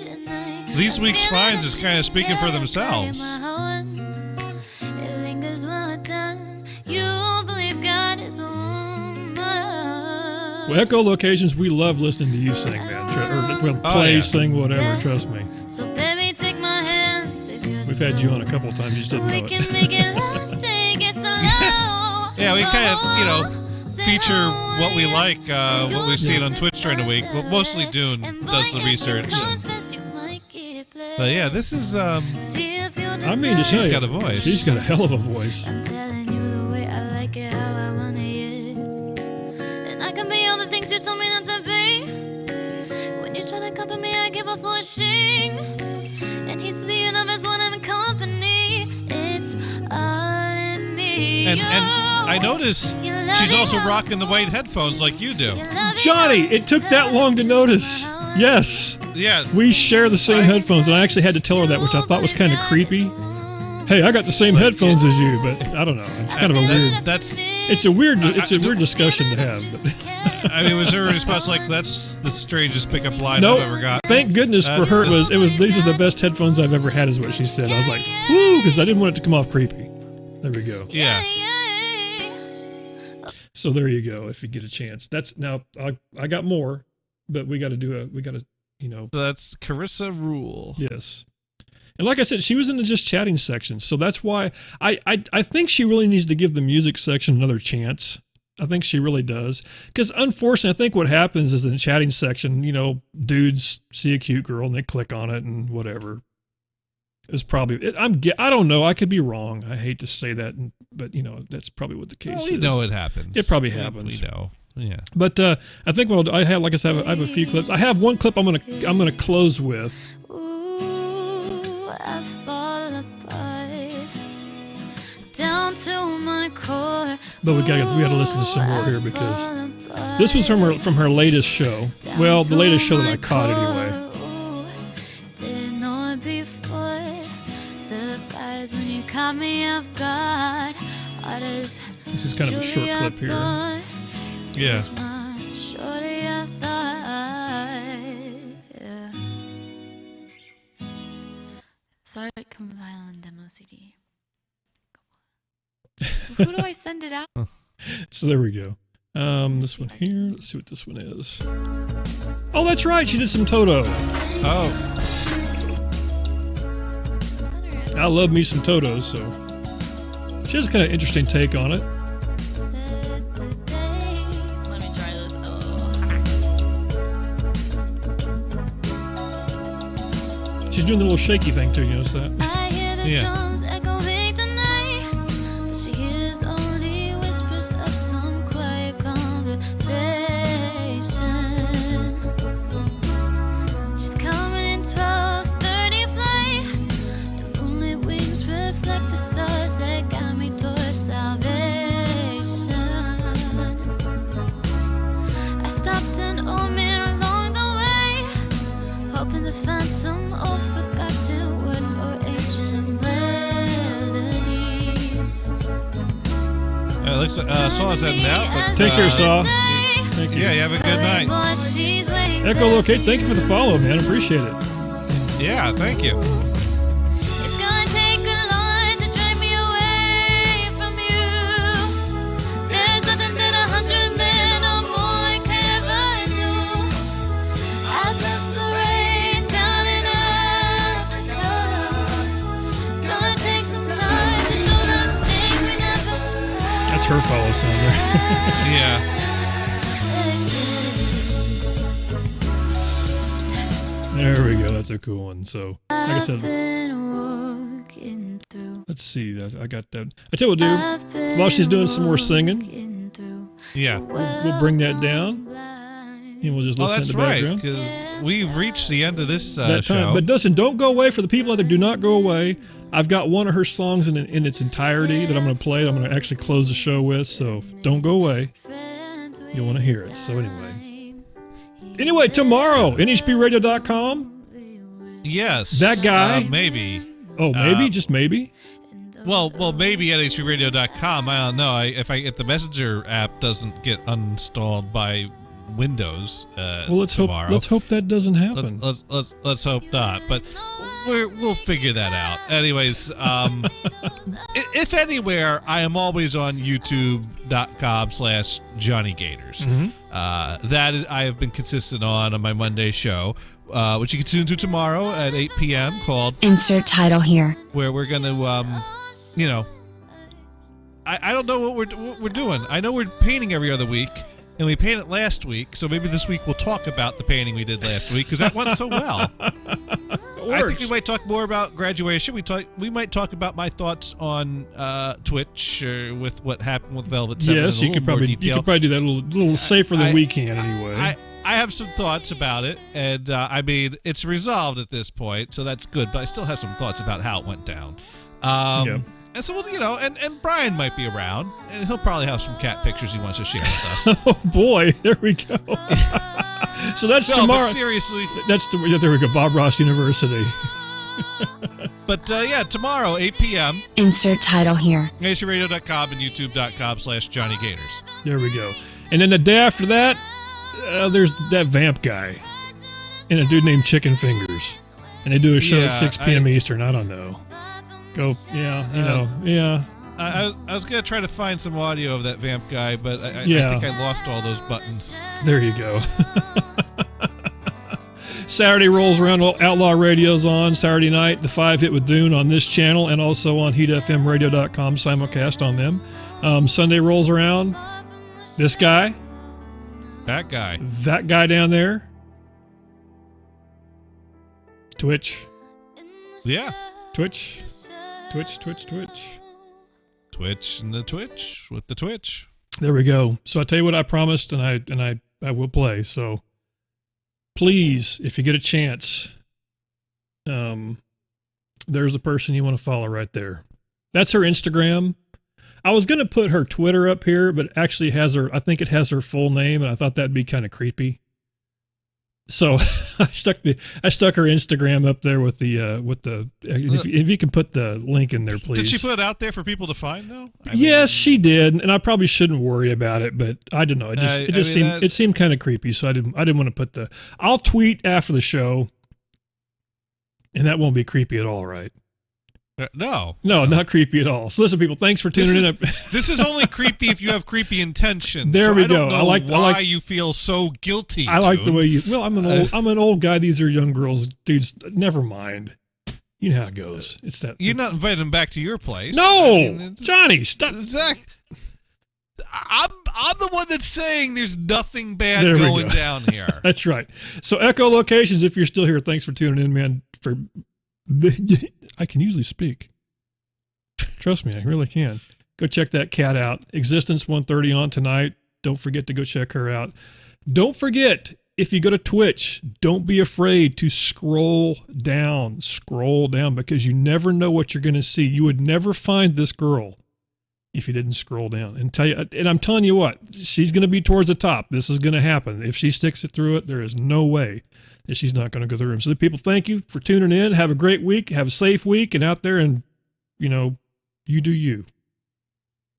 These week's finds is kind of speaking for themselves. Well, Echo Locations, we love listening to you sing, man. Or play, sing, whatever. Trust me. So baby, take my hand. We've had you on a couple of times. You just didn't know We can make it last, take it so low. Yeah, we kind of, feature what we like, what we've seen on Twitch during the week. Well, mostly Dune does the research. But yeah, this is, I mean, she's got a voice. She's got a hell of a voice. I'm telling you the way I like it, how I want it. And I can be all the things you told me not to be. When you try to comfort me, I keep on pushing. And he's the universe when I'm in company. It's all in me. And I notice she's also rocking the white headphones like you do. Johnny, it took that long to notice. Yes. Yeah. We share the same headphones, and I actually had to tell her that, which I thought was kind of creepy. Hey, I got the same headphones as you, but I don't know. It's kind of a weird. It's a weird discussion to have. But I mean, was her response like, "That's the strangest pickup line nope. I've ever got"? Thank goodness for her. It was. These are the best headphones I've ever had, is what she said. I was like, whoo, because I didn't want it to come off creepy. There we go. Yeah. So there you go. If you get a chance, that's now. I got more, but we got to So that's Carissa Rule. Yes. And like I said, she was in the just chatting section. So that's why I think she really needs to give the music section another chance. I think she really does. Because unfortunately, I think what happens is in the chatting section, dudes see a cute girl and they click on it and whatever. It's probably, I don't know. I could be wrong. I hate to say that, but that's probably what the case is. We know it happens. It probably happens. We know. Yeah. But I think I have, like I said, I have a few clips. I have one clip I'm gonna close with. Ooh, I fall apart down to my core. But we gotta listen to some more here because this was from her latest show. Well, the latest show that I caught anyway. Didn't know it before. Surprised when you caught me off guard. This is kind of a short clip here. Yeah. Shorty, I thought, yeah. Sorry, come violent demo CD. Who do I send it out? So there we go. This one here. Let's see what this one is. Oh, that's right. She did some Toto. Oh. I love me some Totos, so she has a kind of interesting take on it. Let me try this. She's doing the little shaky thing too. You notice that? I hear the Yeah. drums echoing tonight, but she hears only whispers of some quiet conversation. She's coming in 12:30 flight. The moonlit wings reflect the stars that guide me towards salvation. I stopped an old man along the way, hoping to find some old forgotten words or ancient melodies. At looks like Saw's heading out. But, Take care, Saw. Thank you. Yeah, you have a good night. Echolocate, thank you for the follow, man. Appreciate it. Yeah, thank you. It's gonna take a lot to drag me away from you. There's nothing that 100 men or more can ever do. I've lost the rain down in Africa. Gonna take some time to do the things we never That's her follow song there. Yeah. There we go. That's a cool one. So, like I said, let's see. I got that. I tell you what, dude. While she's doing some more singing, yeah, we'll bring that down, and we'll just listen that's in the right, background. because we've reached the end of this That show. time. But listen, don't go away. For the people out there, do not go away. I've got one of her songs in its entirety that I'm going to play. I'm going to actually close the show with. So don't go away. You'll want to hear it. So anyway, tomorrow, NHPRadio.com. Yes. That guy. Maybe. Oh, maybe? Just maybe? Well, maybe at HPRadio.com. I don't know. If the Messenger app doesn't get uninstalled by Windows let's tomorrow. Let's hope that doesn't happen. Let's hope not. But we'll figure that out. Anyways, if anywhere, I am always on YouTube.com/JohnnyGators. Mm-hmm. That is, I have been consistent on my Monday show, which you can tune to tomorrow at 8 p.m. called Insert Title Here. Where we're going to, I don't know what we're doing. I know we're painting every other week. And we painted last week, so maybe this week we'll talk about the painting we did last week because that went so well. I think we might talk more about graduation. We might talk about my thoughts on Twitch with what happened with Velvet 7 Yes, in a little more detail. you could probably do that a little safer than we can anyway. I have some thoughts about it, and I mean it's resolved at this point, so that's good. But I still have some thoughts about how it went down. Yeah. And so, and Brian might be around, and he'll probably have some cat pictures he wants to share with us. Oh, boy. There we go. So that's tomorrow. But seriously. There we go. Bob Ross University. But, tomorrow, 8 p.m. Insert Title Here. NationRadio.com and YouTube.com/JohnnyGators. There we go. And then the day after that, there's that Vamp guy and a dude named Chicken Fingers. And they do a show at 6 p.m. Eastern. I don't know. Go, yeah. I was going to try to find some audio of that Vamp guy, but I think I lost all those buttons. There you go. Saturday rolls around, Outlaw Radio's on Saturday night, the 5 Hit with Dune on this channel and also on HeatFMRadio.com simulcast on them. Sunday rolls around, this guy. That guy down there. Twitch. Yeah. Twitch and the Twitch with the Twitch. There we go. So I tell you what I promised, and I will play. So please, if you get a chance, there's the person you want to follow right there. That's her Instagram. I was going to put her Twitter up here, but it actually I think it has her full name, and I thought that'd be kind of creepy. So I stuck her Instagram up there with if you can put the link in there, please. Did she put it out there for people to find though? Yes, she did, and I probably shouldn't worry about it, but I don't know. It seemed kind of creepy, so I didn't want to put I'll tweet after the show, and that won't be creepy at all, right? No, not creepy at all. So listen, people, thanks for tuning in. This is only creepy if you have creepy intentions. There we go. I like why you feel so guilty. I like the way you. Well, I'm an old guy. These are young girls, dudes. Never mind. You know how it goes. It's that you're not inviting them back to your place. No, Johnny, stop. Zach, I'm the one that's saying there's nothing bad going down here. That's right. So echolocations, if you're still here, thanks for tuning in, man. I can usually speak. Trust me, I really can. Go check that cat out. Existence 130 on tonight. Don't forget to go check her out. Don't forget, if you go to Twitch, don't be afraid to scroll down, because you never know what you're going to see. You would never find this girl if you didn't scroll down. And I'm telling you what, she's going to be towards the top. This is going to happen. If she sticks it through it, there is no way that she's not going to go through the room. So the people, thank you for tuning in. Have a great week. Have a safe week. And out there and, you do you.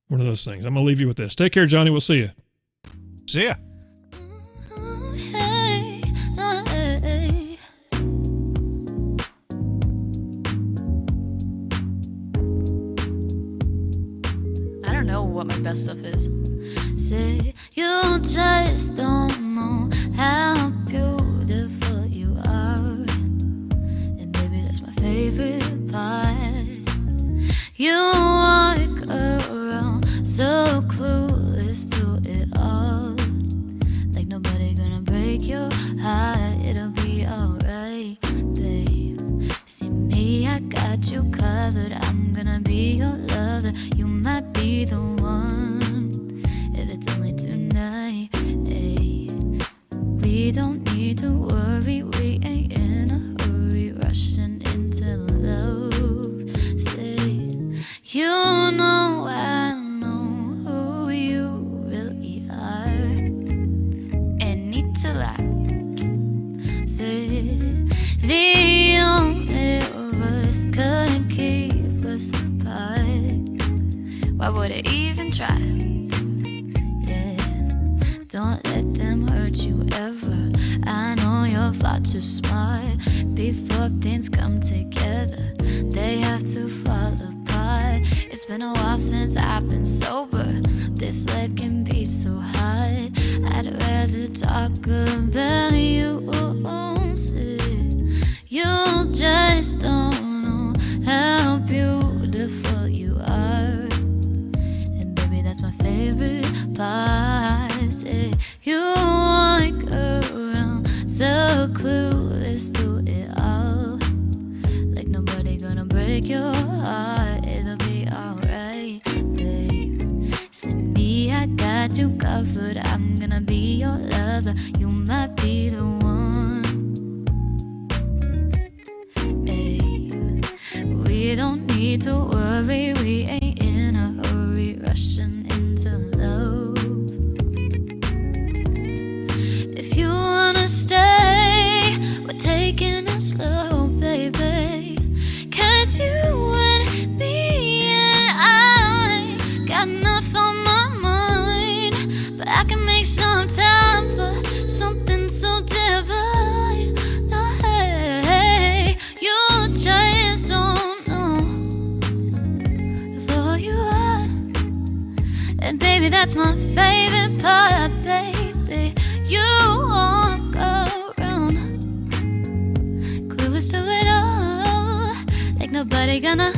One of those things. I'm going to leave you with this. Take care, Johnny. We'll see you. See ya. I don't know what my best stuff is. Say you just don't know how beautiful you are, and baby that's my favorite part. You walk around so clueless to it all, like nobody gonna break your heart. It'll be alright, babe. See me, I got you covered. I'm gonna be your lover. You might be the one. It's only tonight, hey. We don't need to worry, we ain't in a hurry, rushing into love. Say, you know I know who you really are, and need to lie. Say, the only of us couldn't keep us apart. Why would I even try? Don't let them hurt you ever. I know you're far too smart. Before things come together, they have to fall apart. It's been a while since I've been sober. This life can be so hard. I'd rather talk about you. You just don't know how beautiful you are, and baby that's my favorite part. Say you walk around so clueless to it all, like nobody gonna break your heart. It'll be alright, babe. See me, I got you covered. I'm gonna be your lover. You might be the one. Hey, we don't need to worry. We ain't in a hurry, rushing into love. If you wanna stay, we're taking it slow, baby. 'Cause you and me and I got enough on my mind, but I can make some time for something so divine. No, hey, you just don't know who you are, and baby that's my favorite part, baby. You walk around clueless to it all, like nobody gonna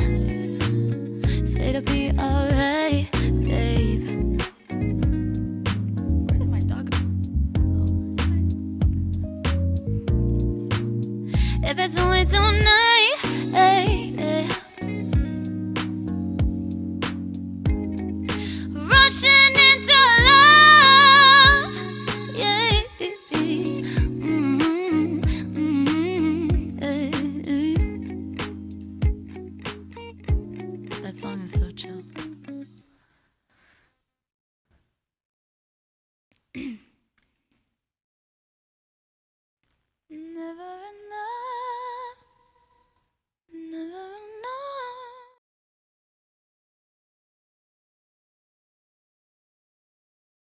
say it'll be alright, babe. Where did my dog go? If it's only tonight, hey, hey. Rushing into love, yeah. That song is so chill.